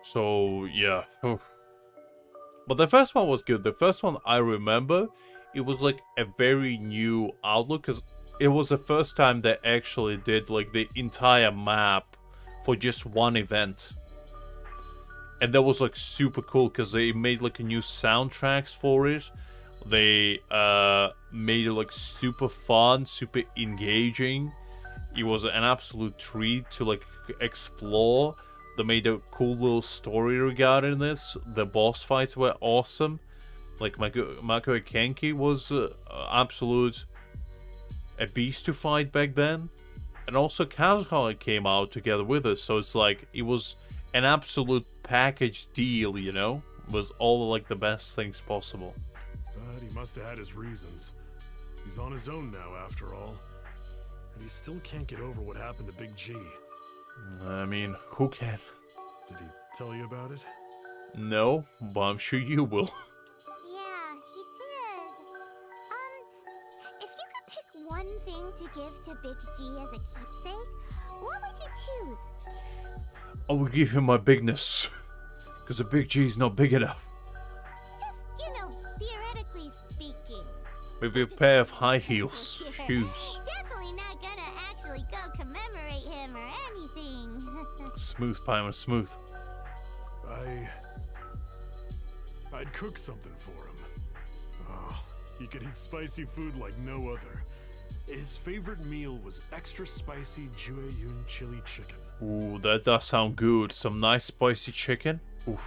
So, yeah. But the first one was good. The first one, I remember, it was a very new outlook. Because it was the first time they actually did the entire map for just one event. And that was like super cool because they made like a new soundtracks for it. They made it like super fun, super engaging. It was an absolute treat to like explore. They made a cool little story regarding this. The boss fights were awesome. Like Mako Kenki was absolute a beast to fight back then. And also Kazuha came out together with us. So it's like it was an absolute package deal, you know? It was all like the best things possible. But he must have had his reasons. He's on his own now, after all. And he still can't get over what happened to Big G. I mean, who can? Did he tell you about it? No, but I'm sure you will. Yeah, he did. If you could pick one thing to give to Big G as a keepsake, what would you choose? I will give him my bigness. Because the Big G is not big enough. Just, you know, theoretically speaking. Maybe a pair of high heels. Shoes. Definitely not gonna actually go commemorate him or anything. Smooth, Paimon, smooth. I'd cook something for him. Oh, he could eat spicy food like no other. His favorite meal was extra spicy Jueyun chili chicken. Ooh, that does sound good. Some nice spicy chicken. Ooh,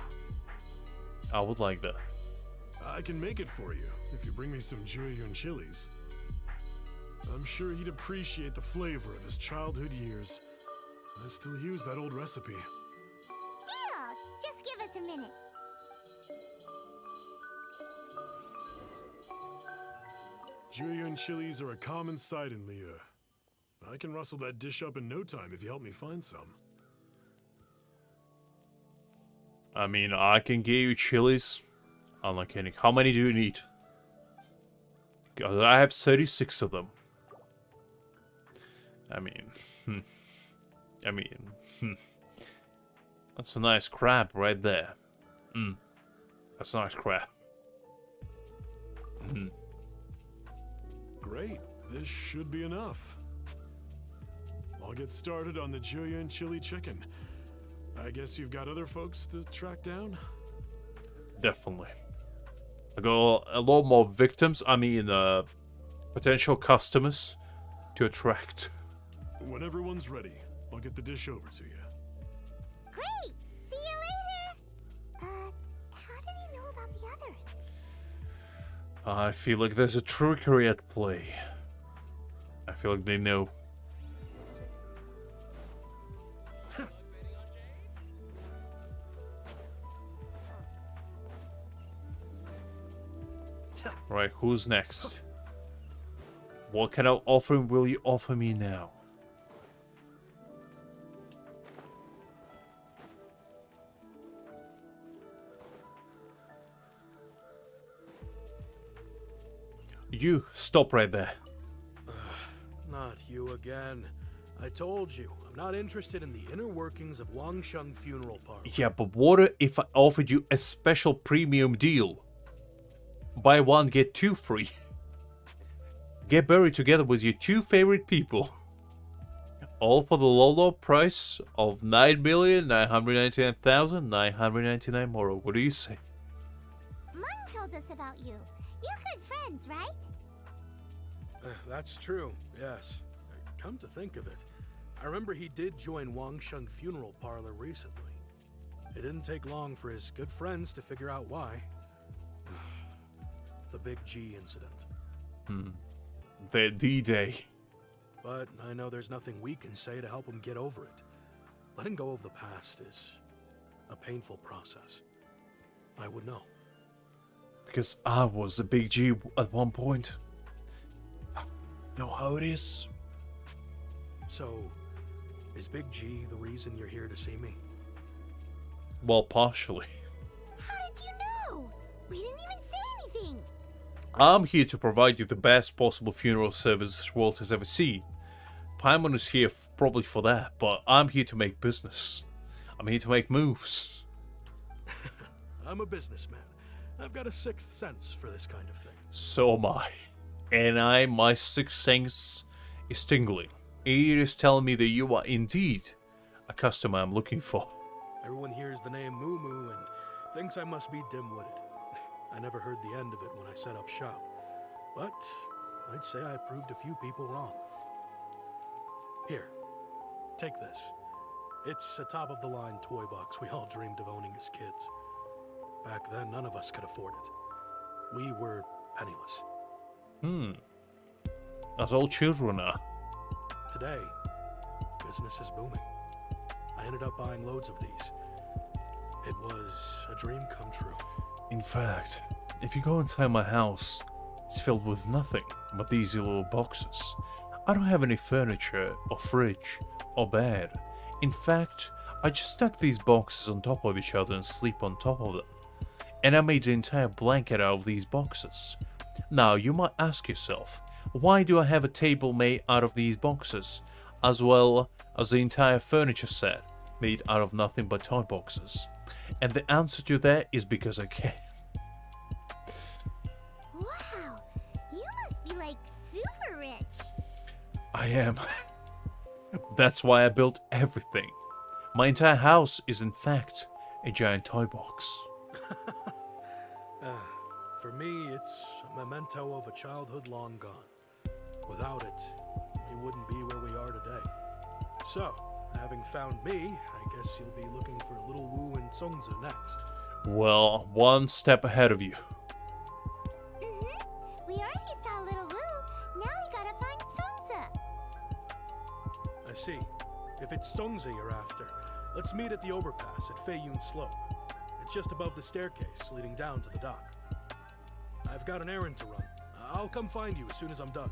I would like that. I can make it for you if you bring me some Jueyun chilies. I'm sure he'd appreciate the flavor of his childhood years. I still use that old recipe. Deal! Just give us a minute. Jueyun chilies are a common sight in Liyue. I can rustle that dish up in no time if you help me find some. I mean, I can give you chilies. I'm not kidding. How many do you need? 'Cause I have 36 of them. I mean, That's a nice crab right there. That's a nice crab. Great. This should be enough. I'll get started on the Jueyun chili chicken. I guess you've got other folks to track down? Definitely. I got a lot more victims. I mean, potential customers to attract. When everyone's ready, I'll get the dish over to you. Great! See you later! How did he know about the others? I feel like there's a trickery at play. I feel like they know. Right, who's next? What kind of offering will you offer me now? You, stop right there. Not you again. I told you, I'm not interested in the inner workings of Wangsheng Funeral Parlor. Yeah, but what if I offered you a special premium deal? Buy one, get two free. Get buried together with your two favorite people. All for the low price of 9,999,999 more. What do you say? Mun told us about you. You're good friends, right? That's true, yes. Come to think of it, I remember he did join Wangsheng Funeral Parlor recently. It didn't take long for his good friends to figure out why. The Big G incident. The D-Day. But I know there's nothing we can say to help him get over it. Letting go of the past is a painful process. I would know. Because I was a Big G at one point. Know how it is? So, is Big G the reason you're here to see me? Well, partially. How did you know? We didn't even say anything. I'm here to provide you the best possible funeral service this world has ever seen. Paimon is here probably for that, but I'm here to make business. I'm here to make moves. I'm a businessman. I've got a sixth sense for this kind of thing. So am I. And my sixth sense is tingling. It is telling me that you are indeed a customer I'm looking for. Everyone hears the name Moo Moo and thinks I must be dim-witted. I never heard the end of it when I set up shop, but I'd say I proved a few people wrong. Here, take this. It's a top-of-the-line toy box we all dreamed of owning as kids. Back then, none of us could afford it. We were penniless. As all children are. Today, business is booming. I ended up buying loads of these. It was a dream come true. In fact, if you go inside my house, it's filled with nothing but these little boxes. I don't have any furniture or fridge or bed. In fact, I just stuck these boxes on top of each other and sleep on top of them. And I made the entire blanket out of these boxes. Now, you might ask yourself, why do I have a table made out of these boxes, as well as the entire furniture set made out of nothing but toy boxes? And the answer to that is because I can. Wow, you must be like super rich. I am. That's why I built everything. My entire house is in fact a giant toy box. For me, it's a memento of a childhood long gone. Without it, we wouldn't be where we are today. So, having found me, I guess you'll be looking for Little Wu and Songza next. Well, one step ahead of you. We already saw Little Wu. Now we gotta find Songza. I see. If it's Songza you're after, let's meet at the overpass at Feiyun Slope. It's just above the staircase leading down to the dock. I've got an errand to run. I'll come find you as soon as I'm done.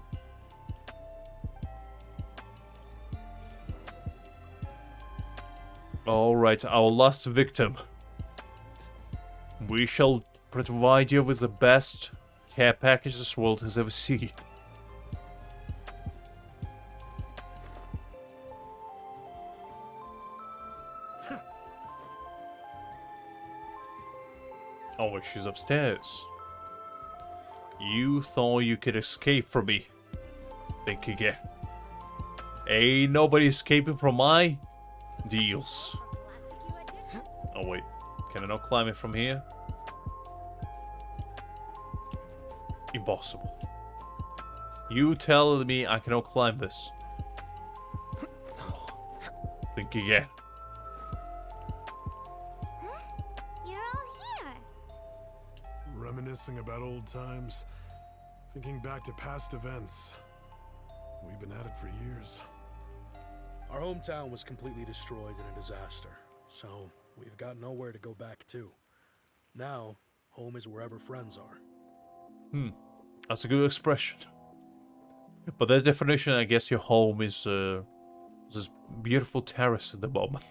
Alright, our last victim. We shall provide you with the best care package this world has ever seen. Oh, wait, she's upstairs. You thought you could escape from me. Think again. Ain't nobody escaping from my deals. Oh wait, can I not climb it from here? Impossible. You telling me I cannot climb this? Think again. You're all here. Reminiscing about old times, thinking back to past events. We've been at it for years. Our hometown was completely destroyed in a disaster, so we've got nowhere to go back to. Now, home is wherever friends are. That's a good expression. But that definition, I guess your home is this beautiful terrace at the moment.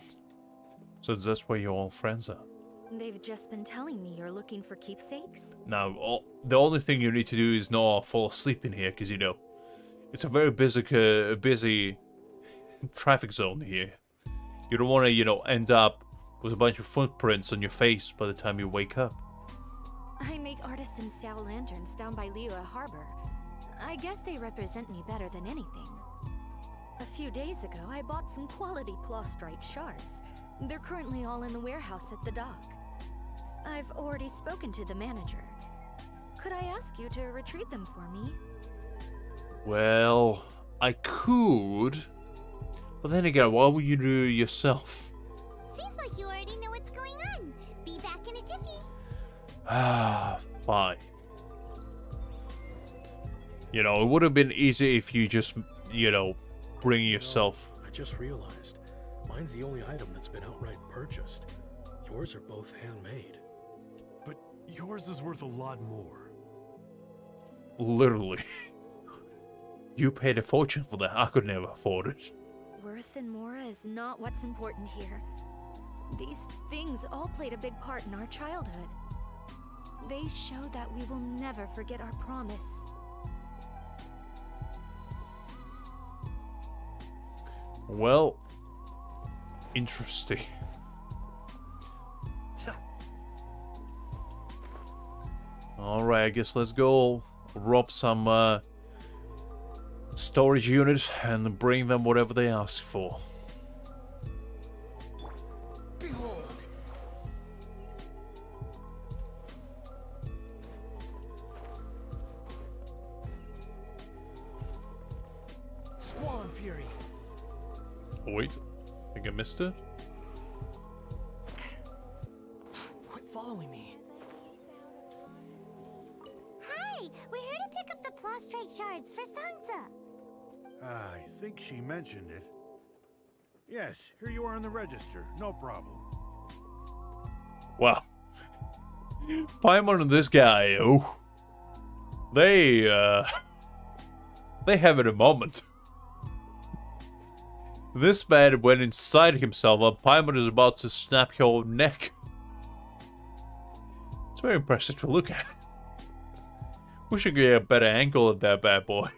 So that's where your all friends are. They've just been telling me you're looking for keepsakes? Now, the only thing you need to do is not fall asleep in here, because, you know, it's a very busy traffic zone here. You don't want to, you know, end up with a bunch of footprints on your face by the time you wake up. I make artisan Xiao lanterns down by Liyue Harbor. I guess they represent me better than anything. A few days ago, I bought some quality plastrite shards. They're currently all in the warehouse at the dock. I've already spoken to the manager. Could I ask you to retrieve them for me? Well, I could. But then again, why would you do it yourself? Seems like you already know what's going on. Be back in a jiffy. Ah, fine. You know, it would have been easy if you just, you know, bring yourself. I just realized, mine's the only item that's been outright purchased. Yours are both handmade. But yours is worth a lot more. Literally. You paid a fortune for that. I could never afford it. Worth and more is not what's important here. These things all played a big part in our childhood. They show that we will never forget our promise. Well, interesting. Alright, I guess let's go rob some storage units and bring them whatever they ask for. fury. Oh, wait, I think I missed it. Quit following me. Hi, we're here to pick up the prostrate shards for Sansa. I think she mentioned it. Yes, here you are on the register. No problem. Wow. Paimon and this guy, oh. They having a moment. This man went inside himself and Paimon is about to snap your neck. It's very impressive to look at. We should get a better angle at that bad boy.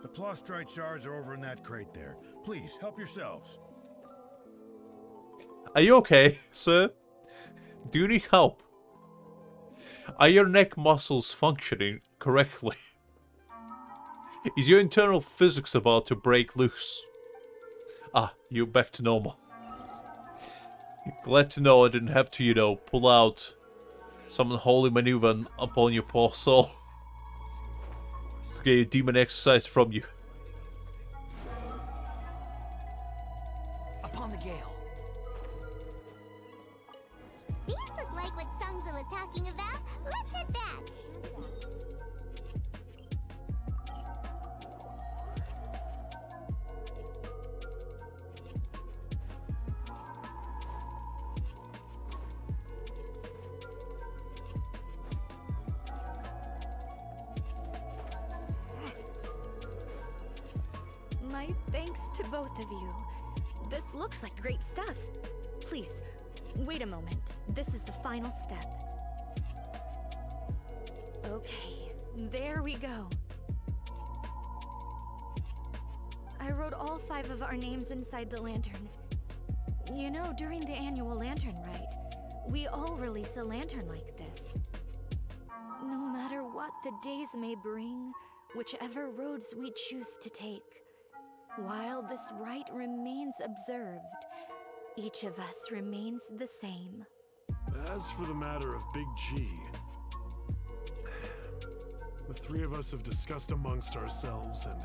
The prostrate shards are over in that crate there. Please, help yourselves. Are you okay, sir? Do you need help? Are your neck muscles functioning correctly? Is your internal physics about to break loose? Ah, you're back to normal. Glad to know I didn't have to, you know, pull out some unholy maneuver upon your poor soul. To get your demon exercise from you. Upon the gale. These look like what Sansa was talking about. Let's head back. My thanks to both of you. This looks like great stuff. Please, wait a moment. This is the final step. Okay, there we go. I wrote all 5 of our names inside the lantern. You know, during the annual lantern rite, we all release a lantern like this. No matter what the days may bring, whichever roads we choose to take, while this rite remains observed, each of us remains the same. As for the matter of Big G, the 3 of us have discussed amongst ourselves and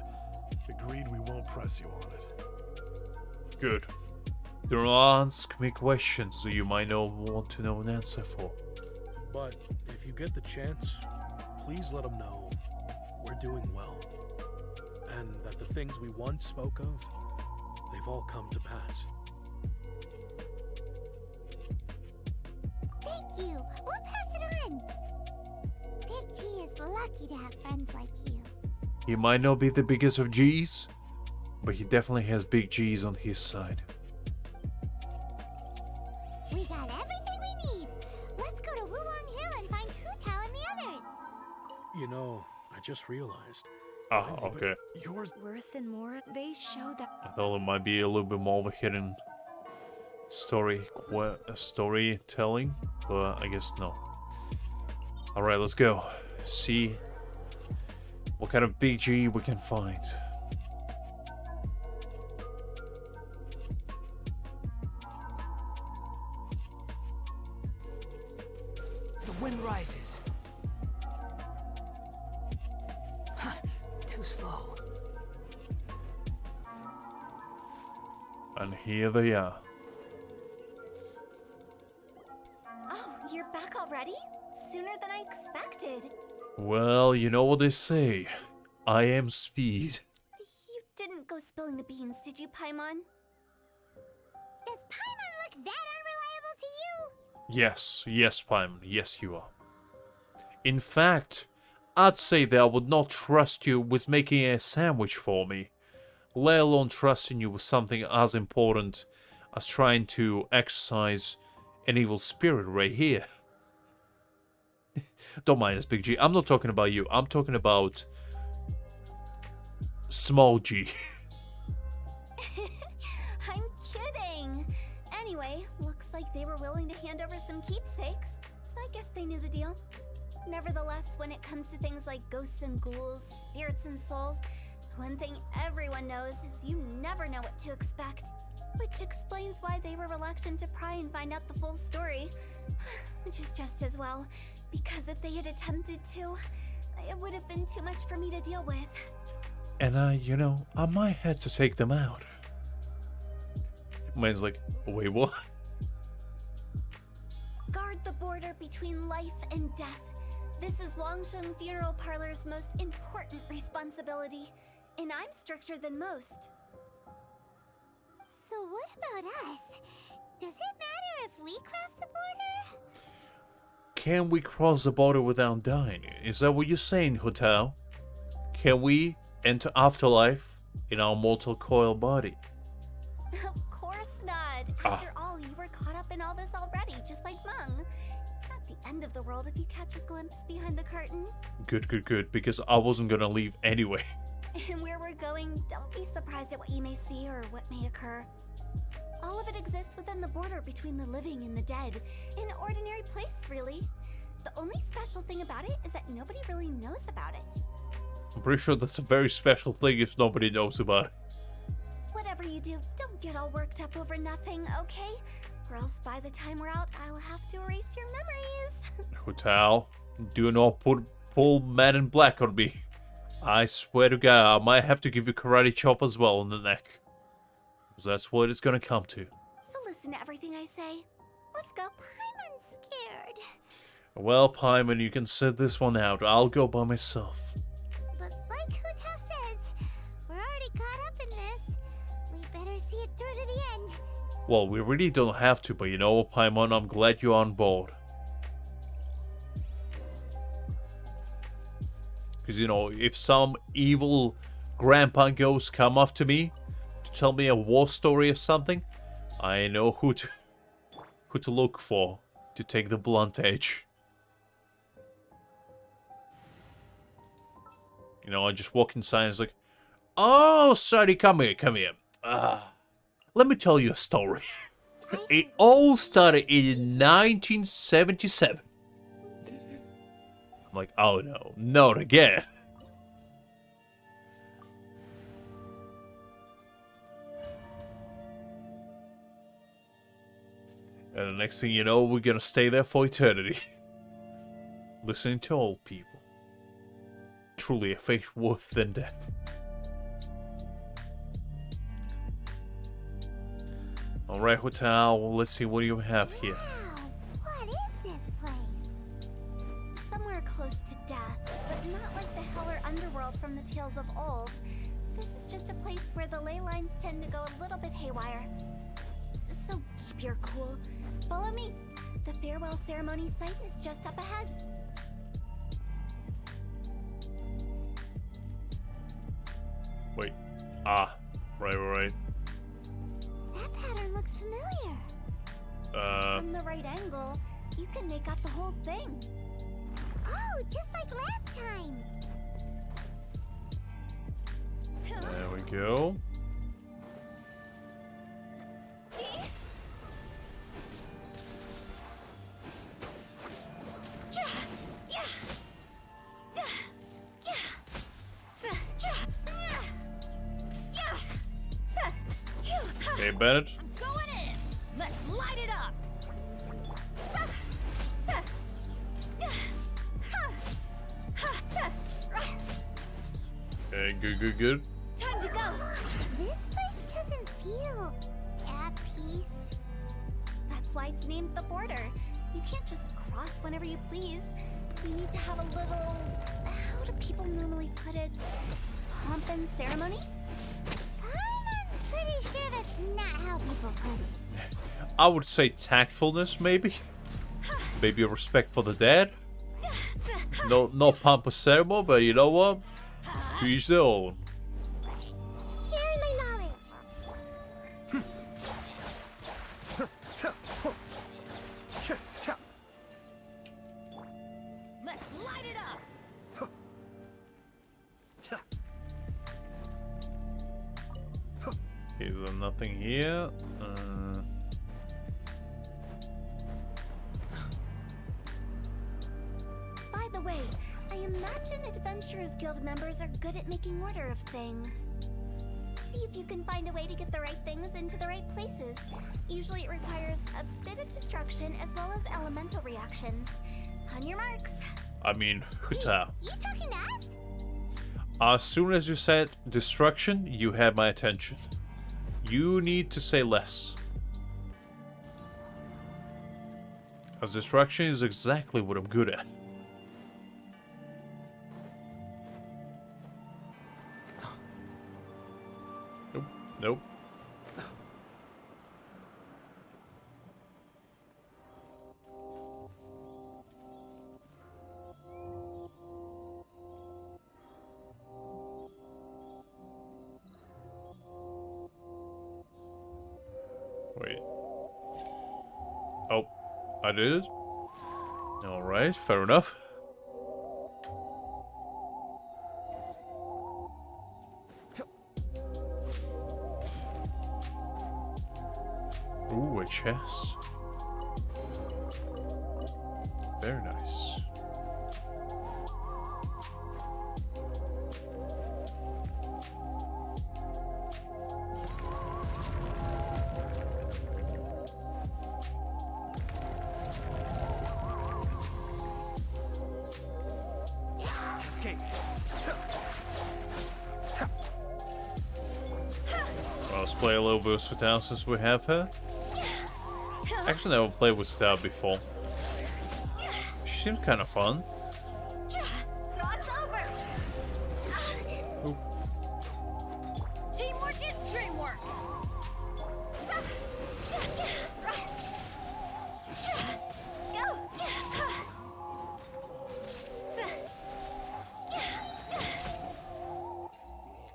agreed we won't press you on it. Good. Don't ask me questions you might not want to know an answer for. But if you get the chance, please let them know we're doing well. And that the things we once spoke of, they've all come to pass. Thank you. We'll pass it on. Big G is lucky to have friends like you. He might not be the biggest of G's, but he definitely has big G's on his side. We got everything we need. Let's go to Wulong Hill and find Hu Tao and the others. You know, I just realized. Ah, okay. Yours. Worth and more, they show that. I thought it might be a little bit more of a hidden storytelling, but I guess no. Alright, let's go. See what kind of big G we can find. The wind rises. Too slow. And here they are. Oh, you're back already? Sooner than I expected. Well, you know what they say. I am speed. You didn't go spilling the beans, did you, Paimon? Does Paimon look that unreliable to you? Yes, Paimon. Yes, you are. In fact, I'd say that I would not trust you with making a sandwich for me, let alone trusting you with something as important as trying to exorcise an evil spirit right here. Don't mind us, Big G. I'm not talking about you. I'm talking about small G. I'm kidding. Anyway, looks like they were willing to hand over some keepsakes, so I guess they knew the deal. Nevertheless, when it comes to things like ghosts and ghouls, spirits and souls, one thing everyone knows is you never know what to expect. Which explains why they were reluctant to pry and find out the full story. Which is just as well, because if they had attempted to, it would have been too much for me to deal with. And I might have to take them out. Man's like, wait, what? Guard the border between life and death. This is Wangsheng Funeral Parlor's most important responsibility, and I'm stricter than most. So what about us? Does it matter if we cross the border? Can we cross the border without dying? Is that what you're saying, Hotel? Can we enter afterlife in our mortal coil body? Of course not. After all, you were caught up in all this already, just like Mung. It's not the end of the world if you catch a glimpse behind the curtain. Good, because I wasn't gonna leave anyway. And where we're going, don't be surprised at what you may see or what may occur. All of it exists within the border between the living and the dead. An ordinary place, really. The only special thing about it is that nobody really knows about it. I'm pretty sure that's a very special thing if nobody knows about it. Whatever you do, don't get all worked up over nothing, okay? Or else by the time we're out, I'll have to erase your memories. Hotel, do not pull Man in Black on me. I swear to God, I might have to give you karate chop as well in the neck. Because that's what it's gonna come to. So listen to everything I say. Let's go. I'm scared. Well, Paimon, you can sit this one out. I'll go by myself. But like Huta says, we're already caught up in this. We better see it through to the end. Well, we really don't have to, but you know what, Paimon, I'm glad you're on board. Because, if some evil grandpa ghosts come after me to tell me a war story or something, I know who to look for to take the blunt edge. I just walk inside and it's like, oh, sorry, come here. Let me tell you a story. It all started in 1977. I'm like, oh no, not again. And the next thing you know, we're gonna stay there for eternity. Listening to old people. Truly a fate worse than death. Alright, Hotel, well, let's see what do you have here. Wow, what is this place? Somewhere close to death, but not like the hell or underworld from the tales of old. This is just a place where the ley lines tend to go a little bit haywire. So keep your cool. Follow me. The farewell ceremony site is just up ahead. Wait. Right. That pattern looks familiar. From the right angle, you can make out the whole thing. Oh, just like last time. There we go. Okay, Bennett. I'm going in. Let's light it up. Okay, good. Time to go. This place doesn't feel at peace. That's why it's named the border. You can't just cross whenever you please. You need to have a little... How do people normally put it? Pomp and ceremony? I'm pretty sure that's not how people put it. I would say tactfulness, maybe. Maybe a respect for the dead. No pomp or ceremony, but you know what? To each their own. Sharing my knowledge. Let's light it up. Okay, there's nothing here. By the way, I imagine Adventurers Guild members are good at making order of things. See if you can find a way to get the right things into the right places. Usually it requires a bit of destruction as well as elemental reactions. On your marks. I mean, Huta. You talking to us? As soon as you said destruction, you had my attention. You need to say less. As destruction is exactly what I'm good at. Nope. Nope. Wait. Oh, I did it? Alright, fair enough. Ooh, a chest. Very nice. Well, let's play a little bit of Sutao since we have her. Actually, never played with Sutao before. She seems kind of fun. Ooh. Teamwork is dreamwork.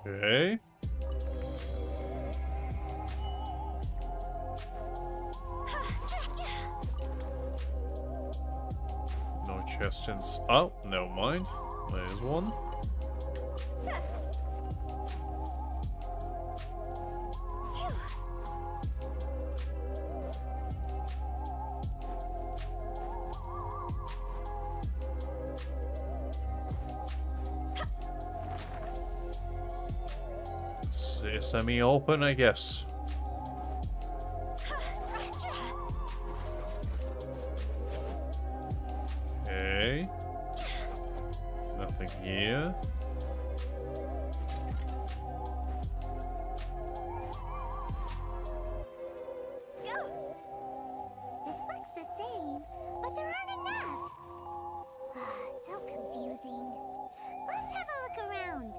Okay. No questions. Oh, never mind. There's one. Semi-open, I guess. Okay. Nothing here. This looks the same, but there aren't enough. So confusing. Let's have a look around.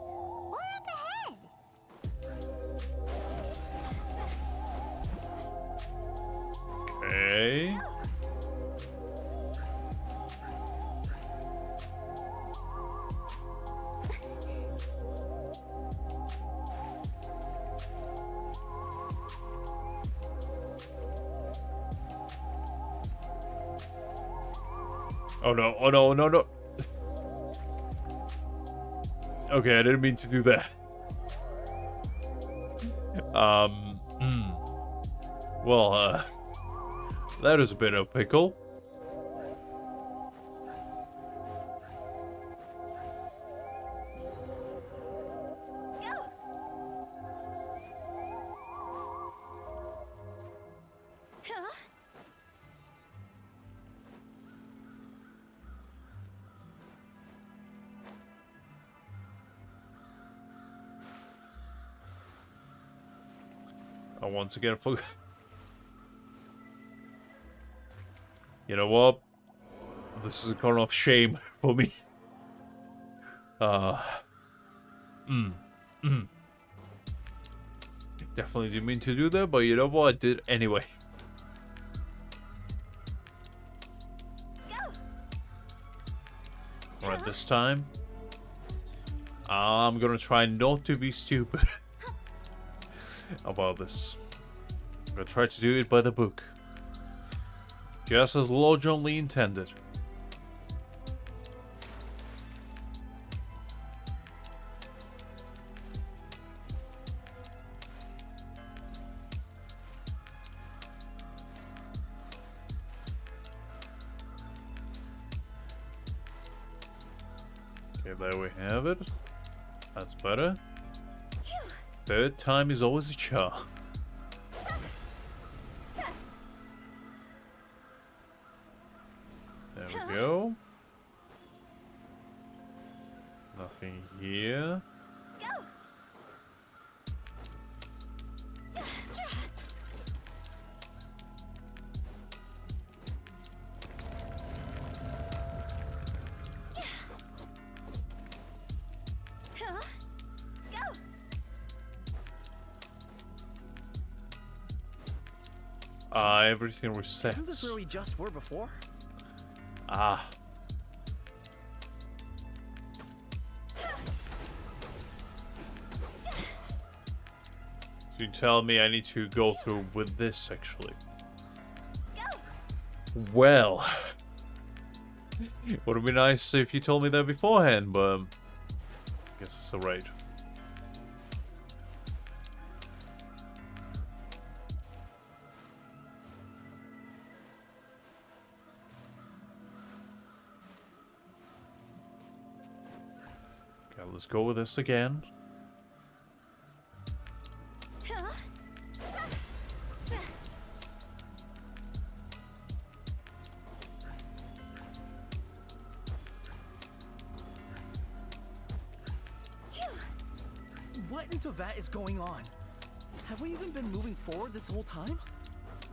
Or up ahead. Okay. Oh no, oh no, no, no. Okay, I didn't mean to do that. Well, that is a bit of a pickle. I once again forgot. You know what? This is a kind of shame for me. Definitely didn't mean to do that, but you know what? I did anyway. Alright, this time I'm gonna try not to be stupid about this. I'm gonna try to do it by the book. Just as Lord John Lee intended. Okay, there we have it. That's better. Third time is always a charm. There we go. Nothing here. Go! Huh? Go! Everything resets. Isn't this where we just were before? Ah. So you tell me I need to go through with this, actually. Well. Would have been nice if you told me that beforehand, but... I guess it's alright. Let's go with this again. What in Teyvat is going on? Have we even been moving forward this whole time?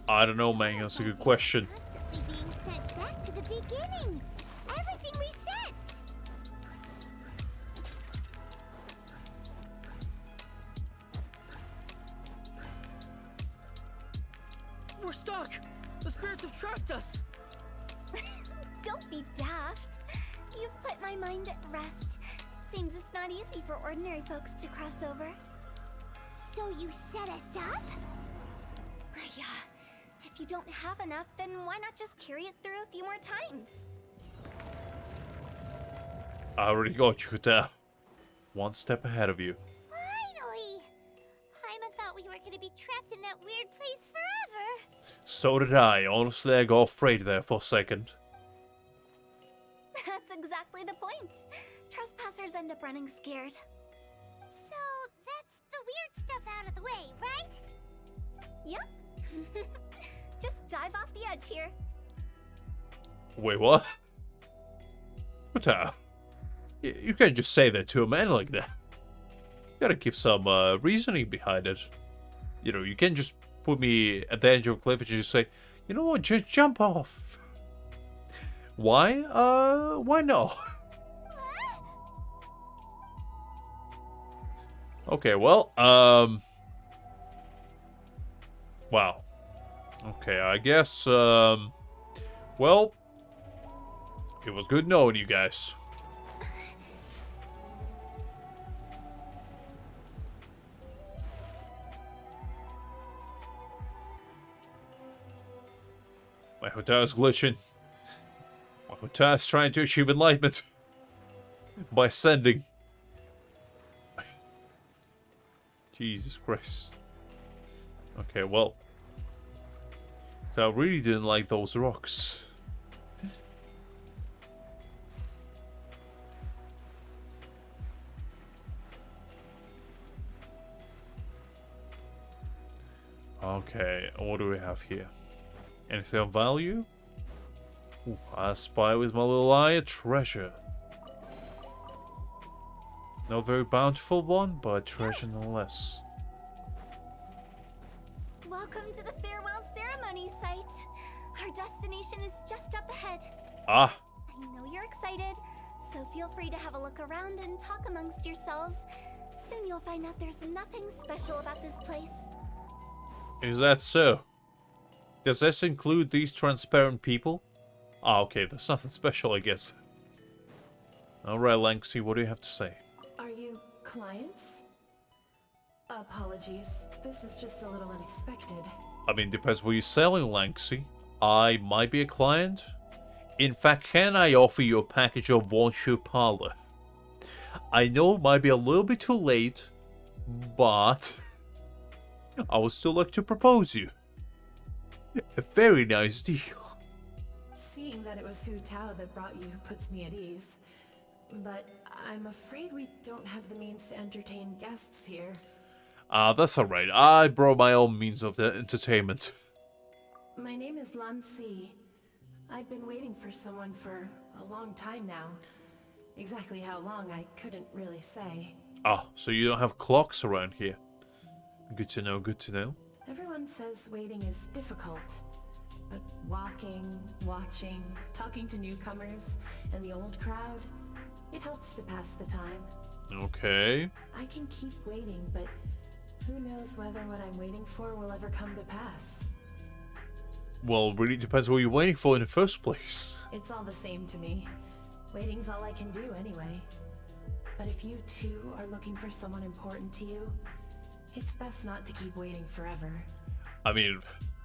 I don't know, man. That's a good question. Constantly being sent back to the beginning. Everything resets. We're stuck! The spirits have trapped us! Don't be daft. You've put my mind at rest. Seems it's not easy for ordinary folks to cross over. So you set us up? Yeah. If you don't have enough, then why not just carry it through a few more times? I already got you down. One step ahead of you. Finally! Paimon thought we were gonna be trapped in that weird place forever. So did I. Honestly, I got afraid there for a second. That's exactly the point. Trespassers end up running scared. So that's the weird stuff out of the way, right? Yep. Just dive off the edge here. Wait, what? What? You can't just say that to a man like that. You gotta give some reasoning behind it. You know, you can't just put me at the edge of a cliff and just say, you know what, just jump off. Why? Why not? Okay, well, wow. Okay, I guess, well, it was good knowing you guys. My hotel is glitching. My hotel is trying to achieve enlightenment by sending. Jesus Christ. Okay, well. So I really didn't like those rocks. Okay, what do we have here? Anything of value? Ooh, I spy with my little eye a treasure. Not a very bountiful one, but a treasure nonetheless. Welcome to the farewell ceremony site. Our destination is just up ahead. Ah! I know you're excited, so feel free to have a look around and talk amongst yourselves. Soon you'll find out there's nothing special about this place. Is that so? Does this include these transparent people? Ah, okay, that's nothing special, I guess. Alright, Lanxi, what do you have to say? Are you clients? Apologies. This is just a little unexpected. I mean, depends what you're selling, Lanxi. I might be a client. In fact, can I offer you a package of Genshin Parlor? I know it might be a little bit too late, but I would still like to propose you. A very nice deal. Seeing that it was Hu Tao that brought you puts me at ease. But I'm afraid we don't have the means to entertain guests here. That's alright. I brought my own means of the entertainment. My name is Lan Si. I've been waiting for someone for a long time now. Exactly how long, I couldn't really say. Ah, so you don't have clocks around here. Good to know, good to know. Everyone says waiting is difficult. But walking, watching, talking to newcomers, and the old crowd, it helps to pass the time. Okay. I can keep waiting, but who knows whether what I'm waiting for will ever come to pass. Well, really depends what you're waiting for in the first place. It's all the same to me. Waiting's all I can do anyway. But if you too are looking for someone important to you, it's best not to keep waiting forever. I mean,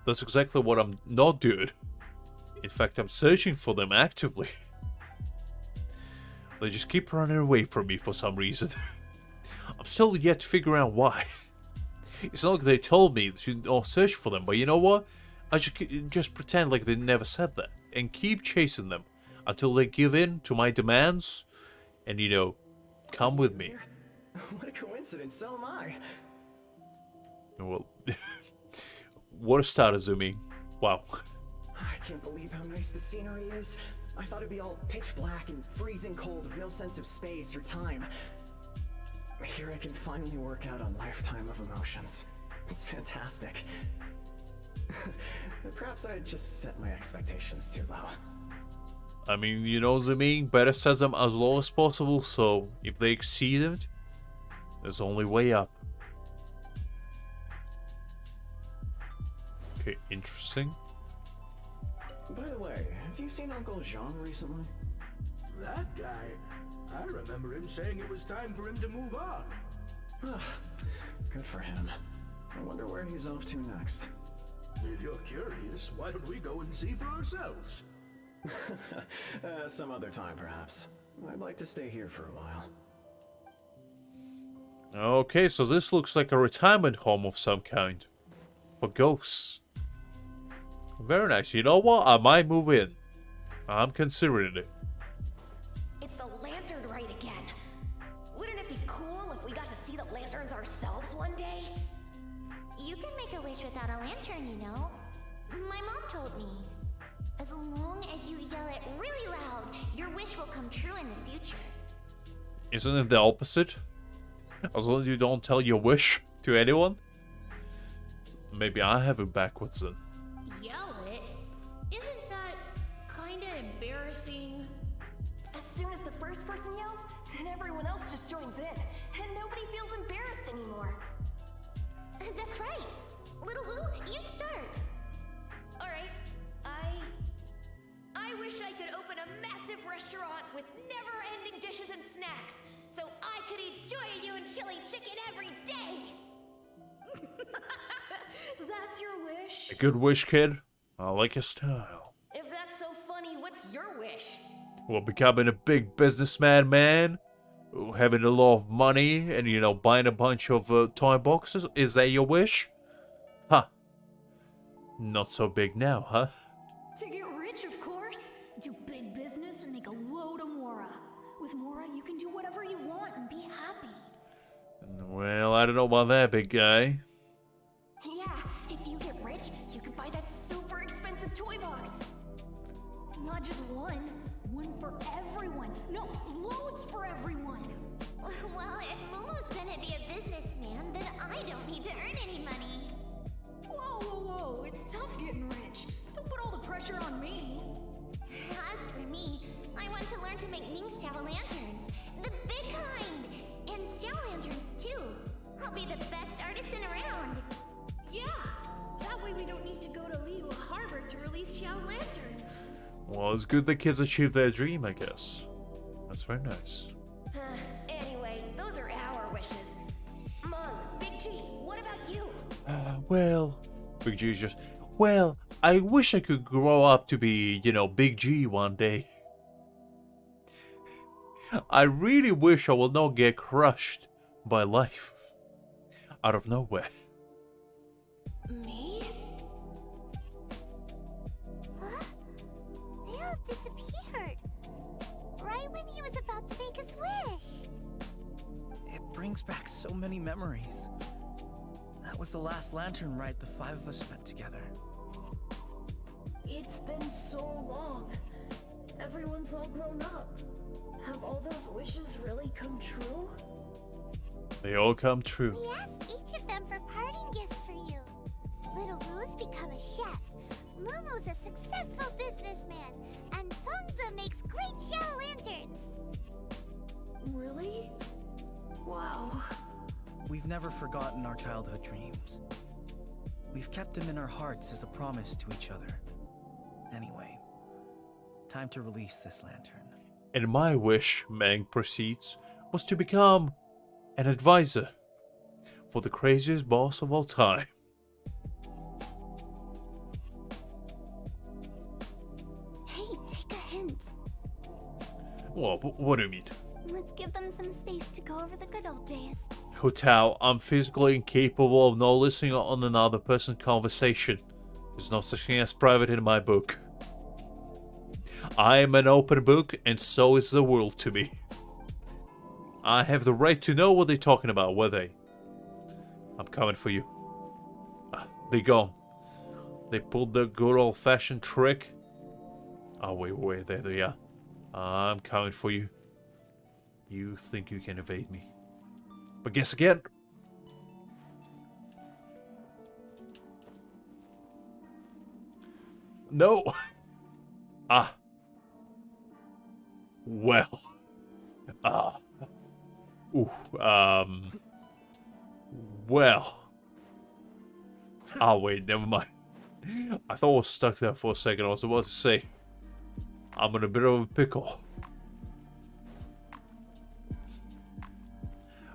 that's exactly what I'm not doing. In fact, I'm searching for them actively. They just keep running away from me for some reason. I'm still yet to figure out why. It's not like they told me to search for them, but you know what? I just pretend like they never said that and keep chasing them until they give in to my demands and, you know, come with me. What a coincidence, so am I. Well, what a start, Azumi. Wow. I can't believe how nice the scenery is. I thought it'd be all pitch black and freezing cold with no sense of space or time. Here I can finally work out a lifetime of emotions. It's fantastic. Perhaps I just set my expectations too low. I mean, you know, Azumi, better set them as low as possible, so if they exceed it, there's only way up. Okay, interesting. By the way, have you seen Uncle Jean recently? That guy? I remember him saying it was time for him to move on. Good for him. I wonder where he's off to next. If you're curious, why don't we go and see for ourselves? Some other time, perhaps. I'd like to stay here for a while. Okay, so this looks like a retirement home of some kind. For ghosts. Very nice. You know what? I might move in. I'm considering it. It's the lantern rite again. Wouldn't it be cool if we got to see the lanterns ourselves one day? You can make a wish without a lantern, you know. My mom told me. As long as you yell it really loud, your wish will come true in the future. Isn't it the opposite? As long as you don't tell your wish to anyone? Maybe I have it backwards then. Yell it? Isn't that kinda embarrassing? As soon as the first person yells, then everyone else just joins in, and nobody feels embarrassed anymore. That's right. Little Wu, you start. Alright, I wish I could open a massive restaurant with never-ending dishes and snacks, so I could eat Joy and chili chicken every day! That's your wish? A good wish, kid. I like your style. If that's so funny, what's your wish? Well, becoming a big businessman, man. Having a lot of money and, you know, buying a bunch of toy boxes. Is that your wish? Huh. Not so big now, huh? To get rich, of course. Do big business and make a load of Mora. With Mora, you can do whatever you want and be happy. Well, I don't know about that, big guy. Yeah, if you get rich, you could buy that super expensive toy box. Not just one. One for everyone. No, loads for everyone. Well, if Momo's gonna be a businessman, then I don't need to earn any money. Whoa, whoa, whoa. It's tough getting rich. Don't put all the pressure on me. As for me, I want to learn to make Ning Xiao lanterns. The big kind! And Xiao lanterns, too. I'll be the best artisan around. Yeah! That way we don't need to go to Liyue Harbor to release Xiao lanterns. Well, it's good the kids achieve their dream, I guess. That's very nice. Anyway, those are our wishes. Mom, Big G, what about you? Well, Big G's just... Well, I wish I could grow up to be, you know, Big G one day. I really wish I will not get crushed by life. Out of nowhere. Me? Huh? Leo disappeared. Right when he was about to make his wish. It brings back so many memories. That was the last lantern ride the five of us spent together. It's been so long. Everyone's all grown up. Have all those wishes really come true? They all come true. We asked each of them for parting gifts for you. Little Wu's become a chef. Momo's a successful businessman. And Songza makes great shell lanterns. Really? Wow. We've never forgotten our childhood dreams. We've kept them in our hearts as a promise to each other. Anyway, time to release this lantern. And my wish, Mang proceeds, was to become an advisor for the craziest boss of all time. Hey, take a hint. Well, what do you mean? Let's give them some space to go over the good old days. Hotel, I'm physically incapable of not listening on another person's conversation. There's no such thing as private in my book. I am an open book, and so is the world to me. I have the right to know what they're talking about, were they? I'm coming for you. They gone. They pulled the good old-fashioned trick. Oh, wait, there they are. I'm coming for you. You think you can evade me. But guess again. No. Well. Well. Wait, never mind. I thought I was stuck there for a second. I was about to say, I'm in a bit of a pickle.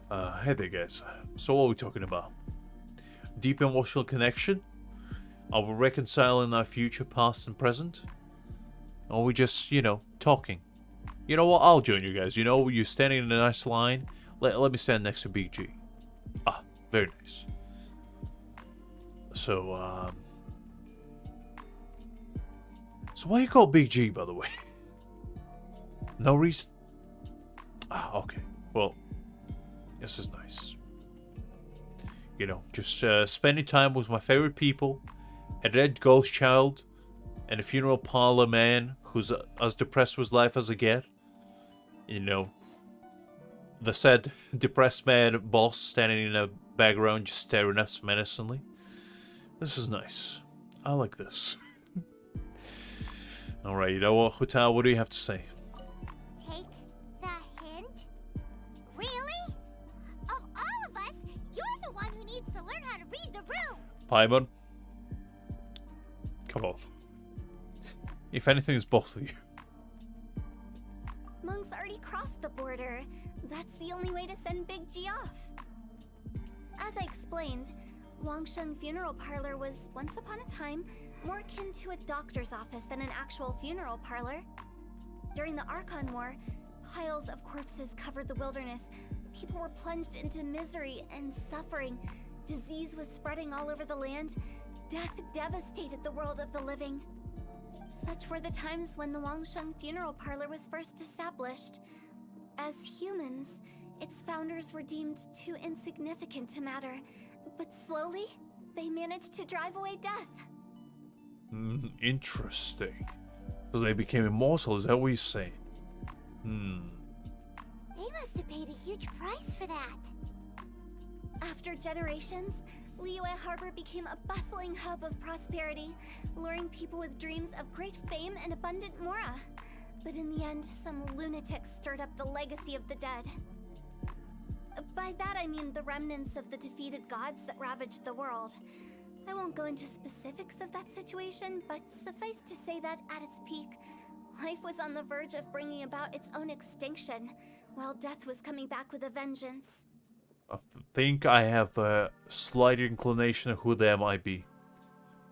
Hey there, guys. So what are we talking about? Deep emotional connection? Are we reconciling our future, past, and present? Or are we just, talking? You know what? I'll join you guys. You're standing in a nice line. Let me stand next to Big G. Very nice. So, so why you call Big G, by the way? No reason? Okay. Well, this is nice. Just spending time with my favorite people, a dead ghost child, and a funeral parlor man who's as depressed with life as I get. The said depressed man boss standing in the background just staring at us menacingly. This is nice. I like this. Alright, you know what, Hotel, what do you have to say? Take the hint? Really? Of all of us, you're the one who needs to learn how to read the room. Paimon? Come on. If anything, it's both of you. Monk's already crossed the border. That's the only way to send Big G off. As I explained, Wangsheng Funeral Parlor was once upon a time more akin to a doctor's office than an actual funeral parlor. During the Archon War, piles of corpses covered the wilderness. People were plunged into misery and suffering. Disease was spreading all over the land. Death devastated the world of the living. Such were the times when the Wangsheng Funeral Parlor was first established. As humans, its founders were deemed too insignificant to matter, but slowly, they managed to drive away death. Interesting. So they became immortal, is that what you're saying? They must have paid a huge price for that. After generations, Liyue Harbor became a bustling hub of prosperity, luring people with dreams of great fame and abundant mora. But in the end, some lunatics stirred up the legacy of the dead. By that I mean the remnants of the defeated gods that ravaged the world. I won't go into specifics of that situation, but suffice to say that at its peak, life was on the verge of bringing about its own extinction, while death was coming back with a vengeance. I think I have a slight inclination of who they might be.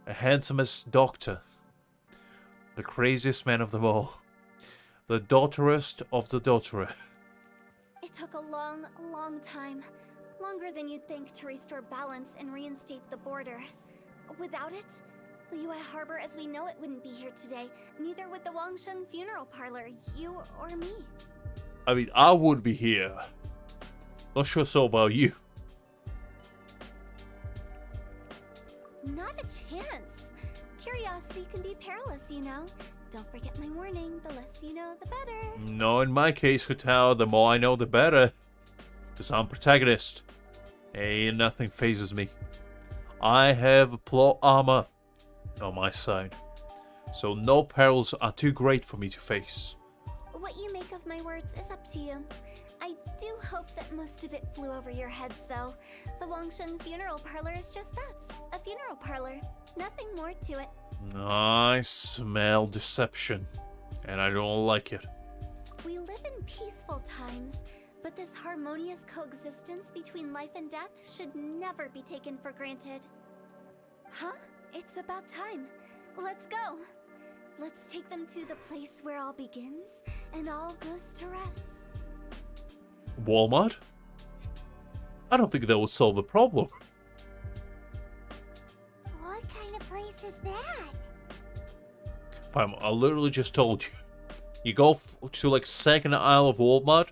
A handsomest doctor. The craziest man of them all. The daughterest of the daughterer. It took a long, long time. Longer than you'd think to restore balance and reinstate the border. Without it, Liyue Harbor as we know it wouldn't be here today. Neither would the Wangsheng Funeral Parlor, you or me. I mean, I would be here. Not sure so about you. Not a chance. Curiosity can be perilous, you know. Don't forget my warning. The less you know, the better. No, in my case, Hotel, the more I know, the better. Because I'm protagonist. Ain't nothing phases me. I have plot armor on my side. So no perils are too great for me to face. What you make of my words is up to you. I do hope that most of it flew over your heads, though. The Wangsheng Funeral Parlor is just that. A funeral parlor. Nothing more to it. I smell deception. And I don't like it. We live in peaceful times, but this harmonious coexistence between life and death should never be taken for granted. Huh? It's about time. Let's go. Let's take them to the place where all begins and all goes to rest. Walmart? I don't think that would solve the problem. What kind of place is that? I literally just told you. You go to like second aisle of Walmart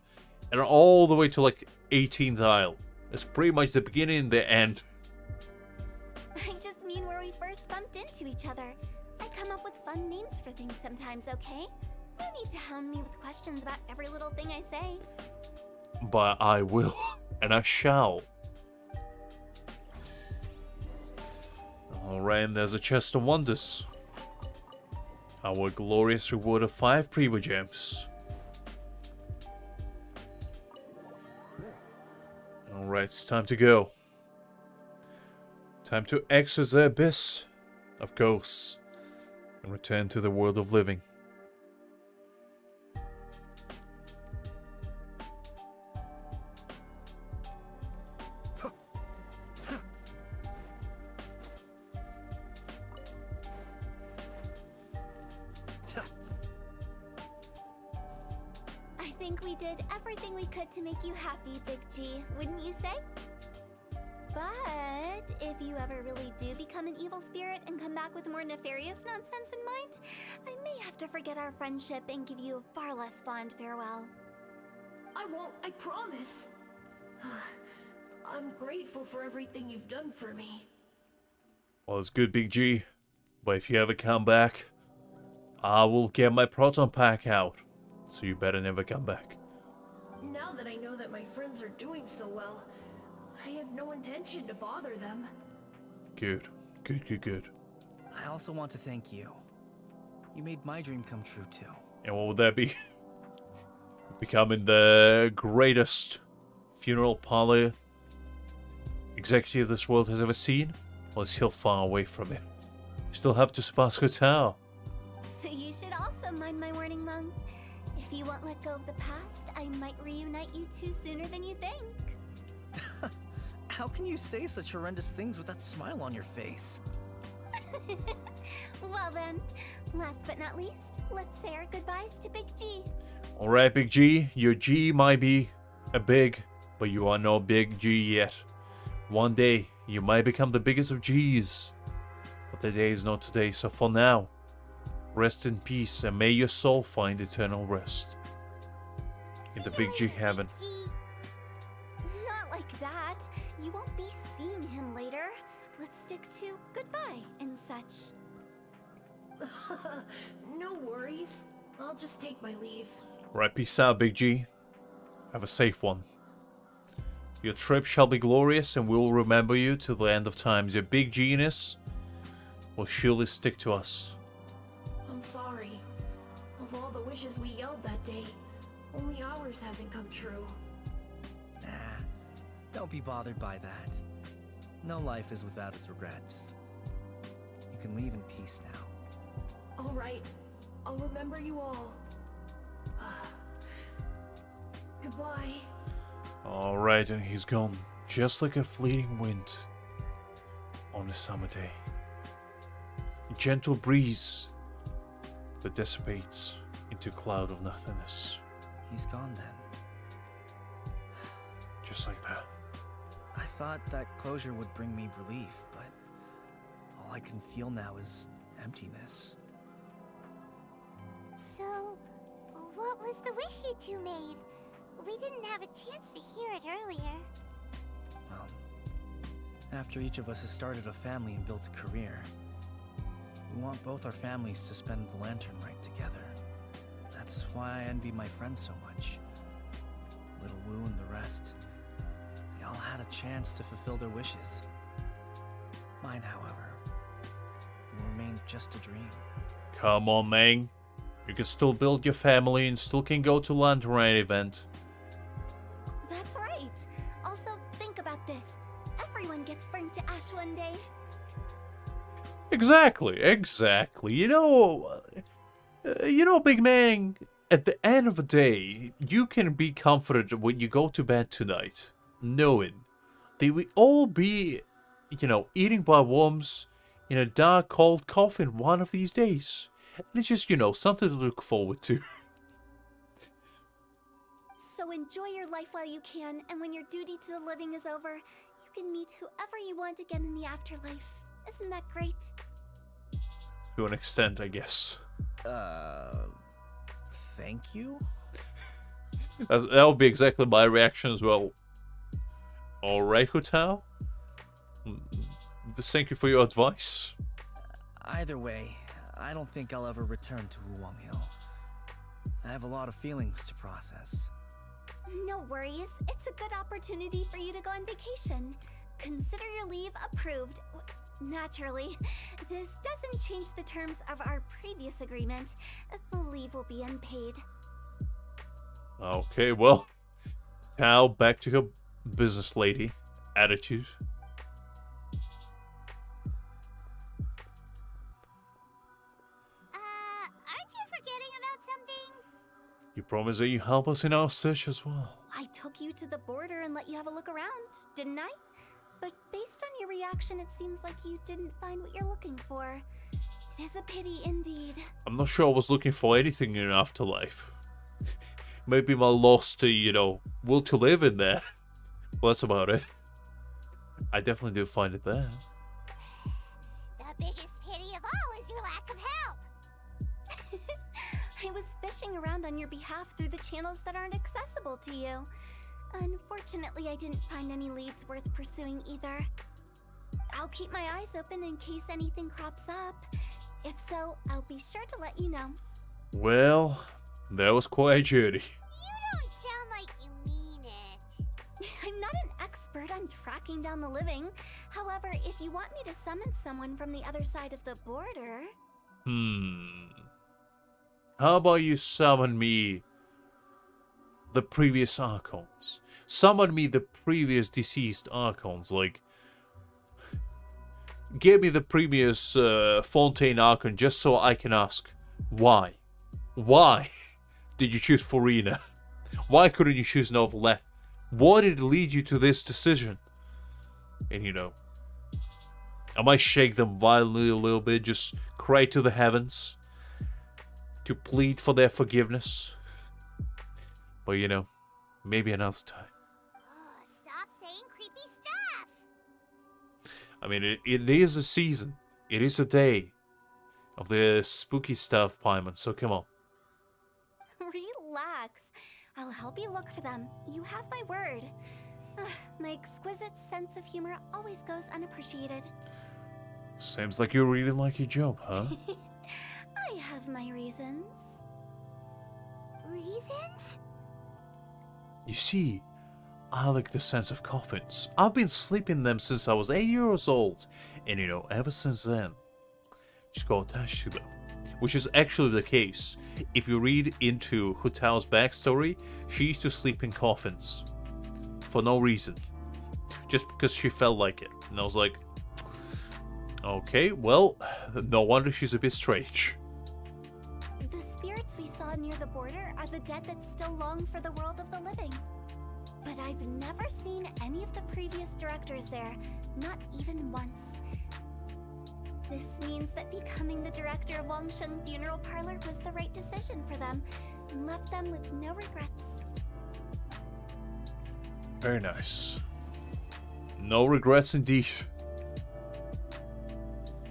and all the way to like 18th aisle. It's pretty much the beginning and the end. I just mean where we first bumped into each other. I come up with fun names for things sometimes, okay? No need to hound me with questions about every little thing I say. But I will, and I shall. Alright, and there's a chest of wonders. Our glorious reward of 5 Primo Gems. Alright, it's time to go. Time to exit the abyss of ghosts and return to the world of living. I think we did everything we could to make you happy, Big G, wouldn't you say? But if you ever really do become an evil spirit and come back with more nefarious nonsense in mind, I may have to forget our friendship and give you a far less fond farewell. I won't, I promise. I'm grateful for everything you've done for me. Well, it's good, Big G. But if you ever come back, I will get my proton pack out. So you better never come back. Now that I know that my friends are doing so well, I have no intention to bother them. Good. Good. I also want to thank you. You made my dream come true, too. And what would that be? Becoming the greatest funeral parlor executive this world has ever seen? Well, it's still far away from it. You still have to surpass Hotel. So you should also mind my warning, Mung. If you won't let go of the past, I might reunite you two sooner than you think. How can you say such horrendous things with that smile on your face? Well then, last but not least, let's say our goodbyes to Big G. Alright, Big G. Your G might be a big, but you are no Big G yet. One day, you might become the biggest of G's. But the day is not today, so for now, rest in peace and may your soul find eternal rest. In the Big G heaven. Not like that. You won't be seeing him later. Let's stick to goodbye and such. No worries. I'll just take my leave. Right, peace out, Big G. Have a safe one. Your trip shall be glorious and we will remember you till the end of times. Your Big G-ness will surely stick to us. I'm sorry. Of all the wishes we yelled that day, only ours hasn't come true. Nah, don't be bothered by that. No life is without its regrets. You can leave in peace now. Alright, I'll remember you all. Goodbye. Alright, and he's gone, just like a fleeting wind on a summer day. A gentle breeze that dissipates into a cloud of nothingness. He's gone then. Just like that. I thought that closure would bring me relief, but all I can feel now is emptiness. So, what was the wish you two made? We didn't have a chance to hear it earlier. Well, after each of us has started a family and built a career, we want both our families to spend the lantern right together. That's why I envy my friends so much. Little Wu and the rest. They all had a chance to fulfill their wishes. Mine, however, will remain just a dream. Come on, Mang. You can still build your family and still can go to Lantern event. That's right. Also, think about this. Everyone gets burnt to ash one day. Exactly. You know, Big Mang, at the end of the day, you can be comforted when you go to bed tonight, knowing they will all be, eating by worms in a dark, cold coffin one of these days. And it's just, something to look forward to. So enjoy your life while you can, and when your duty to the living is over, you can meet whoever you want again in the afterlife. Isn't that great? To an extent, I guess. Thank you? That would be exactly my reaction as well. Alright, Hotel. Thank you for your advice. Either way, I don't think I'll ever return to Wulong Hill. I have a lot of feelings to process. No worries. It's a good opportunity for you to go on vacation. Consider your leave approved. Naturally, this doesn't change the terms of our previous agreement. The leave will be unpaid. Okay, well, now back to her business lady attitude. Aren't you forgetting about something? You promised that you help us in our search as well. I took you to the border and let you have a look around, didn't I? But based on your reaction, it seems like you didn't find what you're looking for. It is a pity indeed. I'm not sure I was looking for anything in afterlife. Maybe my lost, will to live in there. Well, that's about it. I definitely did find it there. The biggest pity of all is your lack of help. I was fishing around on your behalf through the channels that aren't accessible to you. Unfortunately, I didn't find any leads worth pursuing either. I'll keep my eyes open in case anything crops up. If so, I'll be sure to let you know. Well, that was quite a journey. You don't sound like you mean it. I'm not an expert on tracking down the living. However, if you want me to summon someone from the other side of the border... How about you summon me the previous Archons? Summon me the previous deceased Archons, like... Give me the previous Fontaine Archon just so I can ask, why? Why did you choose Farina? Why couldn't you choose Novelet? What did lead you to this decision? And I might shake them violently a little bit, just cry to the heavens to plead for their forgiveness. But maybe another time. Oh, stop saying creepy stuff. I mean, it is a season. It is a day of the spooky stuff, Paimon, so come on. Relax. I'll help you look for them. You have my word. My exquisite sense of humor always goes unappreciated. Seems like you really like your job, huh? I have my reasons. Reasons? You see, I like the sense of coffins. I've been sleeping in them since I was 8 years old. And ever since then, just got attached to them. Which is actually the case. If you read into Hu Tao's backstory, she used to sleep in coffins. For no reason. Just because she felt like it. And I was like, okay, well, no wonder she's a bit strange. The spirits we saw near the border are the dead that still long for the world of the living. But I've never seen any of the previous directors there, not even once. This means that becoming the director of Wangsheng Funeral Parlor was the right decision for them, and left them with no regrets. Very nice. No regrets indeed.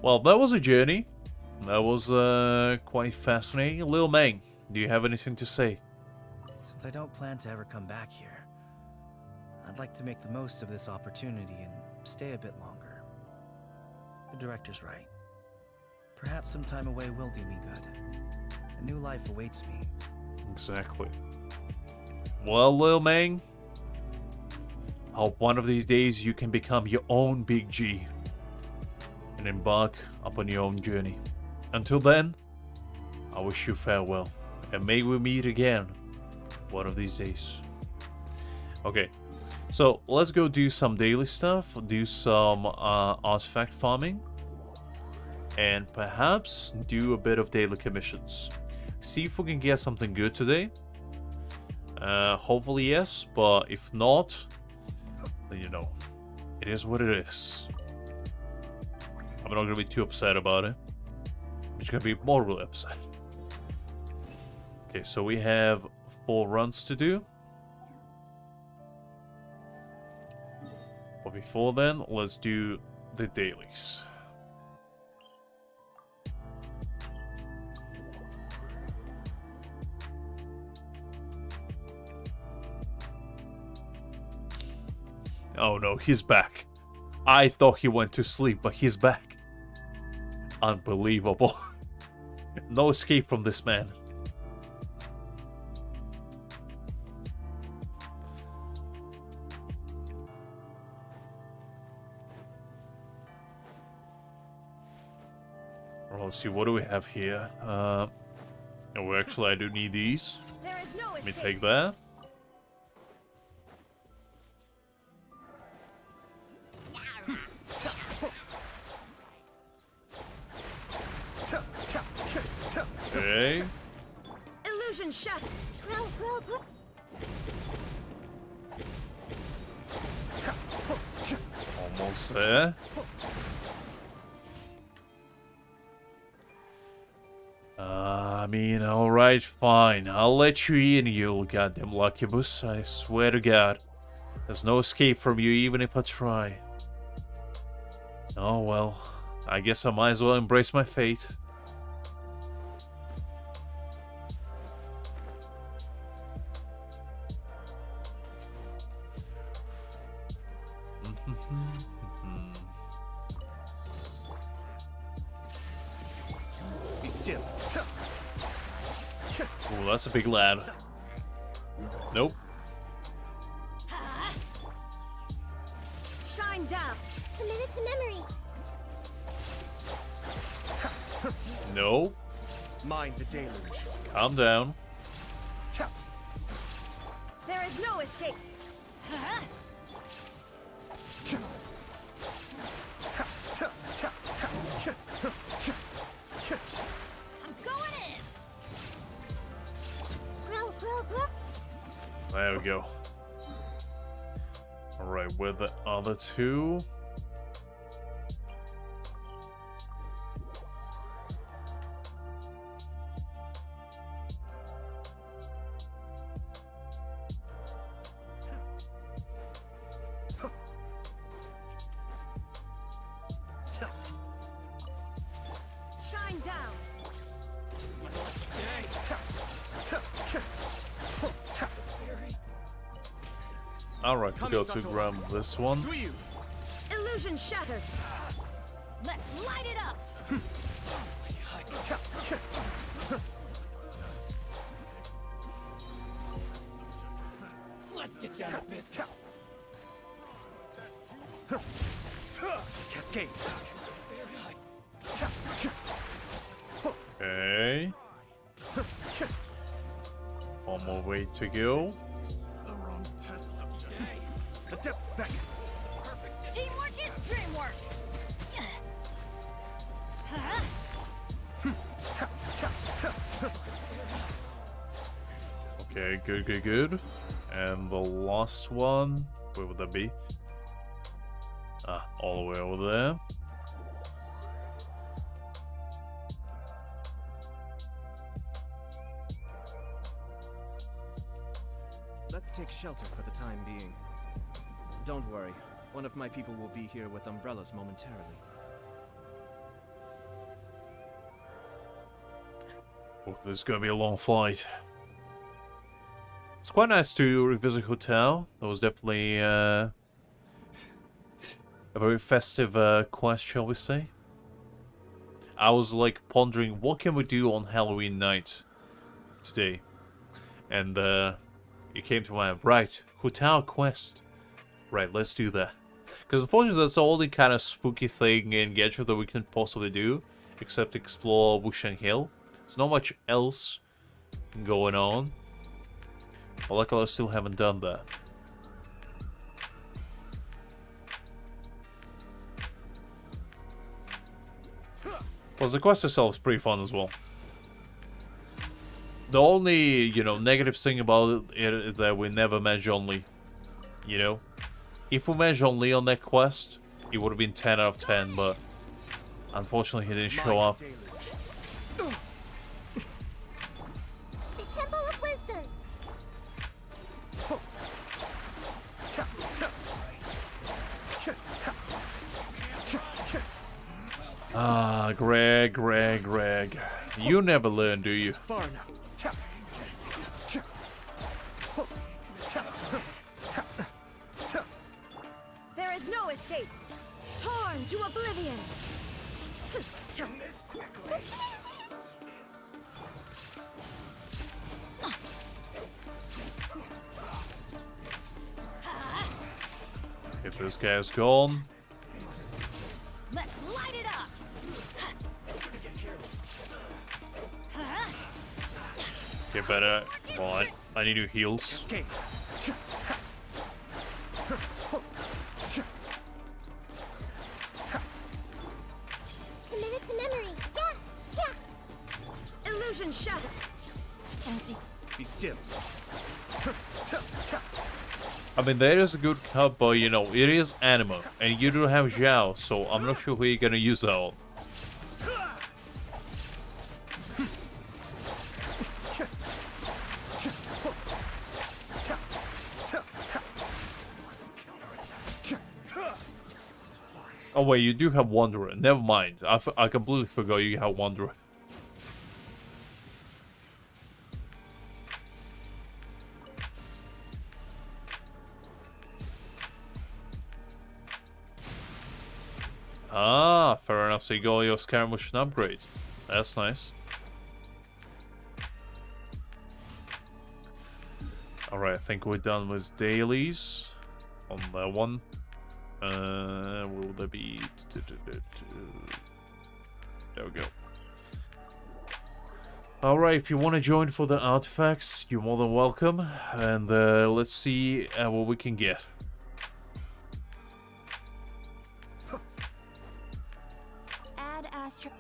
Well, that was a journey. That was quite fascinating. Lil Mang, do you have anything to say? Since I don't plan to ever come back here, I'd like to make the most of this opportunity and stay a bit longer. The director's right. Perhaps some time away will do me good. A new life awaits me. Exactly. Well, Lil Mang, I hope one of these days you can become your own Big G and embark upon your own journey. Until then, I wish you farewell, and may we meet again one of these days. Okay, so let's go do some daily stuff, do some artifact farming, and perhaps do a bit of daily commissions. See if we can get something good today. Hopefully yes, but if not, then you know, it is what it is. I'm not gonna be too upset about it. I'm just gonna be morally upset. Okay, so we have 4 runs to do. But before then, let's do the dailies. Oh no, he's back. I thought he went to sleep, but he's back. Unbelievable. No escape from this man. Well, let's see, what do we have here? Oh, actually, I do need these. There is no Let me escape. take that. Okay. Illusion shattered. Almost there. I mean, alright, fine. I'll let you in, you goddamn luckybus. I swear to God. There's no escape from you, even if I try. Oh well. I guess I might as well embrace my fate. Be still. Ooh, that's a big lad. Nope. Shine down. Committed to memory. No. Mind the deluge. Calm down. There is no escape. I'm going in. There we go. Alright, where the other 2? Shine down. Alright, we go to grab this one. Illusion shattered. Let's light it up. Let's get down to business. Cascade. Okay. One more way to go. Adept back. Teamwork is dreamwork. Okay, good, good, good. And the last one, where would that be? Ah, all the way over there. Let's take shelter for the time being. Don't worry, one of my people will be here with umbrellas momentarily. Oh, this is gonna be a long flight. It's quite nice to revisit hotel. That was definitely a very festive quest, shall we say. I was like pondering, what can we do on Halloween night today? And it came to mind, right, hotel quest. Right, let's do that. Because unfortunately, that's the only kind of spooky thing in Genshin that we can possibly do, except explore Wusheng Hill. There's not much else going on. But luckily, I still haven't done that. Plus, the quest itself is pretty fun as well. The only, you know, negative thing about it is that we never met Zhongli. You know? If we met Zhongli on that quest, it would have been 10 out of 10, but unfortunately he didn't show up. The Temple of Wisdom. Ah, Greg. You never learn, do you? Far enough. There is no escape. Torn to oblivion. If this guy's gone. Let's light it up. Get better. Come on. I need to heals. Committed to memory. Yeah. Illusion shattered. Be still. I mean, that is a good cut, but you know, it is anime, and you don't have Zhao, so I'm not sure who you're gonna use that on. Oh wait, you do have Wanderer. Never mind. I completely forgot you have Wanderer. Ah, fair enough. So you got your skirmish and upgrade. That's nice. Alright, I think we're done with dailies on that one. Will there be... There we go. Alright, if you want to join for the artifacts, you're more than welcome. And let's see what we can get. Add Astro.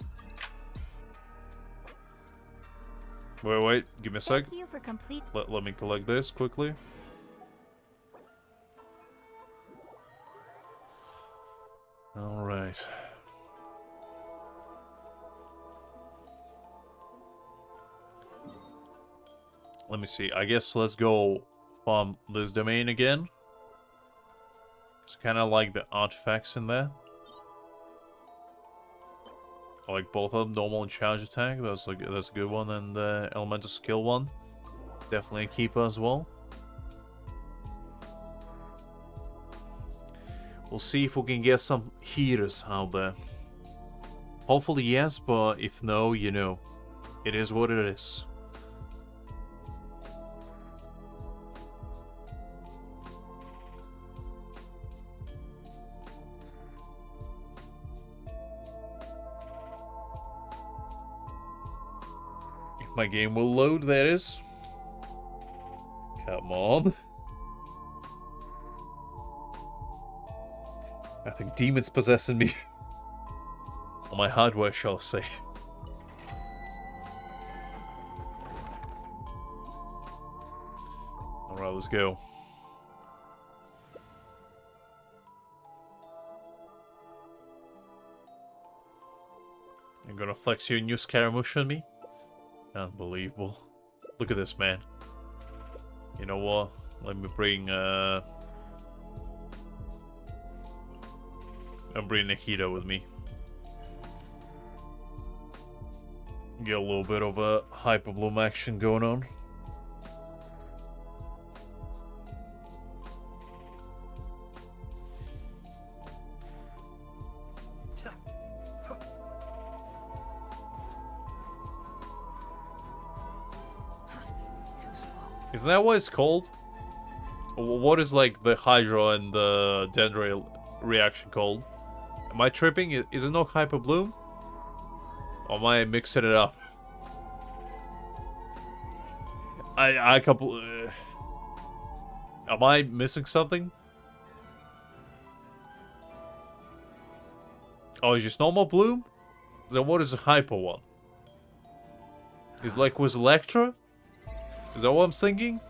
Wait, give me a sec. Thank you for complete. Let me collect this quickly. Alright. Let me see. I guess let's go farm this domain again. It's kind of like the artifacts in there. I like both of them, normal and charge attack. That's a good one, and the elemental skill one. Definitely a keeper as well. We'll see if we can get some heaters out there. Hopefully yes, but if no, you know, it is what it is. If my game will load, that is. Come on. I think demons possessing me. Or my hardware, shall I say. Alright, let's go. You're gonna flex your new Scaramouche on me? Unbelievable. Look at this, man. You know what? Let me bring, I'm bringing a heater with me. Get a little bit of a hyper bloom action going on. Is that what it's called? What is like the Hydro and the Dendro reaction called? Am I tripping? Is it not Hyper Bloom? Or am I mixing it up? I couple. Am I missing something? Oh, it's just normal Bloom? Then what is the Hyper one? Is like with Electra? Is that what I'm thinking?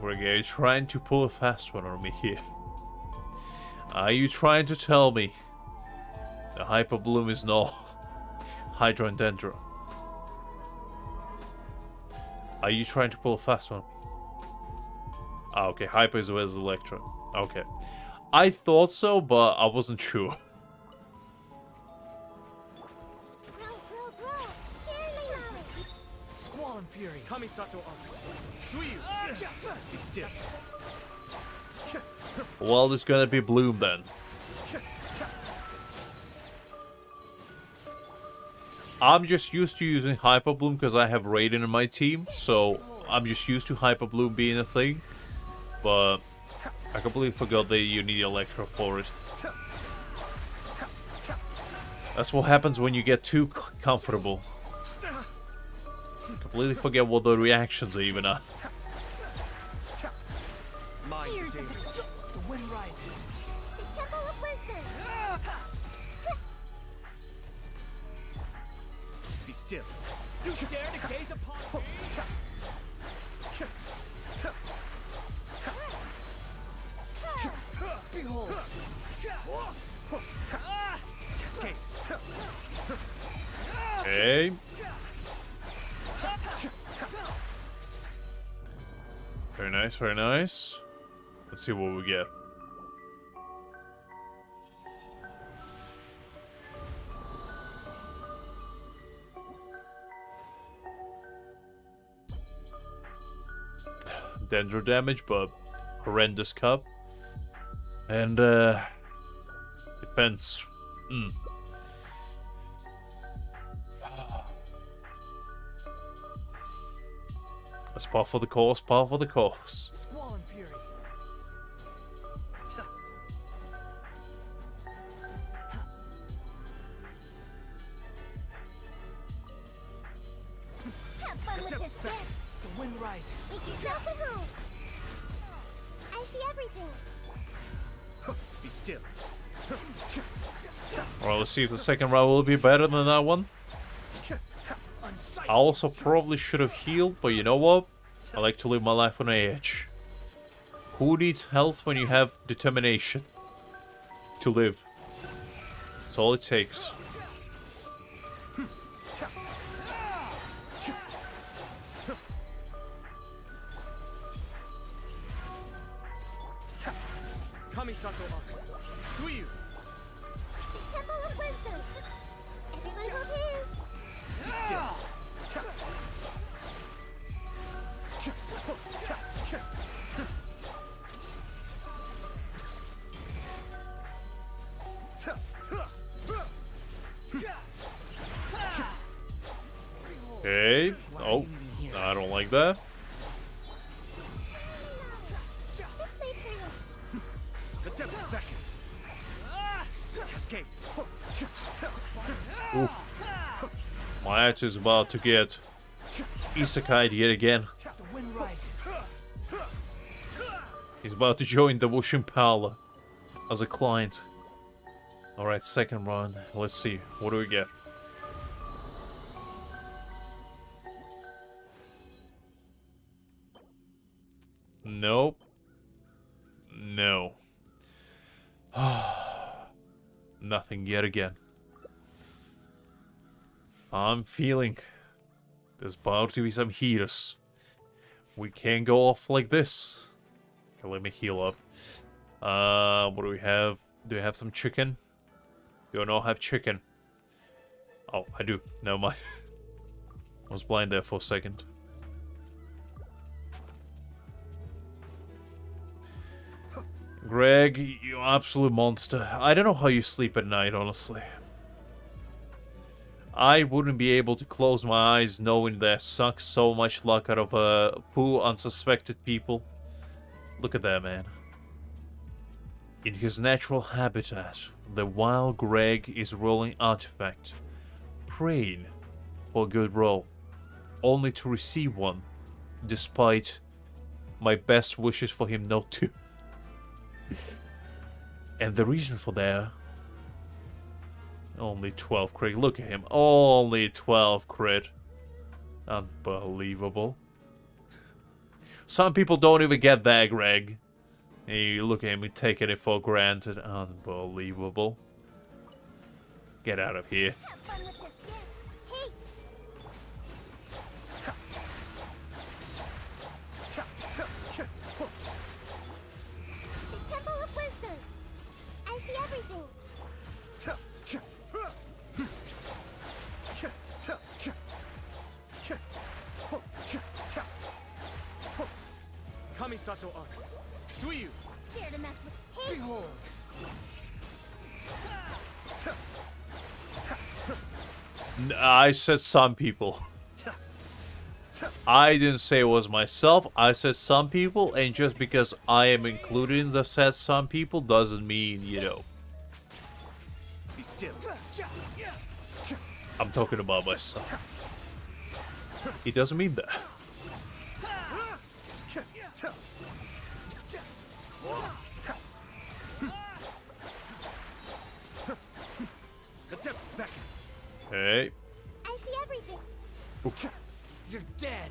Are you trying to pull a fast one on me here? Are you trying to tell me the Hyper Bloom is no Hydro and Dendro? Are you trying to pull a fast one? Ah, okay. Hyper is with Electra. Okay. I thought so, but I wasn't sure. Squall and Fury. Kamisato Suyu. Be still. Well, there's gonna be Bloom then. I'm just used to using Hyper Bloom because I have Raiden in my team, so I'm just used to Hyper Bloom being a thing. But I completely forgot that you need Electro for it. That's what happens when you get too comfortable. You completely forget what the reactions are even are. The wind rises. The Temple of Wisdom. Be still. You dare to gaze upon me? Behold. Escape. Okay. Very nice, very nice. Let's see what we get. Dendro damage, but horrendous cup. And defense. Let's par for the course, par for the course. Squall and Fury. Have fun with this gift. The wind rises. Delta who? I see everything. Be still. Well, let's see if the second round will be better than that one. I also probably should have healed, but you know what? I like to live my life on edge. Who needs health when you have determination to live? That's all it takes. Kamisato Suyu. The Temple of Wisdom. Everyone hold hands. Be still. Okay. Oh, I don't like that. This way for you. The depth beckon. Cascade. Oof. My ass is about to get isekai'd yet again. The wind rises. He's about to join the Wushin Pala as a client. Alright, second round. Let's see. What do we get? Nope. No. Nothing yet again. I'm feeling there's about to be some heaters. We can't go off like this. Okay, let me heal up. What do we have? Do we have some chicken? Do I not have chicken? Oh, I do. Never mind. I was blind there for a second. Greg, you absolute monster. I don't know how you sleep at night, honestly. I wouldn't be able to close my eyes knowing they suck so much luck out of poor unsuspected people. Look at that, man. In his natural habitat, the wild Greg is rolling artifact, praying for a good roll, only to receive one, despite my best wishes for him not to. And the reason for that... Only 12 crit. Look at him. Only 12 crit. Unbelievable. Some people don't even get that, Greg. You look at him and taking it for granted. Unbelievable. Get out of here. The Temple of Wisdom. I see everything. Kamisato Arc. Suiyu. Dare to mess with him. Behold. I said some people. I didn't say it was myself. I said some people, and just because I am included in the said some people doesn't mean, you know. Be still. I'm talking about myself. It doesn't mean that. Hey. I see everything. Oof. You're dead.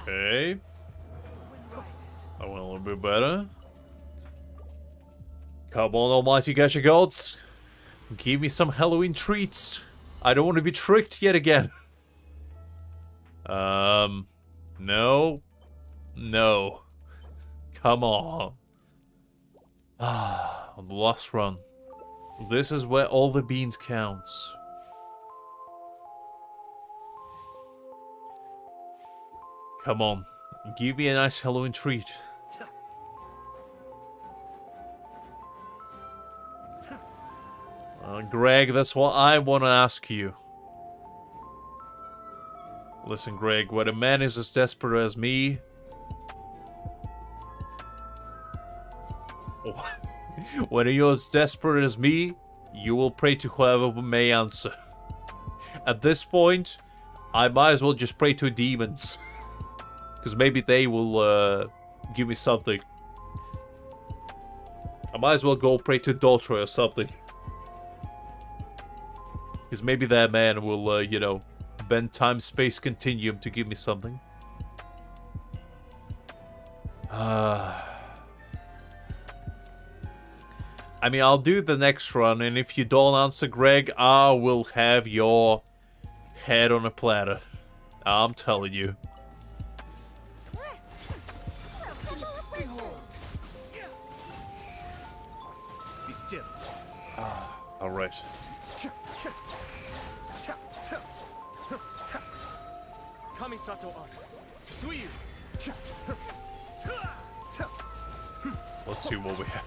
Okay. I went a little bit better. Come on, almighty gacha gods. Give me some Halloween treats. I don't want to be tricked yet again. No. No. Come on. On the last run. This is where all the beans counts. Come on. Give me a nice Halloween treat. Greg, that's what I want to ask you. Listen, Greg, when a man is as desperate as me... when you're as desperate as me, you will pray to whoever may answer. At this point, I might as well just pray to demons. Because maybe they will give me something. I might as well go pray to Daughter or something. Because maybe that man will, you know, bend time-space continuum to give me something. I mean, I'll do the next run, and if you don't answer, Greg, I will have your head on a platter. I'm telling you. Be still. Alright. Kamisato Arc. Suiyu. Let's see what we have.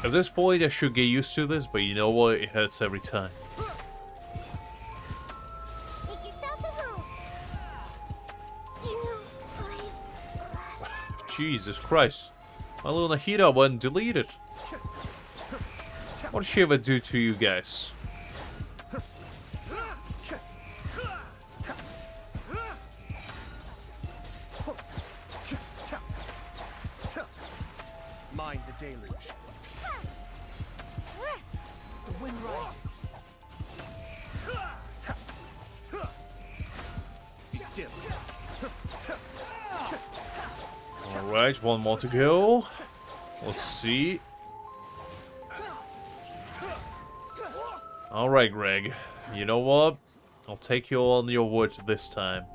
At this point, I should get used to this, but you know what? It hurts every time. Make yourselves a room. Jesus Christ. My little Nahida wasn't deleted. What did she ever do to you guys? Mind the deluge. The wind rises. Be still. Alright, one more to go. Let's see. Alright, Greg. You know what? I'll take you on your word this time.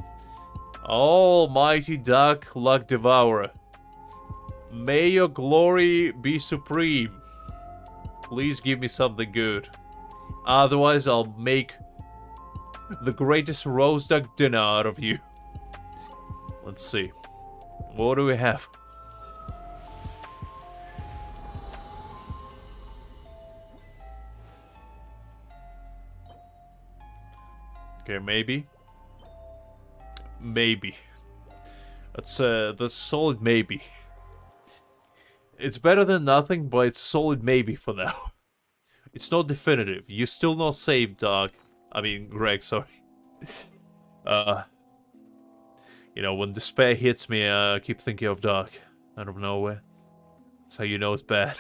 Almighty Dark Luck Devourer. May your glory be supreme. Please give me something good. Otherwise, I'll make the greatest roast duck dinner out of you. Let's see. What do we have? Okay, maybe. Maybe. That's a solid maybe. It's better than nothing, but it's solid maybe for now. It's not definitive. You're still not safe, dog. I mean, Greg, sorry. You know, when despair hits me, I keep thinking of Doc out of nowhere. That's how you know it's bad.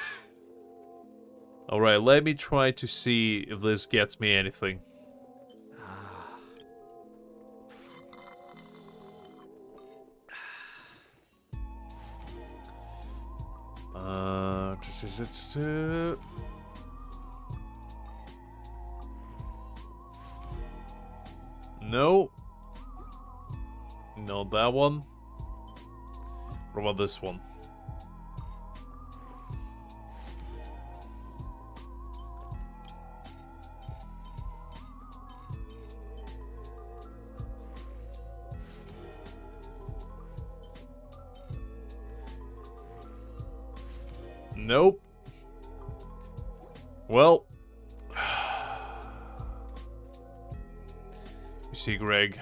Alright, let me try to see if this gets me anything. No. Not that one. What about this one? Nope. Well. You see, Greg.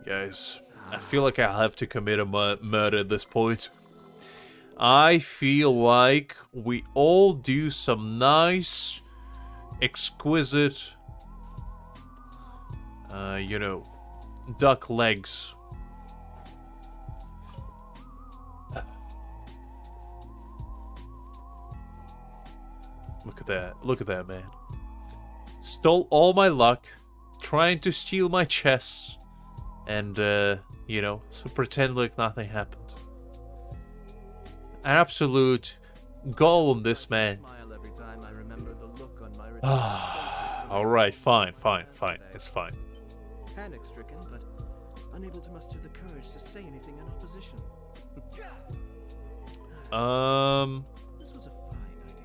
Guys, I feel like I have to commit a murder at this point. I feel like we all do some nice, exquisite, you know, duck legs. Look at that, man. Stole all my luck, trying to steal my chest, and, you know, so pretend like nothing happened. Absolute goal on this man. Alright, fine. It's fine. Panic-stricken, but unable to muster the courage to say anything in opposition. This was a fine idea.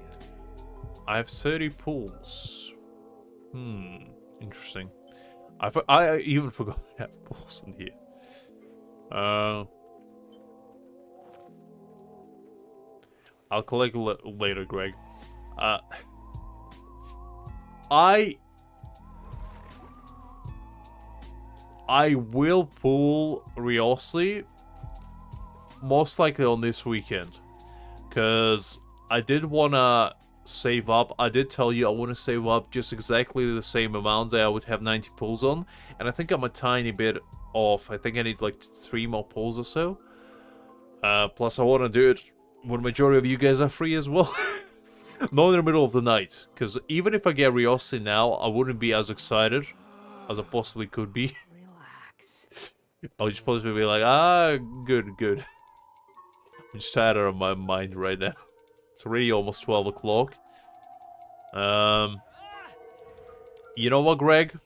I have 30 pools. Interesting. I even forgot I have pools in here. I'll collect later, Greg. I will pull Riosley most likely on this weekend, because I did want to save up. I did tell you I want to save up just exactly the same amount that I would have 90 pulls on, and I think I'm a tiny bit off. I think I need like 3 more pulls or so. Plus I want to do it when majority of you guys are free as well. Not in the middle of the night, because even if I get Riosley now, I wouldn't be as excited as I possibly could be. Relax. I would just possibly be like, good. I'm just tired out of my mind right now. It's already almost 12 o'clock. You know what, Greg?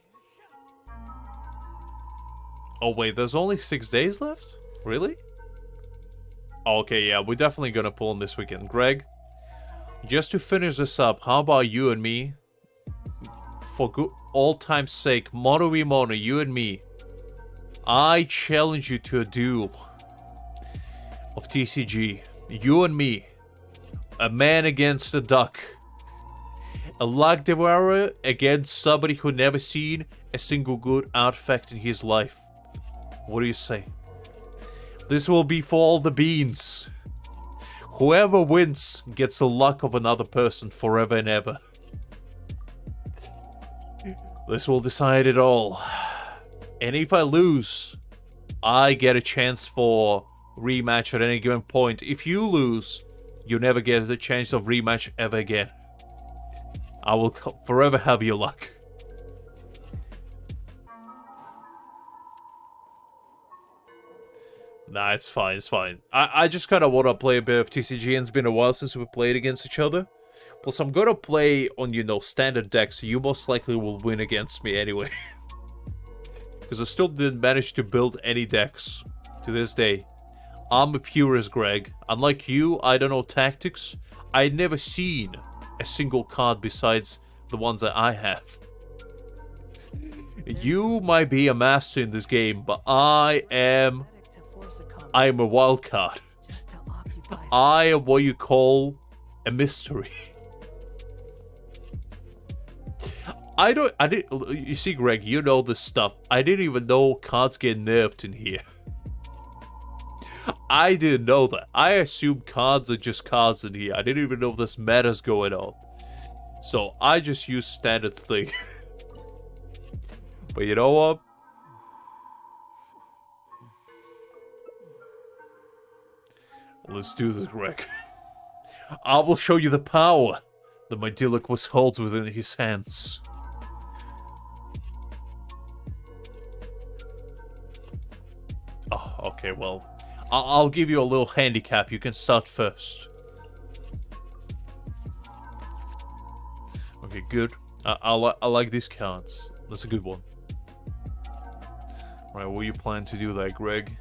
Oh wait, there's only 6 days left? Really? Okay, yeah, we're definitely gonna pull on this weekend. Greg, just to finish this up, how about you and me? For good all time's sake, mono v mono, you and me. I challenge you to a duel of TCG. You and me. A man against a duck. A luck devourer against somebody who never seen a single good artifact in his life. What do you say? This will be for all the beans. Whoever wins gets the luck of another person forever and ever. This will decide it all. And if I lose, I get a chance for rematch at any given point. If you lose, you never get the chance of rematch ever again. I will forever have your luck. Nah, it's fine. I just kind of want to play a bit of TCG, and it's been a while since we played against each other. Plus, I'm gonna play on, you know, standard decks, so you most likely will win against me anyway. Because I still didn't manage to build any decks to this day. I'm a purist, Greg. Unlike you, I don't know tactics. I'd never seen a single card besides the ones that I have. You might be a master in this game, but I am a wild card. I am what you call a mystery. You see, Greg, you know this stuff. I didn't even know cards get nerfed in here. I didn't know that. I assumed cards are just cards in here. I didn't even know this meta's going on. So I just use standard thing. But you know what? Let's do this, Greg. I will show you the power that my Diloquus holds within his hands. Oh, okay, well, I'll give you a little handicap. You can start first. Okay, good. I like these cards. That's a good one. Right, what you plan to do there, Greg?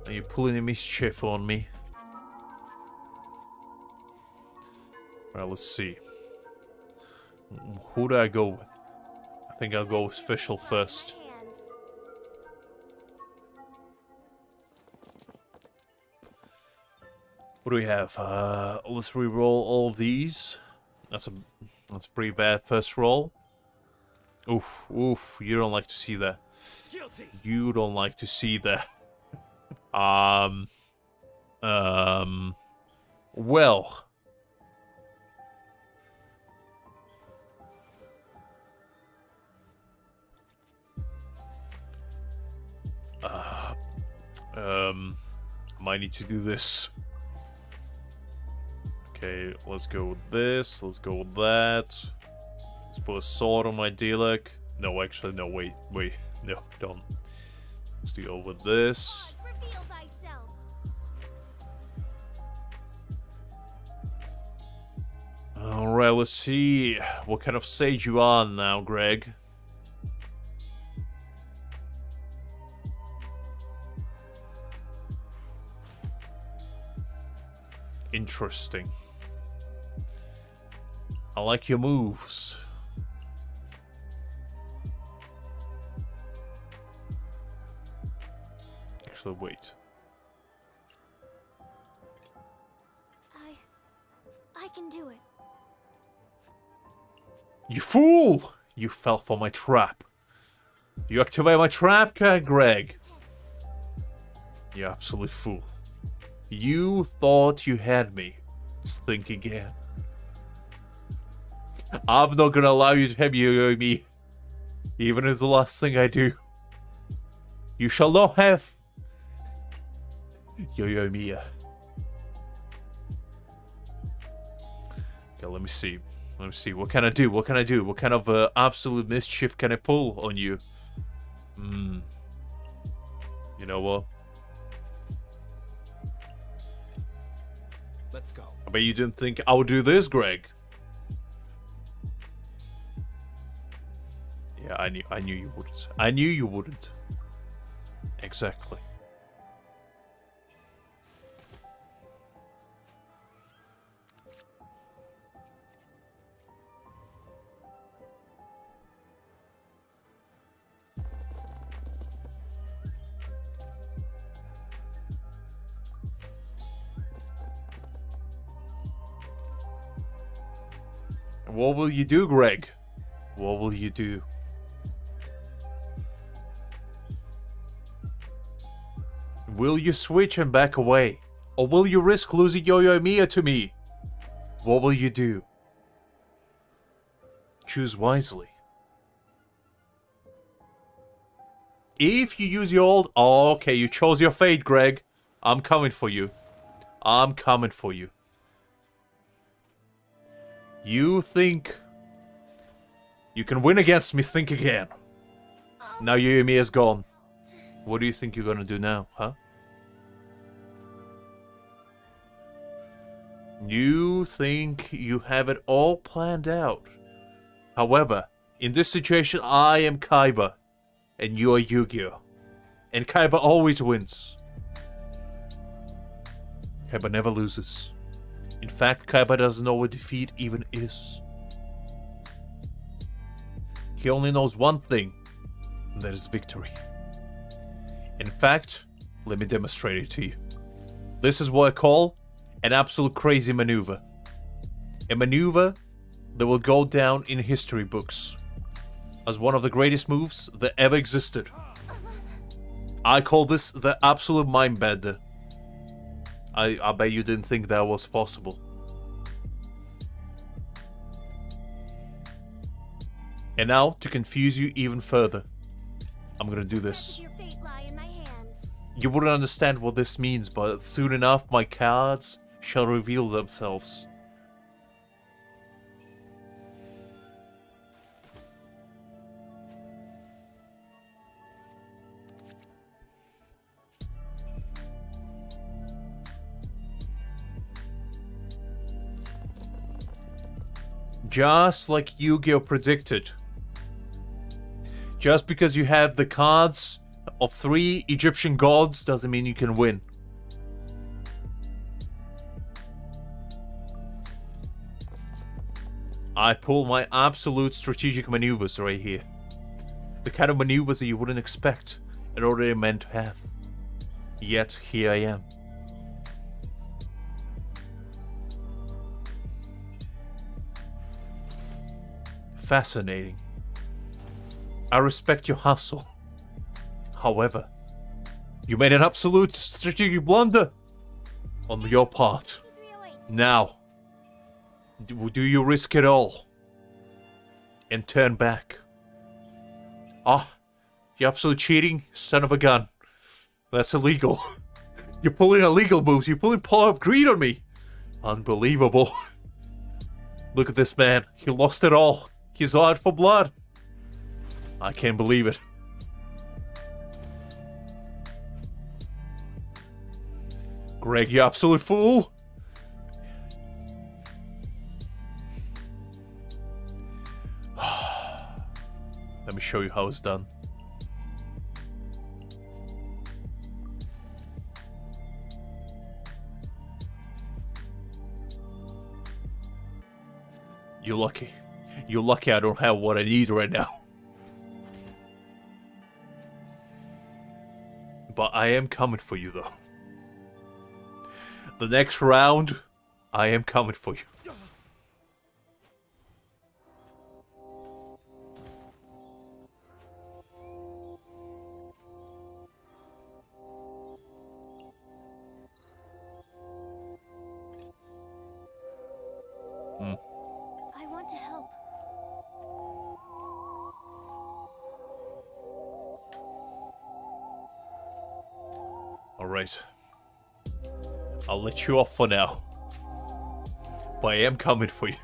Are you pulling a mischief on me? Right, let's see. Who do I go with? I think I'll go with Fischl first. What do we have? Let's re-roll all of these. That's a pretty bad first roll. Oof, oof, you don't like to see that. You don't like to see that. Well. I might need to do this. Okay, let's go with this. Let's go with that. Let's put a sword on my Diluc. No, actually, no, wait. No, don't. Let's deal with this. Alright, let's see what kind of sage you are now, Greg. Interesting. I like your moves. Actually, wait. I can do it. You fool! You fell for my trap. You activate my trap, Greg. You absolute fool. You thought you had me. Just think again. I'm not gonna allow you to have me, even if it's the last thing I do. You shall not have Yo-Yo Mia. Okay, let me see. Let me see. What can I do? What can I do? What kind of absolute mischief can I pull on you? You know what? Let's go. I bet you didn't think I would do this, Greg. Yeah, I knew you wouldn't. I knew you wouldn't. Exactly. What will you do, Greg? What will you do? Will you switch and back away? Or will you risk losing Yo-Yo Mia to me? What will you do? Choose wisely. If you use your old... Oh, okay, you chose your fate, Greg. I'm coming for you. I'm coming for you. You think you can win against me? Think again. Now Yo-Yo Mia's gone. What do you think you're gonna do now, huh? You think you have it all planned out. However, in this situation, I am Kaiba. And you are Yu-Gi-Oh! And Kaiba always wins. Kaiba never loses. In fact, Kaiba doesn't know what defeat even is. He only knows one thing, and that is victory. In fact, let me demonstrate it to you. This is what I call an absolute crazy maneuver. A maneuver that will go down in history books as one of the greatest moves that ever existed. I call this the absolute mind bender. I bet you didn't think that was possible. And now, to confuse you even further, I'm gonna do this. Your fate lie in my hands. You wouldn't understand what this means, but soon enough my cards shall reveal themselves. Just like Yu-Gi-Oh! Predicted. Just because you have the cards of 3 Egyptian gods doesn't mean you can win. I pull my absolute strategic maneuvers right here. The kind of maneuvers that you wouldn't expect an ordinary man to have. Yet, here I am. Fascinating. I respect your hustle. However, you made an absolute strategic blunder on your part. Now, do you risk it all and turn back? Ah, you absolute cheating son of a gun. That's illegal. You're pulling illegal moves. You're pulling Paw of Greed on me. Unbelievable. Look at this man. He lost it all. He's out for blood. I can't believe it. Greg, you absolute fool. Let me show you how it's done. You're lucky. You're lucky I don't have what I need right now. But I am coming for you, though. The next round, I am coming for you. I want to help. Alright. I'll let you off for now. But I am coming for you.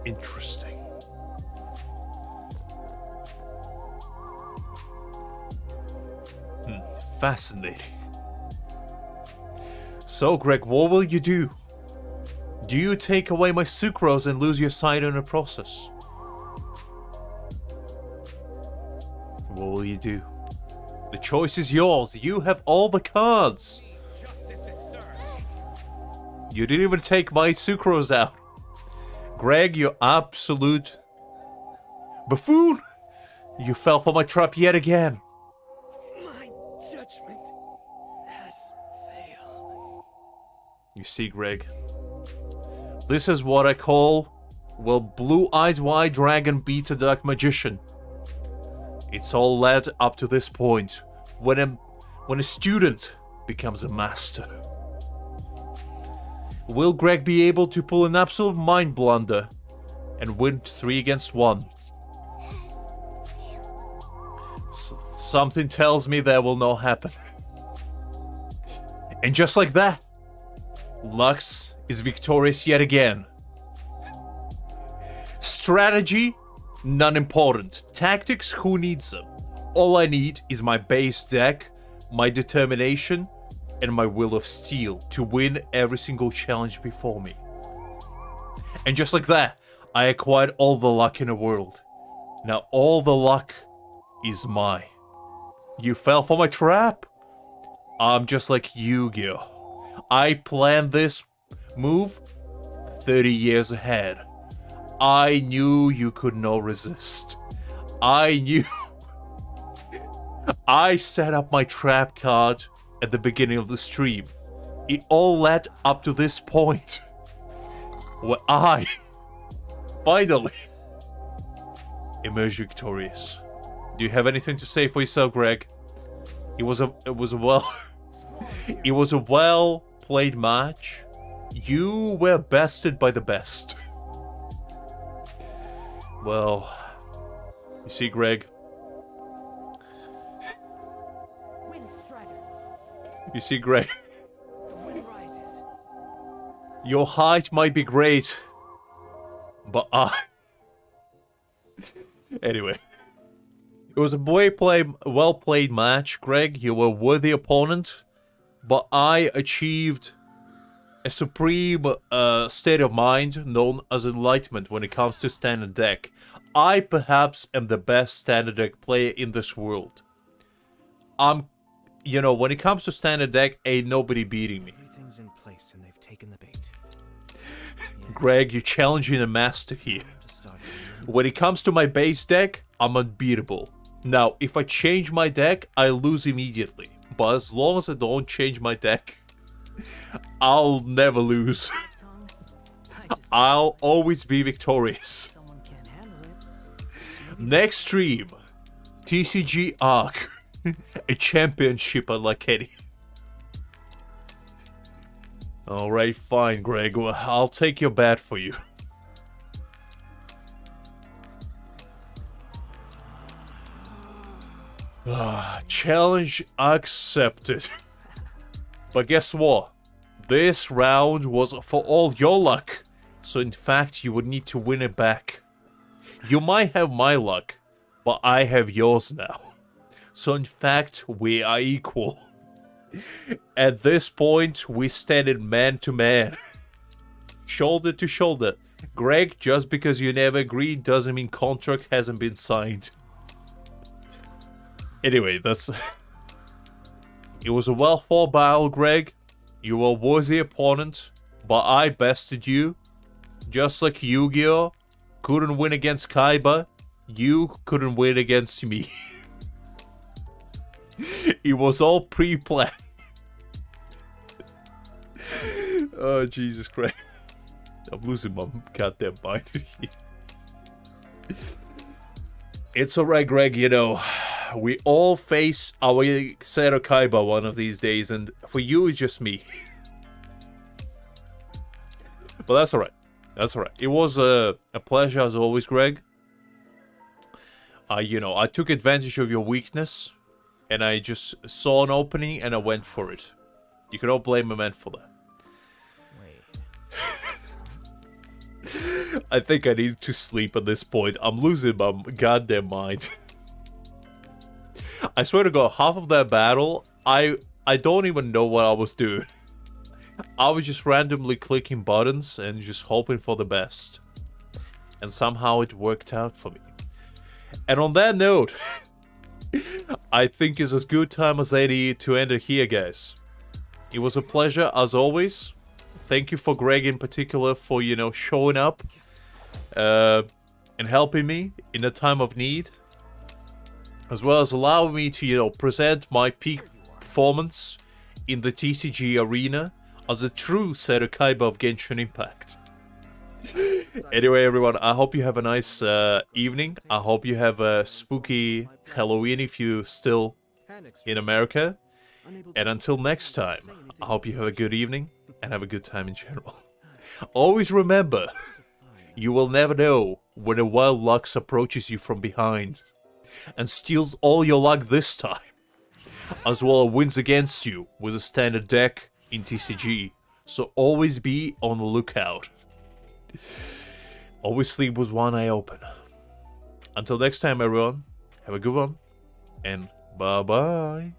Interesting. Fascinating. So, Greg, what will you do? Do you take away my sucrose and lose your sight in the process? What will you do? The choice is yours. You have all the cards. You didn't even take my sucrose out. Greg, you absolute buffoon. You fell for my trap yet again. My judgment has failed. You see, Greg, this is what I call, well, Blue Eyes Wide Dragon beats a Dark Magician. It's all led up to this point, when a student becomes a master. Will Greg be able to pull an absolute mind blunder and win 3 against 1? Something tells me that will not happen. And just like that, Lux is victorious yet again. Strategy, none important. Tactics, who needs them? All I need is my base deck my determination, and my will of steel to win every single challenge before me. And just like that, I acquired all the luck in the world. Now all the luck is mine. You fell for my trap? I'm just like Yu-Gi-Oh! I planned this move 30 years ahead. I knew you could not resist. I knew. I set up my trap card at the beginning of the stream. It all led up to this point where I finally emerged victorious. Do you have anything to say for yourself, Greg? It was a well played match. You were bested by the best. Well, you see, Greg. You see, Greg. Your height might be great, but anyway. It was a well played match, Greg. You were a worthy opponent, but I achieved a supreme state of mind known as enlightenment when it comes to standard deck. I perhaps am the best standard deck player in this world. You know, when it comes to standard deck, ain't nobody beating me. Everything's in place and they've taken the bait. Greg, you're challenging a master here. When it comes to my base deck, I'm unbeatable. Now, if I change my deck, I lose immediately. But as long as I don't change my deck, I'll never lose. I'll always be victorious. Next stream, TCG Arc. A championship unlike any. Alright, fine, Greg. Well, I'll take your bet for you. Challenge accepted. But guess what? This round was for all your luck. So in fact, you would need to win it back. You might have my luck, but I have yours now. So in fact, we are equal. At this point, we stand in man to man. Shoulder to shoulder. Greg, just because you never agreed doesn't mean contract hasn't been signed. Anyway, that's... It was a well-fought battle, Greg. You were a worthy opponent, but I bested you. Just like Yu-Gi-Oh! Couldn't win against Kaiba, you couldn't win against me. It was all pre-planned. Oh, Jesus Christ. I'm losing my goddamn mind. It's alright, Greg, you know. We all face our Zero Kaiba one of these days, and for you, it's just me. But that's alright. That's alright. It was a pleasure as always, Greg. You know, I took advantage of your weakness. And I just saw an opening and I went for it. You cannot blame a man for that. Wait. I think I need to sleep at this point. I'm losing my goddamn mind. I swear to God, half of that battle, I don't even know what I was doing. I was just randomly clicking buttons and just hoping for the best. And somehow it worked out for me. And on that note... I think it's as good time as any to end it here, guys. It was a pleasure as always. Thank you for Greg in particular for, you know, showing up and helping me in a time of need, as well as allowing me to, you know, present my peak performance in the TCG arena as a true Zero Kaiba of Genshin Impact. Anyway, everyone, I hope you have a nice evening. I hope you have a spooky Halloween if you're still in America. And until next time, I hope you have a good evening and have a good time in general. Always remember, you will never know when a wild lux approaches you from behind and steals all your luck this time, as well as wins against you with a standard deck in TCG. So always be on the lookout. Always sleep with one eye open. Until next time, everyone, have a good one, and bye-bye.